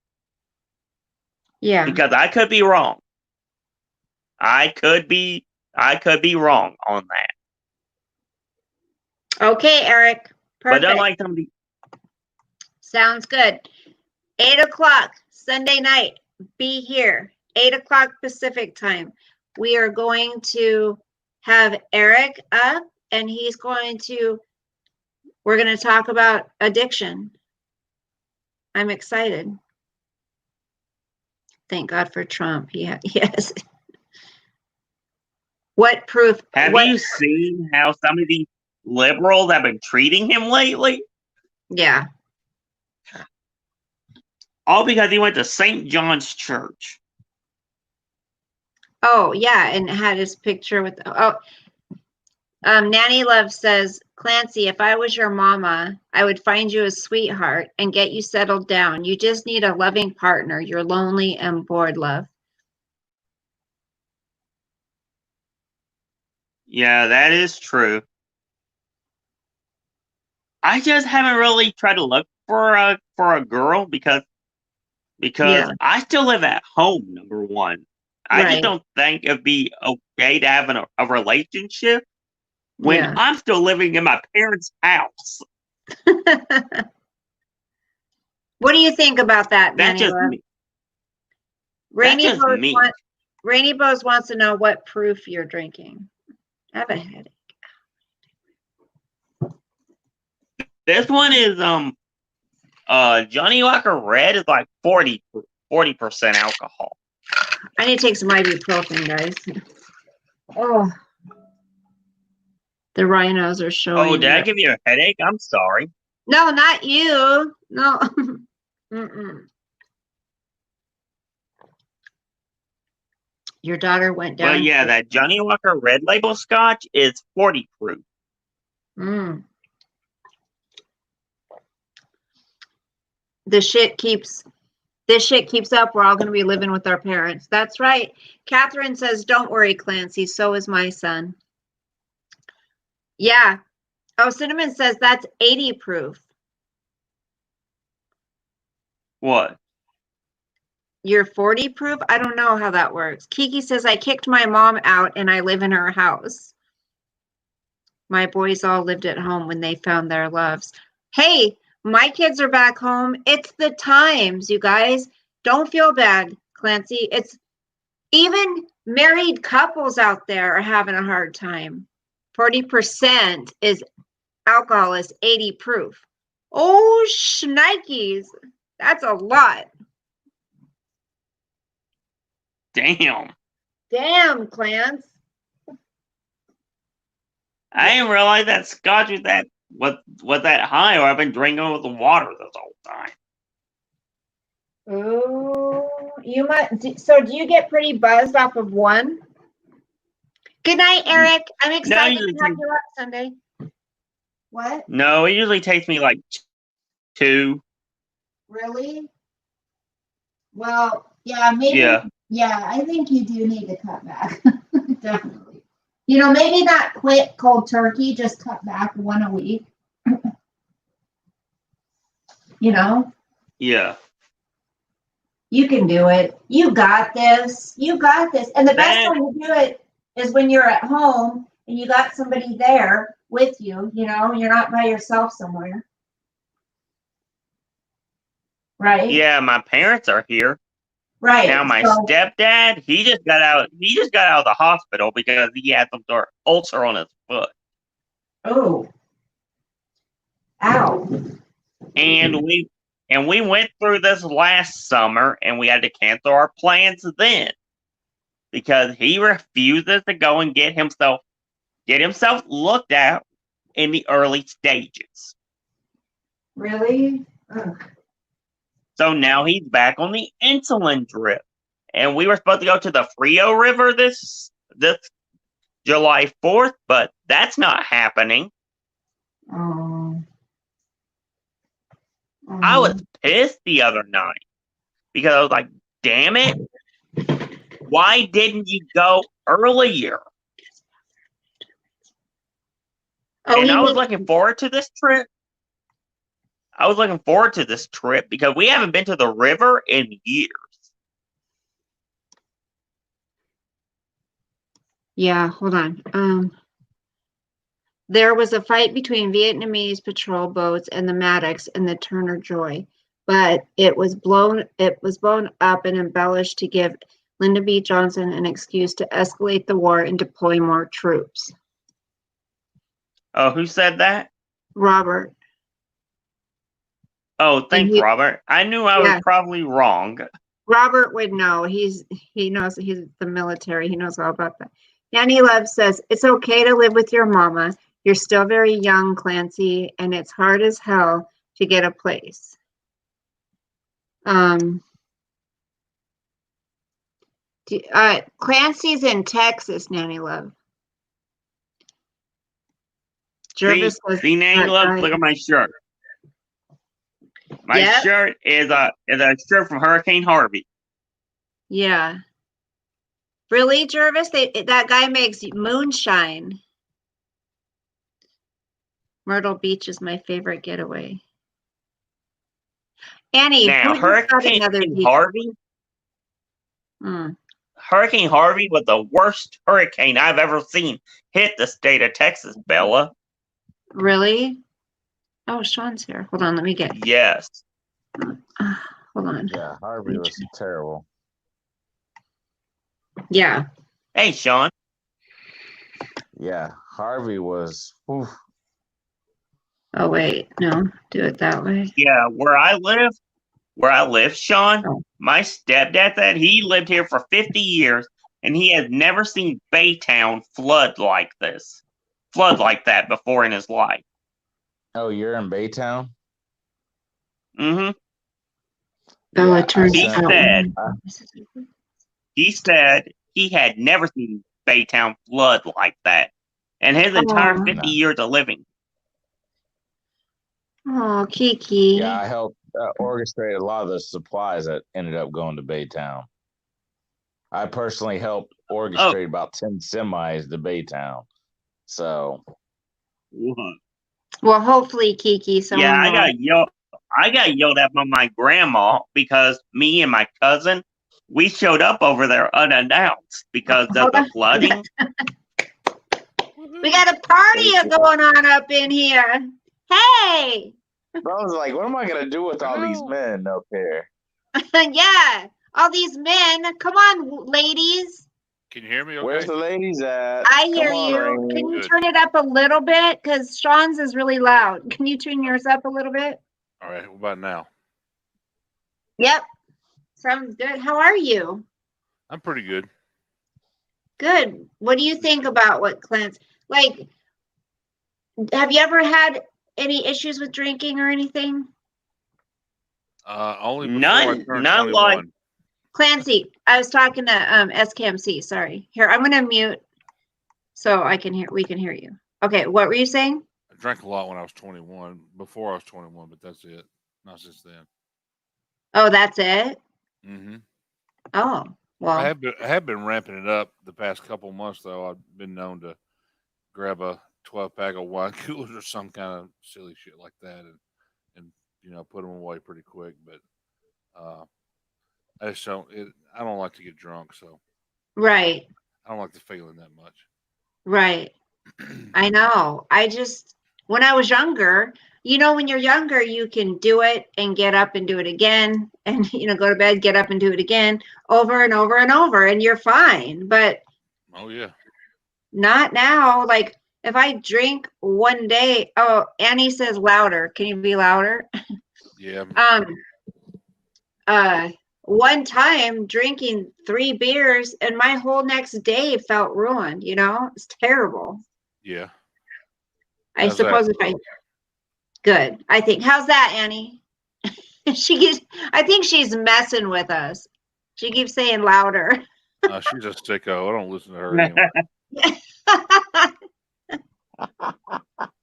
S1: Yeah.
S3: Because I could be wrong. I could be wrong on that.
S1: Okay, Eric. Perfect.
S3: But unlike somebody,
S1: sounds good. 8:00 Sunday night. Be here. 8:00 Pacific time. We are going to have Eric up, and we're going to talk about addiction. I'm excited. Thank God for Trump. Yes. What proof?
S3: have you seen how some of these liberals have been treating him lately?
S1: Yeah.
S3: All because he went to St. John's Church.
S1: Oh, yeah, and had his picture with. Oh, Nanny Love says, Clancy, if I was your mama, I would find you a sweetheart and get you settled down. You just need a loving partner. You're lonely and bored, love.
S3: Yeah, that is true. I just haven't really tried to look for a girl because
S1: Yeah.
S3: I still live at home. Number one, I just
S1: Right.
S3: don't think it'd be okay to have a relationship when
S1: Yeah.
S3: I'm still living in my parents' house.
S1: What do you think about that,
S3: That's
S1: Nanny
S3: just
S1: Love?
S3: me. That's just me.
S1: Rainy Bose wants to know what proof you're drinking. I have a headache.
S3: This one is Johnny Walker Red is like 40% alcohol.
S1: I need to take some ibuprofen, guys. Oh, the rhinos are showing.
S3: Oh, did I give you a headache? I'm sorry.
S1: No, not you. No. Mm-mm. Your daughter went down.
S3: But yeah, that Johnny Walker Red Label Scotch is 40 proof.
S1: Mm. This shit keeps up. We're all going to be living with our parents. That's right. Catherine says, don't worry, Clancy. So is my son. Yeah. Oh, Cinnamon says that's 80 proof.
S3: What?
S1: You're 40 proof? I don't know how that works. Kiki says, I kicked my mom out and I live in her house. My boys all lived at home when they found their loves. Hey, my kids are back home. It's the times, you guys. Don't feel bad, Clancy. It's even married couples out there are having a hard time. 40% is alcohol is 80 proof. Oh, shnikes. That's a lot.
S3: Damn.
S1: Damn, Clance.
S3: I didn't realize that Scotch was that high, or I've been drinking with the water this whole time.
S1: Oh, you might. So, do you get pretty buzzed off of one? Good night, Eric. I'm excited to have you up Sunday. What?
S3: No, it usually takes me like 2.
S1: Really? Well, yeah, maybe.
S3: Yeah,
S1: I think you do need to cut back. Definitely. You know, maybe not quit cold turkey, just cut back one a week. You know?
S3: yeah.
S1: You can do it. You got this. You got this. And the best time to do it is when you're at home and you got somebody there with you, you know, you're not by yourself somewhere. Right?
S3: Yeah, my parents are here.
S1: Right.
S3: Now my stepdad, he just got out of the hospital because he had some sort of ulcer on his foot.
S1: Oh. Ow.
S3: And we went through this last summer and we had to cancel our plans then because he refuses to go and get himself looked at in the early stages.
S1: Really? Ugh.
S3: So now he's back on the insulin drip. And we were supposed to go to the Frio River this July 4th, but that's not happening.
S1: Oh.
S3: I was pissed the other night because I was like, damn it. Why didn't you go earlier?
S1: Oh,
S3: and I was looking forward to this trip. Because we haven't been to the river in years.
S1: Yeah, hold on. There was a fight between Vietnamese patrol boats and the Maddox in the Turner Joy, but it was blown up and embellished to give Lyndon B. Johnson an excuse to escalate the war and deploy more troops.
S3: Oh, who said that?
S1: Robert.
S3: Oh, thanks, Robert. I knew I was probably wrong.
S1: Robert would know. He knows. He's the military. He knows all about that. Nanny Love says, it's okay to live with your mama. You're still very young, Clancy, and it's hard as hell to get a place. Clancy's in Texas, Nanny Love. Jervis was
S3: see, now you look at my shirt. My
S1: Yep.
S3: shirt is a shirt from Hurricane Harvey.
S1: Yeah. Really, Jervis? That guy makes moonshine. Myrtle Beach is my favorite getaway. Annie,
S3: Now,
S1: who just got
S3: Hurricane
S1: another beach?
S3: Harvey. Hurricane Harvey was the worst hurricane I've ever seen hit the state of Texas, Bella.
S1: Really? Oh, Sean's here. Hold on, let me get.
S3: Yes.
S1: Hold on.
S4: Yeah, Harvey was terrible.
S1: Yeah.
S3: Hey, Sean.
S4: Yeah, Harvey was. Oof.
S1: Oh wait, no, do it that way.
S3: Yeah, where I live, Sean,
S1: Oh.
S3: my stepdad said he lived here for 50 years and he has never seen Baytown flood like that before in his life.
S4: Oh, you're in Baytown?
S3: Mm-hmm.
S1: Oh,
S4: Yeah,
S1: it turns
S3: He
S1: out.
S3: said he said he had never seen Baytown flood like that in his entire
S1: Oh.
S3: 50 years of living.
S1: Oh, Kiki.
S4: Yeah, I helped orchestrate a lot of the supplies that ended up going to Baytown. I personally helped orchestrate about 10 semis to Baytown. So,
S1: Well, hopefully, Kiki.
S3: Yeah, I got yelled at by my grandma because me and my cousin, we showed up over there unannounced because of the flooding.
S1: We got a party going on up in here. Hey.
S4: I was like, what am I going to do with all these men up here?
S1: Yeah, all these men. Come on, ladies.
S5: Can you hear me okay?
S4: Where's the ladies at?
S1: I hear
S4: Come on,
S1: you.
S4: Rainey.
S1: Can you
S5: Good.
S1: turn it up a little bit? Because Sean's is really loud. Can you turn yours up a little bit?
S5: All right, what about now?
S1: Yep. Sounds good. How are you?
S5: I'm pretty good.
S1: Good. What do you think about what Clint's like? Have you ever had any issues with drinking or anything?
S5: Only before
S3: None-
S5: I turned
S3: none
S5: 21.
S3: like-
S1: Clancy, I was talking to SKMC. Sorry. Here, I'm gonna mute so we can hear you. Okay, what were you saying?
S5: I drank a lot when I was 21, before I was 21, but that's it. Not since then.
S1: Oh, that's it?
S5: Mm-hmm.
S1: Oh, well.
S5: I have been ramping it up the past couple months, though. I've been known to grab a 12-pack of wine coolers or some kind of silly shit like that and put them away pretty quick. But I just don't. I don't like to get drunk, so
S1: Right.
S5: I don't like the feeling that much.
S1: Right. I know. When I was younger, when you're younger, you can do it and get up and do it again and, go to bed, get up and do it again over and over and over and you're fine. But
S5: Oh, yeah.
S1: not now. Like if I drink one day, oh, Annie says louder. Can you be louder?
S5: Yeah.
S1: One time drinking 3 beers and my whole next day felt ruined, it's terrible.
S5: Yeah.
S1: I
S5: How's
S1: suppose
S5: that?
S1: Good. I think. How's that, Annie? I think she's messing with us. She keeps saying louder.
S5: She's a sicko. I don't listen to her anyway.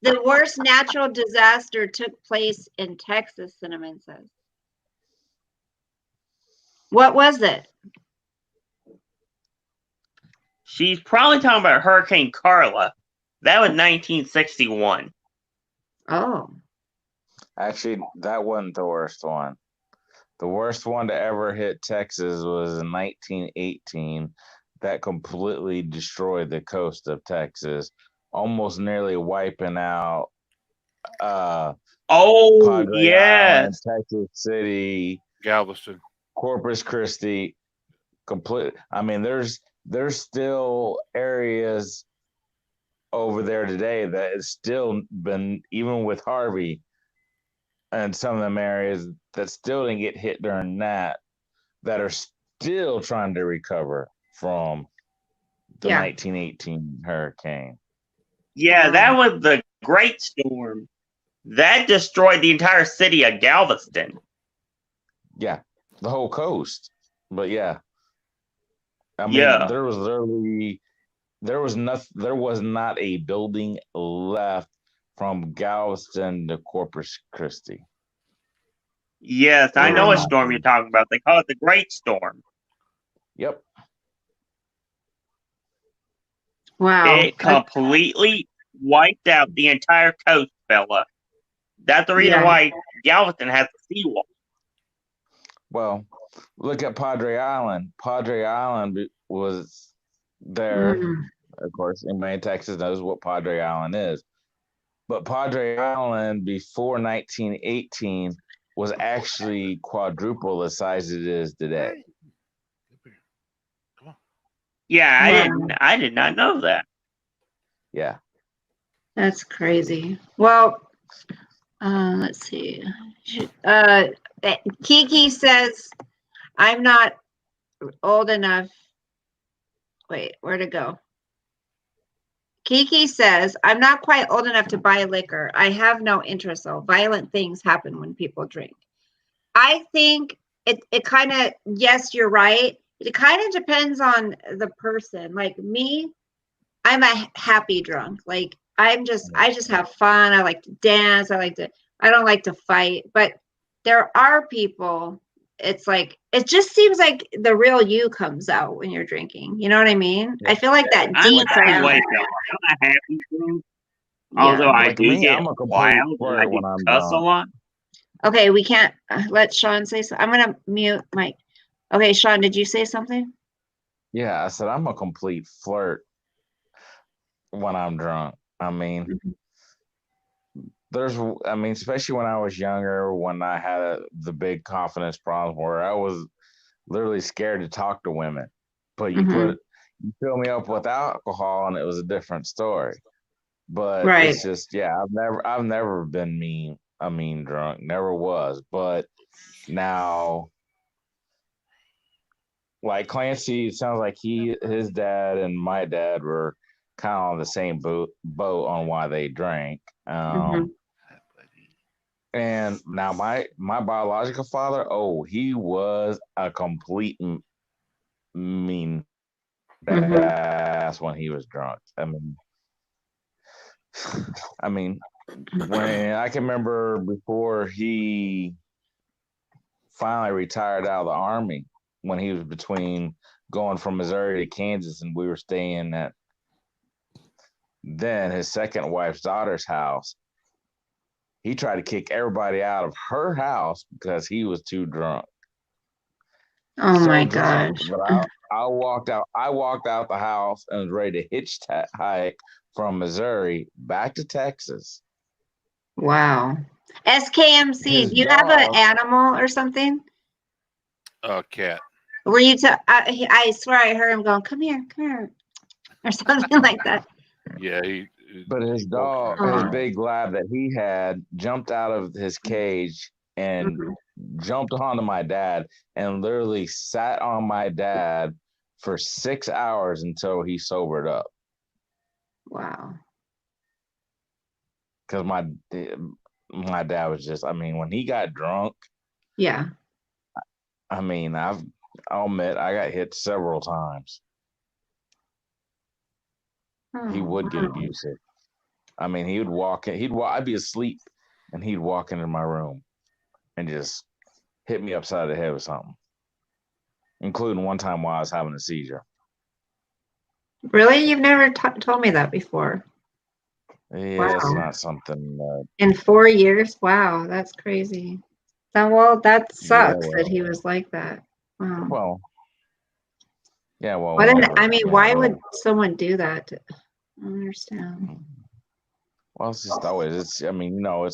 S1: The worst natural disaster took place in Texas, Cinnamon says. What was it?
S3: She's probably talking about Hurricane Carla. That was 1961.
S1: Oh.
S4: Actually, that wasn't the worst one. The worst one to ever hit Texas was in 1918. That completely destroyed the coast of Texas, almost nearly wiping out Padre Island,
S3: Yes.
S4: Texas City,
S5: Galveston.
S4: Corpus Christi. I mean, there's still areas over there today that has still been, even with Harvey and some of them areas that still didn't get hit during that are still trying to recover from the 1918 hurricane.
S3: Yeah, that was the Great Storm. That destroyed the entire city of Galveston.
S4: Yeah, the whole coast. But yeah, I mean,
S3: Yeah.
S4: there was not a building left from Galveston to Corpus Christi.
S3: Yes, I know what storm you're talking about. They call it the Great Storm.
S4: Yep.
S1: Wow.
S3: It completely wiped out the entire coast, fella. That's the reason why Galveston has a seawall.
S4: Well, look at Padre Island. Padre Island was there. Of course, anybody in Texas knows what Padre Island is. But Padre Island before 1918 was actually quadruple the size it is today.
S5: Come on.
S3: Yeah, I did not know that.
S4: Yeah.
S1: That's crazy. Well, let's see. Kiki says, I'm not old enough. Wait, where'd it go? Kiki says, I'm not quite old enough to buy liquor. I have no interest, though. Violent things happen when people drink. I think it kind of, yes, you're right. It kind of depends on the person. Like me, I'm a happy drunk. Like I just have fun. I like to dance. I don't like to fight. But there are people, it's like, it just seems like the real you comes out when you're drinking. You know what I mean?
S4: Yeah.
S1: I feel like that
S3: I'm
S1: deep
S3: the same
S1: down.
S3: way, fella. I'm a happy drunk.
S1: Yeah.
S3: Although I
S4: Like
S3: do
S4: me,
S3: get
S4: I'm a complete
S3: wild and I
S4: flirt
S3: do
S4: when I'm
S3: cuss a
S4: drunk.
S3: lot.
S1: Okay, we can't let Sean say so. I'm gonna mute Mike. Okay, Sean, did you say something?
S4: Yeah, I said I'm a complete flirt when I'm drunk. I mean, especially when I was younger, when I had the big confidence problem where I was literally scared to talk to women. But you fill me up with alcohol and it was a different story. But
S1: Right.
S4: it's just, yeah, I've never been a mean drunk, never was. But now, like Clancy, it sounds like his dad and my dad were kind of on the same boat on why they drank. And now my biological father, he was a complete mean ass when he was drunk. I mean, when I can remember before he finally retired out of the army, when he was between going from Missouri to Kansas, and we were staying at then his second wife's daughter's house. He tried to kick everybody out of her house because he was too drunk.
S1: Oh
S4: So
S1: my
S4: drunk,
S1: gosh.
S4: but I walked out the house and was ready to hitchhike from Missouri back to Texas.
S1: Wow. SKMC, do you have an animal or something?
S5: Cat.
S1: Were you I swear I heard him going, come here, or something like that.
S5: Yeah,
S4: but his dog, his big lab that he had, jumped out of his cage and jumped onto my dad and literally sat on my dad for 6 hours until he sobered up.
S1: Wow.
S4: Because my dad was just, when he got drunk,
S1: yeah.
S4: I'll admit I got hit several times. He would get abusive. He would walk in, I'd be asleep and he'd walk into my room and just hit me upside the head with something, including one time while I was having a seizure.
S1: Really? You've never told me that before.
S4: Yeah,
S1: wow.
S4: It's not something.
S1: In 4 years? Wow, that's crazy. That sucks that he was like that. Wow.
S4: Well, yeah, well.
S1: Why would someone do that? I don't understand.
S4: Well, it's just always, it's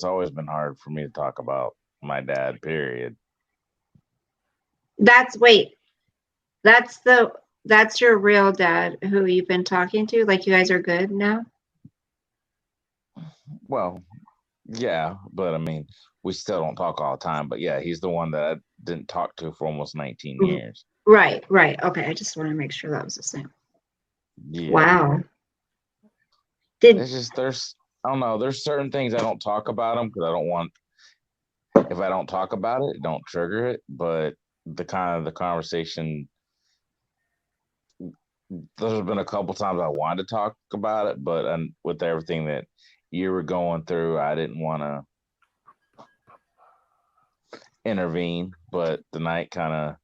S4: always been hard for me to talk about my dad, period.
S1: That's your real dad who you've been talking to? Like you guys are good now?
S4: Well, yeah, but we still don't talk all the time. But yeah, he's the one that I didn't talk to for almost 19 years.
S1: Right. Okay, I just want to make sure that was the same.
S4: Yeah.
S1: Wow.
S4: It's just I don't know. There's certain things I don't talk about them because I don't want. If I don't talk about it, don't trigger it. But the conversation. There's been a couple times I wanted to talk about it, but with everything that you were going through, I didn't want to intervene, but tonight kind of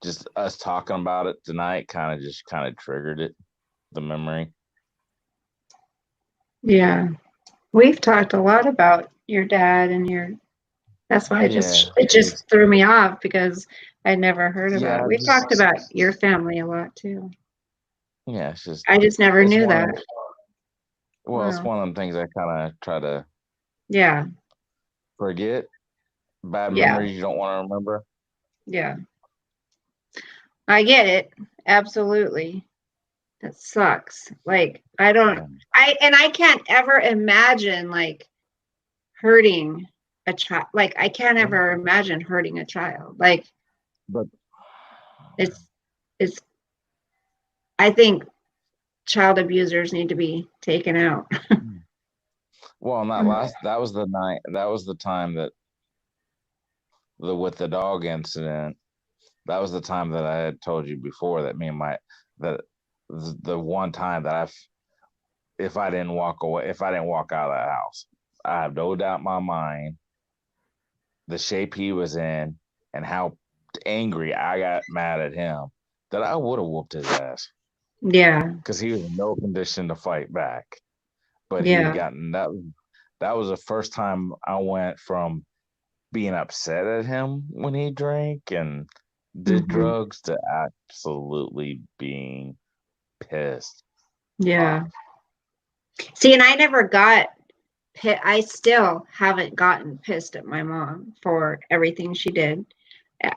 S4: just us talking about it tonight kind of triggered it, the memory.
S1: Yeah. We've talked a lot about your dad and that's why it just threw me off because I'd never heard about it. We've talked about your family a lot too.
S4: Yeah, it's just
S1: I just never knew that.
S4: Well, it's one of them things I kind of try to forget. Bad memories you don't want to remember.
S1: Yeah. I get it. Absolutely. That sucks. Like, I can't ever imagine like hurting a child. Like, I can't ever imagine hurting a child. Like,
S4: but
S1: it's, I think child abusers need to be taken out.
S4: Well, that was the night, that was the time that with the dog incident, that was the time that I had told you before that the one time that if I didn't walk away, if I didn't walk out of that house, I have no doubt in my mind the shape he was in and how angry I got mad at him that I would have whooped his ass.
S1: Yeah.
S4: Because he was in no condition to fight back. But he had gotten that was the first time I went from being upset at him when he drank and did drugs to absolutely being pissed.
S1: Yeah. See, and I never got I still haven't gotten pissed at my mom for everything she did.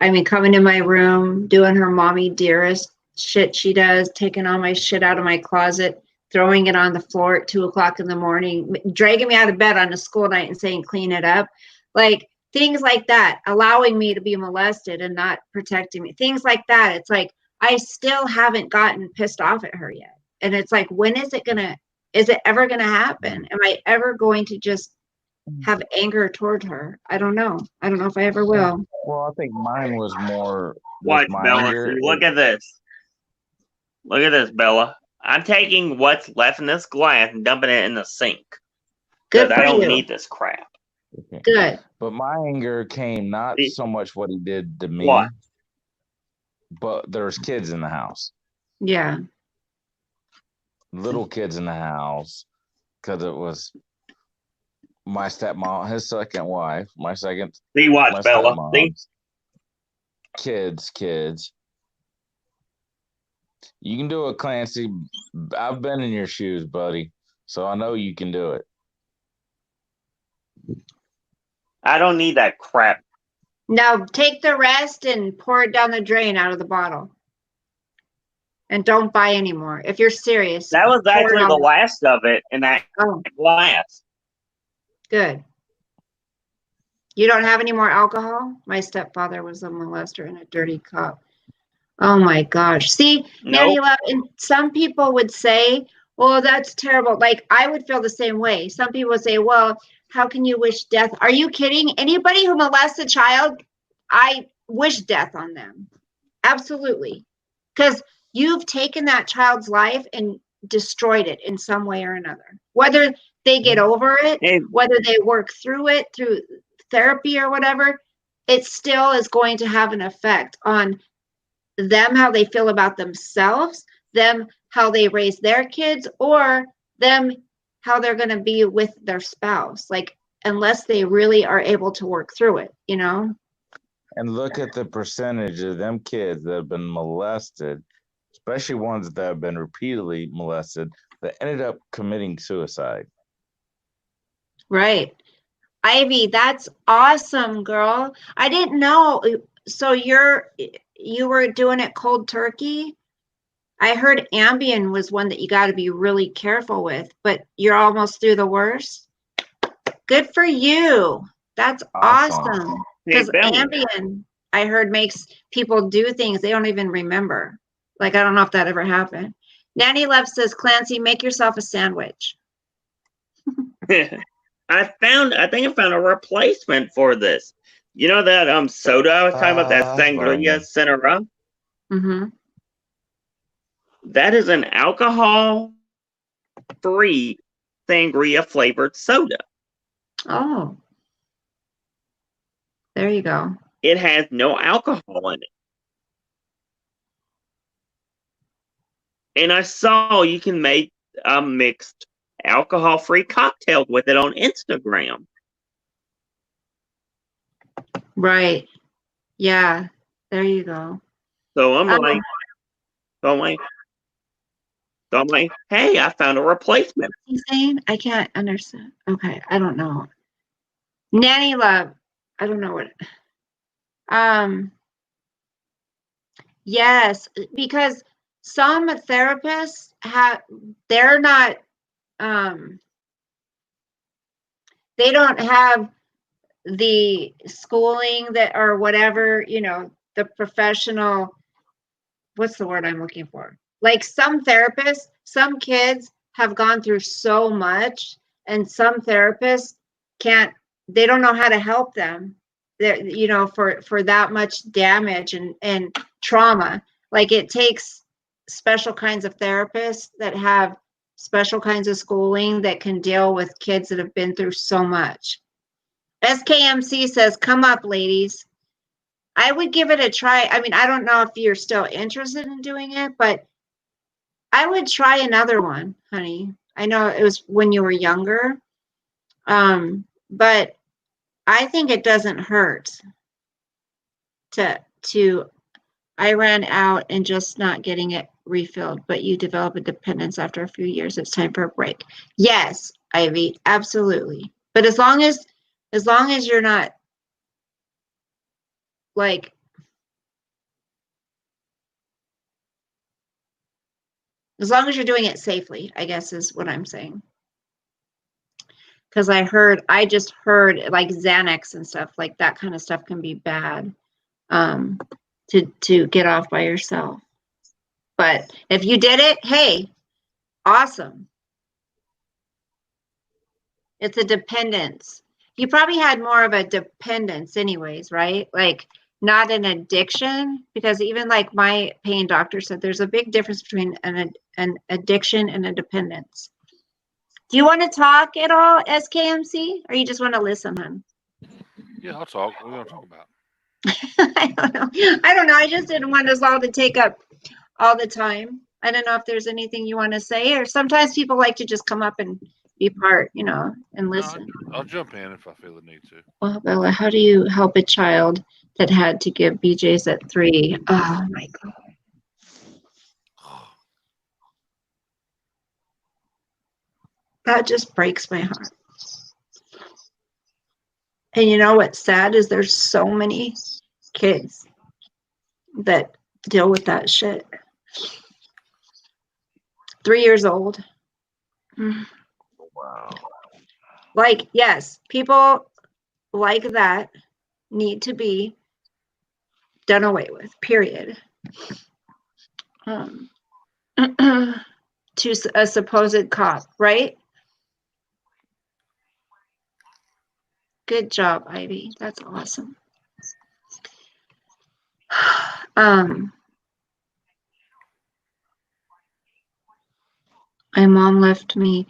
S1: I mean, coming in my room, doing her mommy dearest shit she does, taking all my shit out of my closet, throwing it on the floor at 2:00 in the morning, dragging me out of bed on a school night and saying, clean it up. Like things like that, allowing me to be molested and not protecting me. Things like that. It's like, I still haven't gotten pissed off at her yet. And it's like, when is it ever going to happen? Am I ever going to just have anger toward her? I don't know. I don't know if I ever will.
S4: Well, I think mine was more.
S3: Watch, Bella. Look at this. Look at this, Bella. I'm taking what's left in this glass and dumping it in the sink.
S1: Good for
S3: I don't
S1: you.
S3: need this crap.
S4: Okay.
S1: Good.
S4: But my anger came not so much what he did to me, but there's kids in the house.
S1: Yeah.
S4: Little kids in the house, because it was my stepmom, his second wife, my
S3: Bella.
S4: Kids. You can do it, Clancy. I've been in your shoes, buddy, so I know you can do it.
S3: I don't need that crap.
S1: Now take the rest and pour it down the drain out of the bottle. And don't buy anymore. If you're serious.
S3: That was actually the last of it in that glass.
S1: Good. You don't have any more alcohol? My stepfather was a molester and a dirty cop. Oh my gosh. See, Nanny Love, and some people would say, well, that's terrible. Like, I would feel the same way. Some people would say, well, how can you wish death? Are you kidding? Anybody who molests a child, I wish death on them. Absolutely. Because you've taken that child's life and destroyed it in some way or another. Whether they get over it, whether they work through it, through therapy or whatever, it still is going to have an effect on them, how they feel about themselves, them, how they raise their kids, or them, how they're going to be with their spouse. Like, unless they really are able to work through it, you know?
S4: And look at the percentage of them kids that have been molested, especially ones that have been repeatedly molested, that ended up committing suicide.
S1: Right. Ivy, that's awesome, girl. I didn't know. So you were doing it cold turkey? I heard Ambien was one that you got to be really careful with, but you're almost through the worst. Good for you. That's awesome. Because Ambien, I heard, makes people do things they don't even remember. Like, I don't know if that ever happened. Nanny Love says, Clancy, make yourself a sandwich.
S3: I think I found a replacement for this. You know that soda I was talking about, that Sangria Cinera?
S1: Mm-hmm.
S3: That is an alcohol-free sangria flavored soda.
S1: Oh, there you go.
S3: It has no alcohol in it. And I saw you can make a mixed alcohol-free cocktail with it on Instagram.
S1: Right. Yeah. There you go.
S3: So I'm
S1: Um,
S3: like, hey, I found a replacement.
S1: What's he saying? I can't understand. Okay, I don't know. Nanny love. I don't know what. Yes, because some therapists they're not they don't have the schooling that or whatever, the professional, what's the word I'm looking for? Like some therapists, some kids have gone through so much, and some therapists they don't know how to help them. For that much damage and trauma. Like it takes special kinds of therapists that have special kinds of schooling that can deal with kids that have been through so much. SKMC says, come up, ladies. I would give it a try. I mean, I don't know if you're still interested in doing it, but I would try another one, honey. I know it was when you were younger, but I think it doesn't hurt to I ran out and just not getting it refilled, but you develop a dependence after a few years. It's time for a break. Yes, Ivy, absolutely. But as long as you're not like as long as you're doing it safely, I guess is what I'm saying. Because I just heard like Xanax and stuff, like that kind of stuff can be bad to get off by yourself. But if you did it, hey, awesome. It's a dependence. You probably had more of a dependence anyways, right? Like not an addiction, because even like my pain doctor said, there's a big difference between an addiction and a dependence. Do you want to talk at all, SKMC, or you just want to listen, hon?
S5: Yeah, I'll talk. What are we gonna talk about?
S1: I don't know. I just didn't want us all to take up all the time. I don't know if there's anything you want to say, or sometimes people like to just come up and be part, and listen.
S5: No, I'll jump in if I feel the need to.
S1: Well, Bella, how do you help a child that had to give BJ's at 3? Oh my God. That just breaks my heart. And you know what's sad is there's so many kids that deal with that shit. 3 years old.
S4: Wow.
S1: Like, yes, people like that need to be done away with, period. To a supposed cop, right? Good job, Ivy. That's awesome. My mom left me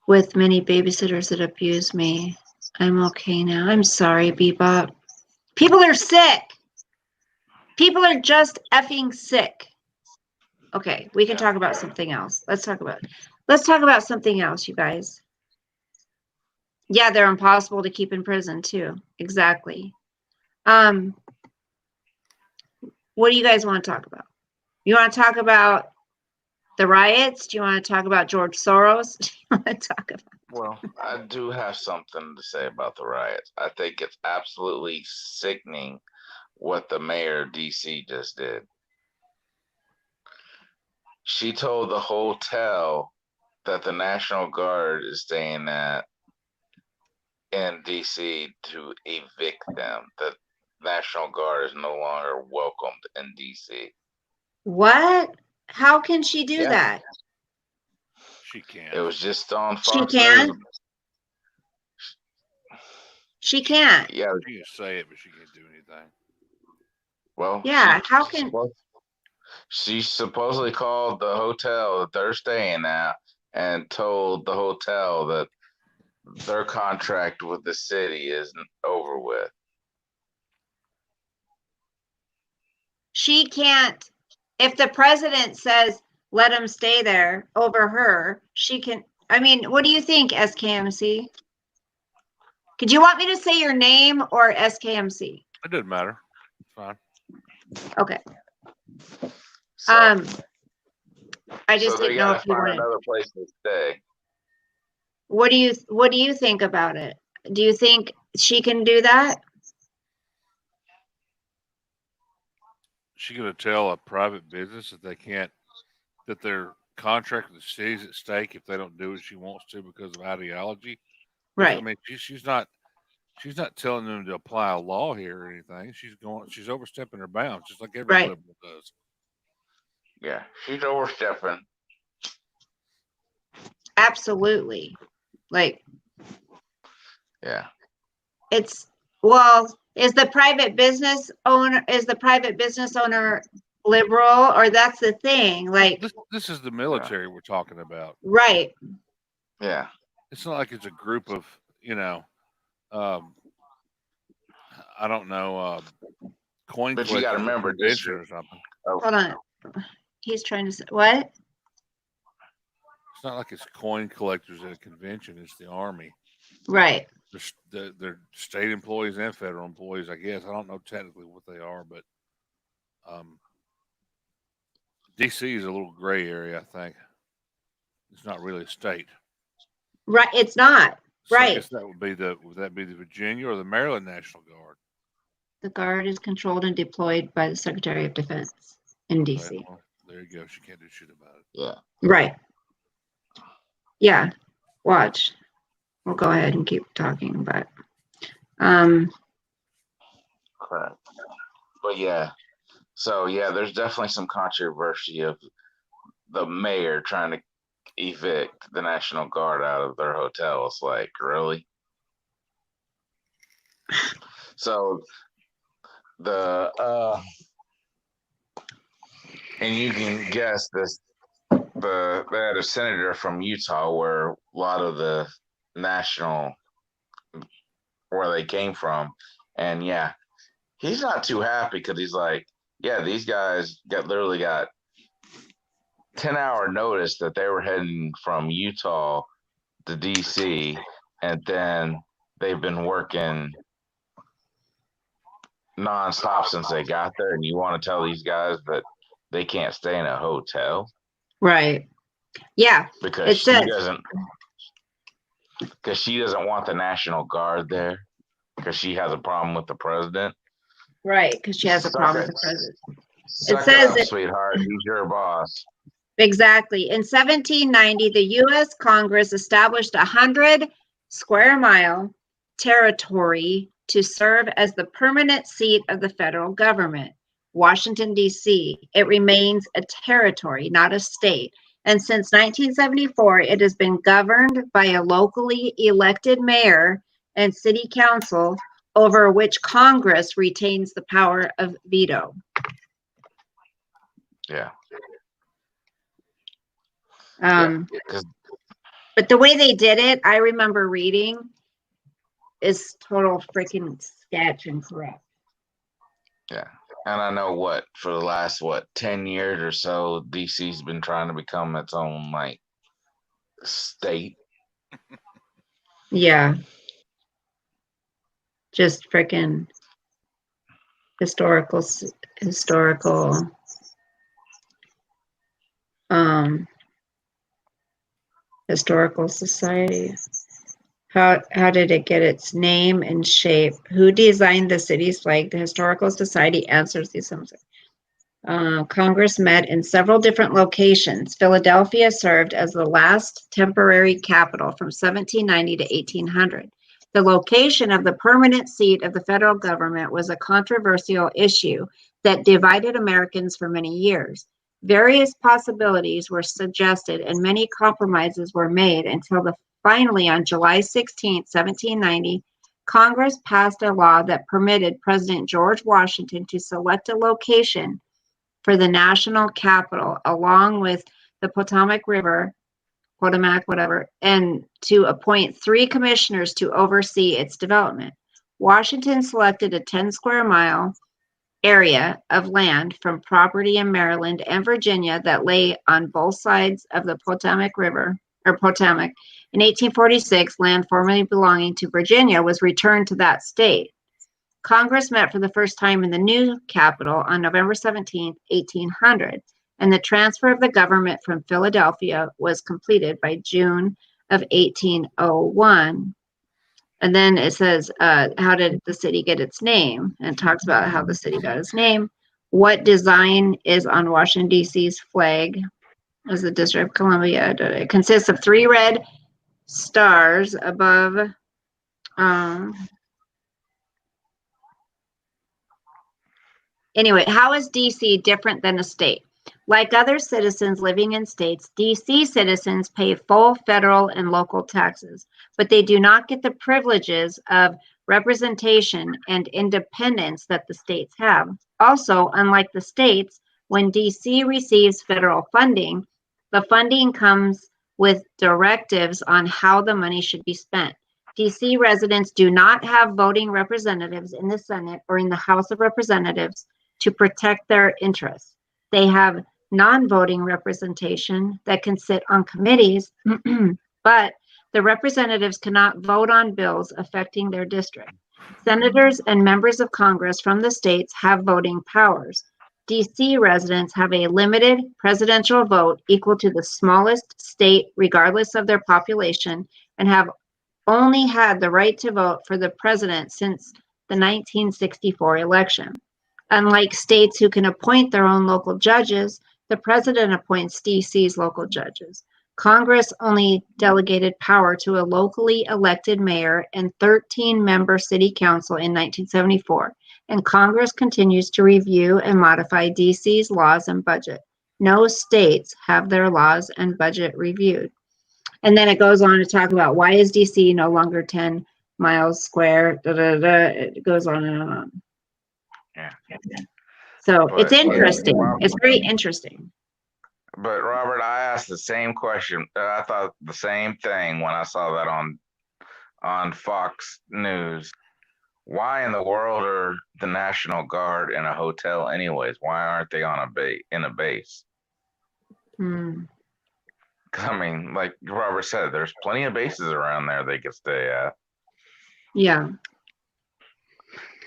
S1: with many babysitters that abused me. I'm okay now. I'm sorry, Bebop. People are sick. People are just effing sick. Okay, we can talk about something else. Let's talk about something else, you guys. Yeah, they're impossible to keep in prison too. Exactly. What do you guys want to talk about? You want to talk about the riots? Do you want to talk about George Soros? Do you want to talk about?
S4: Well, I do have something to say about the riots. I think it's absolutely sickening what the mayor of DC just did. She told the hotel that the National Guard is staying in DC to evict them. The National Guard is no longer welcomed in DC.
S1: What? How can she do that?
S5: She can't.
S4: It was just on
S1: She
S4: Fox
S1: can?
S4: News.
S1: She can't.
S4: Yeah.
S5: She can say it, but she can't do anything.
S4: Well,
S1: Yeah, how can
S4: she supposedly called the hotel that they're staying at and told the hotel that their contract with the city isn't over with.
S1: She can't, if the president says, let him stay there over her, she can, I mean, what do you think, SKMC? Could you want me to say your name or SKMC?
S5: It doesn't matter. It's fine.
S1: Okay.
S4: So,
S1: I just
S4: so they
S1: didn't know
S4: gotta
S1: if you
S4: find
S1: wanted.
S4: another place to stay.
S1: What do you think about it? Do you think she can do that?
S5: She gonna tell a private business that they can't, that their contract with the city's at stake if they don't do what she wants to because of ideology?
S1: Right.
S5: I mean, she's not telling them to apply a law here or anything. She's overstepping her bounds, just like every
S1: Right.
S5: liberal does.
S4: Yeah, she's overstepping.
S1: Absolutely. Like,
S4: Yeah.
S1: it's, well, is the private business owner liberal, or that's the thing? Like,
S5: This is the military we're talking about.
S1: right.
S4: Yeah.
S5: It's not like it's a group of, I don't know, coin
S4: But you gotta
S5: collectors
S4: remember,
S5: convention or something.
S1: Hold on. He's trying to say, what?
S5: It's not like it's coin collectors at a convention. It's the army.
S1: Right.
S5: They're state employees and federal employees, I guess. I don't know technically what they are, but DC is a little gray area, I think. It's not really a state.
S1: Right. It's not.
S5: So I
S1: Right.
S5: guess would that be the Virginia or the Maryland National Guard?
S1: The Guard is controlled and deployed by the Secretary of Defense in DC.
S5: Okay, well, there you go. She can't do shit about it.
S4: Yeah.
S1: Right. Yeah. Watch. We'll go ahead and keep talking, but
S4: Correct. But yeah. So yeah, there's definitely some controversy of the mayor trying to evict the National Guard out of their hotel. It's like, really? So the and you can guess this, they had a senator from Utah where a lot of the national, where they came from, and yeah, he's not too happy because he's like, yeah, these guys literally got 10-hour notice that they were heading from Utah to DC, and then they've been working nonstop since they got there, and you want to tell these guys that they can't stay in a hotel?
S1: right. Yeah.
S4: Because
S1: It says
S4: she doesn't want the National Guard there because she has a problem with the president.
S1: right, because she has a
S4: Suck
S1: problem
S4: it.
S1: with the president.
S4: Suck
S1: says
S4: up,
S1: it-
S4: sweetheart. He's your boss.
S1: Exactly. In 1790, the U.S. Congress established 100 square mile territory to serve as the permanent seat of the federal government, Washington, D.C. It remains a territory, not a state. And since 1974, it has been governed by a locally elected mayor and city council over which Congress retains the power of veto.
S4: Yeah. Because
S1: But the way they did it, I remember reading, is total freaking sketch and corrupt.
S4: yeah. And I know for the last 10 years or so, DC's been trying to become its own like state.
S1: Yeah. Just freaking historical society. How did it get its name and shape? Who designed the city's flag? The Historical Society answers these questions. Congress met in several different locations. Philadelphia served as the last temporary capital from 1790 to 1800. The location of the permanent seat of the federal government was a controversial issue that divided Americans for many years. Various possibilities were suggested and many compromises were made until finally on July 16, 1790, Congress passed a law that permitted President George Washington to select a location for the national capital along with the Potomac River Potomac, whatever, and to appoint 3 commissioners to oversee its development. Washington selected a 10 square mile area of land from property in Maryland and Virginia that lay on both sides of the Potomac River, or Potomac. In 1846, land formerly belonging to Virginia was returned to that state. Congress met for the first time in the new capital on November 17, 1800, and the transfer of the government from Philadelphia was completed by June of 1801. And then it says, how did the city get its name? And it talks about how the city got its name. What design is on Washington, D.C.'s flag as the District of Columbia? It consists of 3 red stars above. Anyway, how is D.C. different than a state? Like other citizens living in states, D.C. citizens pay full federal and local taxes, but they do not get the privileges of representation and independence that the states have. Also, unlike the states, when D.C. receives federal funding, the funding comes with directives on how the money should be spent. D.C. residents do not have voting representatives in the Senate or in the House of Representatives to protect their interests. They have non-voting representation that can sit on committees, but the representatives cannot vote on bills affecting their district. Senators and members of Congress from the states have voting powers. DC residents have a limited presidential vote equal to the smallest state, regardless of their population, and have only had the right to vote for the president since the 1964 election. Unlike states who can appoint their own local judges, the president appoints DC's local judges. Congress only delegated power to a locally elected mayor and 13-member city council in 1974, and Congress continues to review and modify DC's laws and budget. No states have their laws and budget reviewed. And then it goes on to talk about why is DC no longer 10 miles square, It goes on and on.
S4: Yeah.
S1: So
S4: But,
S1: it's interesting.
S4: yeah,
S1: It's very interesting.
S4: But Robert, I asked the same question. I thought the same thing when I saw that on Fox News. Why in the world are the National Guard in a hotel anyways? Why aren't they on in a base? Because I mean, like Robert said, there's plenty of bases around there they could stay at.
S1: Yeah.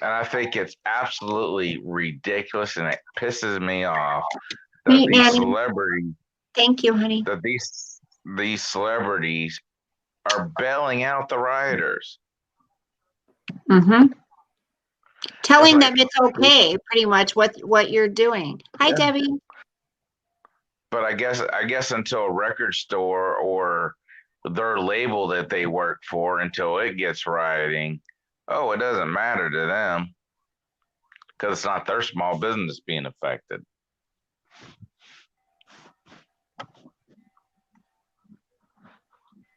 S4: And I think it's absolutely ridiculous, and it pisses me off that
S1: Hey,
S4: these
S1: Annie.
S4: celebrities,
S1: Thank you, honey.
S4: that these celebrities are bailing out the rioters.
S1: Mm-hmm. Telling
S4: It's
S1: them
S4: like-
S1: it's okay, pretty much what you're doing. Hi,
S4: Yeah.
S1: Debbie.
S4: But I guess until a record store or their label that they work for, until it gets rioting, it doesn't matter to them because it's not their small business being affected.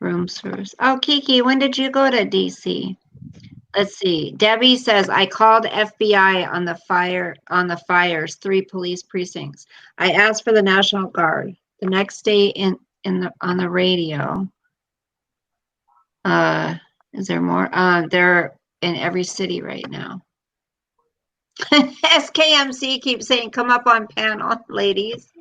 S1: Room service. Oh, Kiki, when did you go to DC? Let's see. Debbie says I called FBI on the fires, 3 police precincts. I asked for the National Guard. The next day on the radio. Is there more? They're in every city right now. SKMC keeps saying, come up on panel, ladies.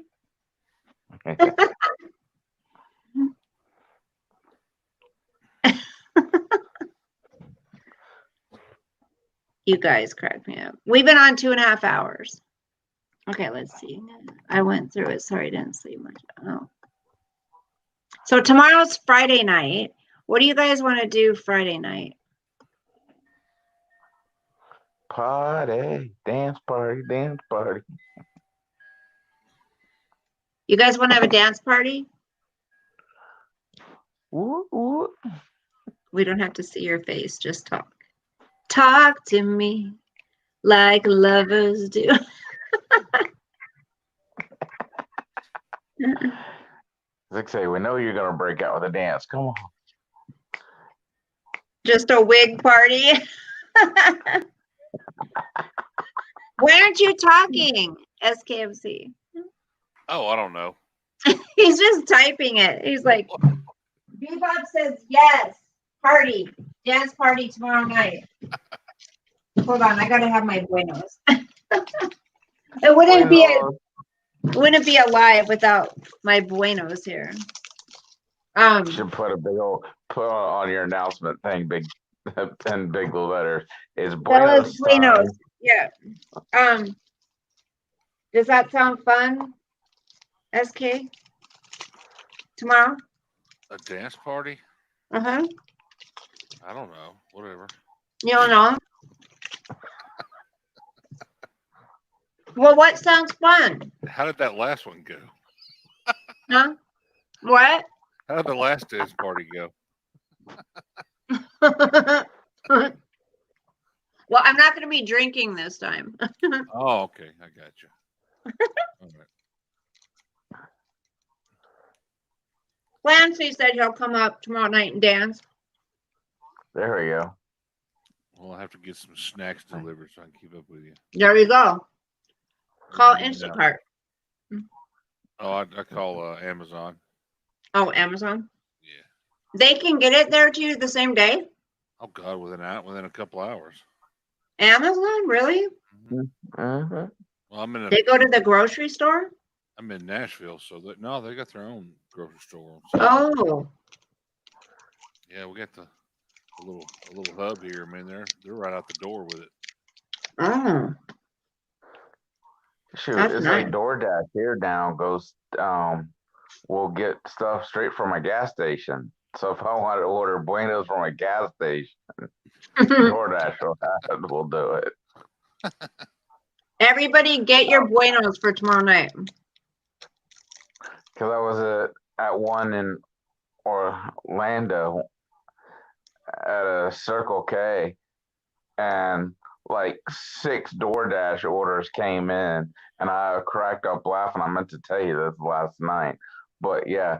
S1: You guys crack me up. We've been on 2.5 hours. Okay, let's see. I went through it. Sorry, I didn't sleep much. Oh. So tomorrow's Friday night. What do you guys want to do Friday night?
S4: Party, dance party, dance party.
S1: You guys want to have a dance party?
S4: Ooh, ooh.
S1: We don't have to see your face. Just talk. Talk to me like lovers do.
S4: Like I say, we know you're gonna break out with a dance. Come on.
S1: Just a wig party. Why aren't you talking, SKFC?
S5: Oh, I don't know.
S1: He's just typing it. He's like, Bebop says yes. Party. Dance party tomorrow night. Hold on, I gotta have my buenos. It wouldn't be alive without my buenos here.
S4: Should put on your announcement thing, big in big letters. It's
S1: Bella's
S4: Buenos time.
S1: buenos. Yeah. Does that sound fun? SK? Tomorrow?
S5: A dance party?
S1: Uh-huh.
S5: I don't know. Whatever.
S1: You don't know? Well, what sounds fun?
S5: How did that last one go?
S1: Huh? What?
S5: How did the last dance party go?
S1: Well, I'm not going to be drinking this time.
S5: Oh, okay. I got you. All right.
S1: Clancy said he'll come up tomorrow night and dance.
S4: There we go.
S5: Well, I have to get some snacks delivered so I can keep up with you.
S1: There you go. Call
S5: Yeah.
S1: Instacart.
S5: Oh, I call Amazon.
S1: Oh, Amazon?
S5: Yeah.
S1: They can get it there to you the same day?
S5: Oh God, within a couple hours.
S1: Amazon? Really?
S4: Uh-huh.
S5: Well,
S1: They go to the grocery store?
S5: I'm in Nashville, so they got their own grocery store.
S1: Oh.
S5: Yeah, we got a little hub here. I mean, they're right out the door with it.
S1: Oh.
S4: Shoot,
S1: That's
S4: it's
S1: nice.
S4: like DoorDash here now goes. We'll get stuff straight from a gas station. So if I want to order Buenos from a gas station, DoorDash will do it.
S1: Everybody get your buenos for tomorrow night.
S4: Because I was at one in Orlando at a Circle K, and like 6 DoorDash orders came in, and I cracked up laughing. I meant to tell you this last night, but yeah,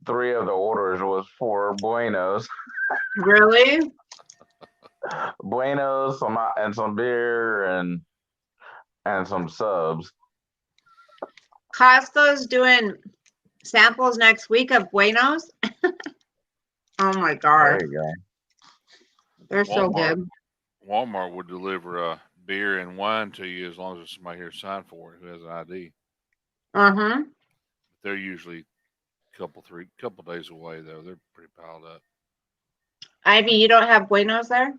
S4: 3 of the orders was for Buenos.
S1: Really?
S4: Buenos, and some beer and some subs.
S1: Costco's doing samples next week of buenos. Oh my God.
S4: There you go.
S1: They're so good.
S5: Walmart would deliver beer and wine to you as long as there's somebody here to sign for it who has an ID.
S1: Uh-huh.
S5: They're usually couple days away though. They're pretty piled up.
S1: Ivy, you don't have buenos there?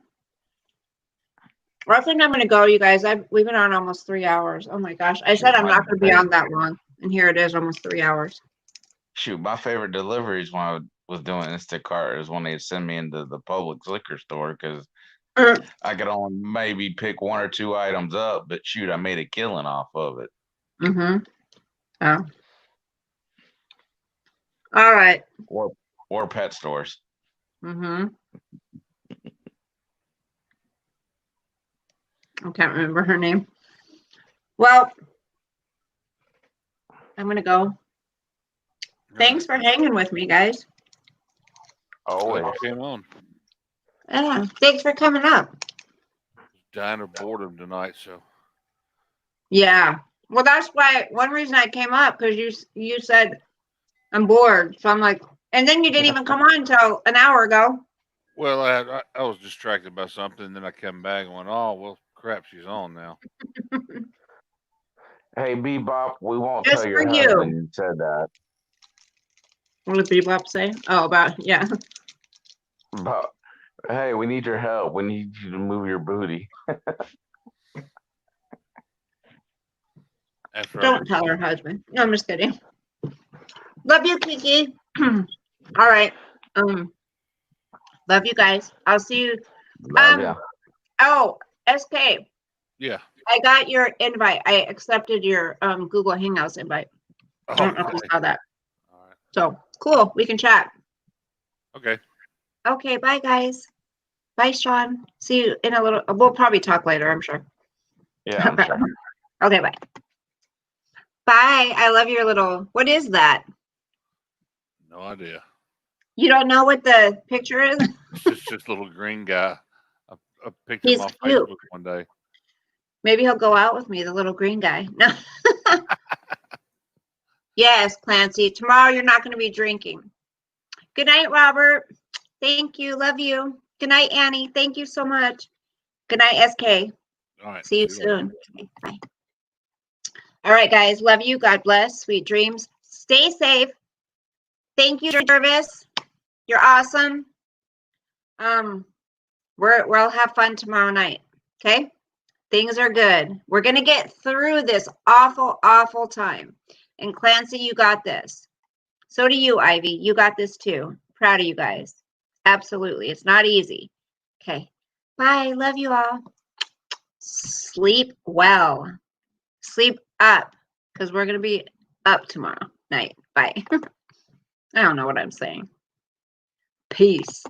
S1: Well, I think I'm going to go, you guys. We've been on almost 3 hours. Oh my gosh. I said I'm not going to be on that long. And here it is, almost 3 hours.
S4: Shoot, my favorite deliveries when I was doing Instacart is when they send me into the Publix liquor store, because I could only maybe pick 1 or 2 items up, but shoot, I made a killing off of it.
S1: Mm-hmm. Oh. All right.
S4: Or pet stores.
S1: Mm-hmm. I can't remember her name. Well, I'm going to go. Thanks for hanging with me, guys.
S4: Always.
S5: Glad you came on.
S1: Yeah, thanks for coming up.
S5: Dying of boredom tonight, so.
S1: Yeah. Well, that's why one reason I came up, because you said I'm bored. So I'm like, and then you didn't even come on until an hour ago.
S5: Well, I was distracted by something, and then I came back and went, oh, well, crap, she's on now.
S4: Hey, Bebop, we won't
S1: Just
S4: tell your
S1: for you.
S4: husband you said that.
S1: What did Bebop say? Oh, about, yeah.
S4: But hey, we need your help. We need you to move your booty.
S1: Don't tell her husband. No, I'm just kidding. Love you, Kiki. All right. Love you guys. I'll see you.
S4: Love ya.
S1: Oh, SK.
S5: Yeah.
S1: I got your invite. I accepted your Google Hangouts invite. I don't know if you saw that.
S5: All right.
S1: So cool. We can chat.
S5: Okay.
S1: Okay. Bye, guys. Bye, Sean. See you in a little. We'll probably talk later, I'm sure.
S4: Yeah, I'm sure.
S1: Okay. Bye. Bye. I love your little. What is that?
S5: No idea.
S1: You don't know what the picture is?
S5: It's just a little green guy. I picked
S1: He's
S5: him off
S1: cute.
S5: Facebook one day.
S1: Maybe he'll go out with me, the little green guy. No. Yes, Clancy. Tomorrow you're not going to be drinking. Good night, Robert. Thank you. Love you. Good night, Annie. Thank you so much. Good night, SK.
S5: All right.
S1: See you
S5: see later.
S1: soon. Okay, bye. All right, guys. Love you. God bless. Sweet dreams. Stay safe. Thank you, Jervis. You're awesome. We'll have fun tomorrow night. Okay? Things are good. We're gonna get through this awful, awful time. And Clancy, you got this. So do you, Ivy. You got this too. Proud of you guys. Absolutely. It's not easy. Okay. Bye. Love you all. Sleep well. Sleep up. Because we're gonna be up tomorrow night. Bye. I don't know what I'm saying. Peace.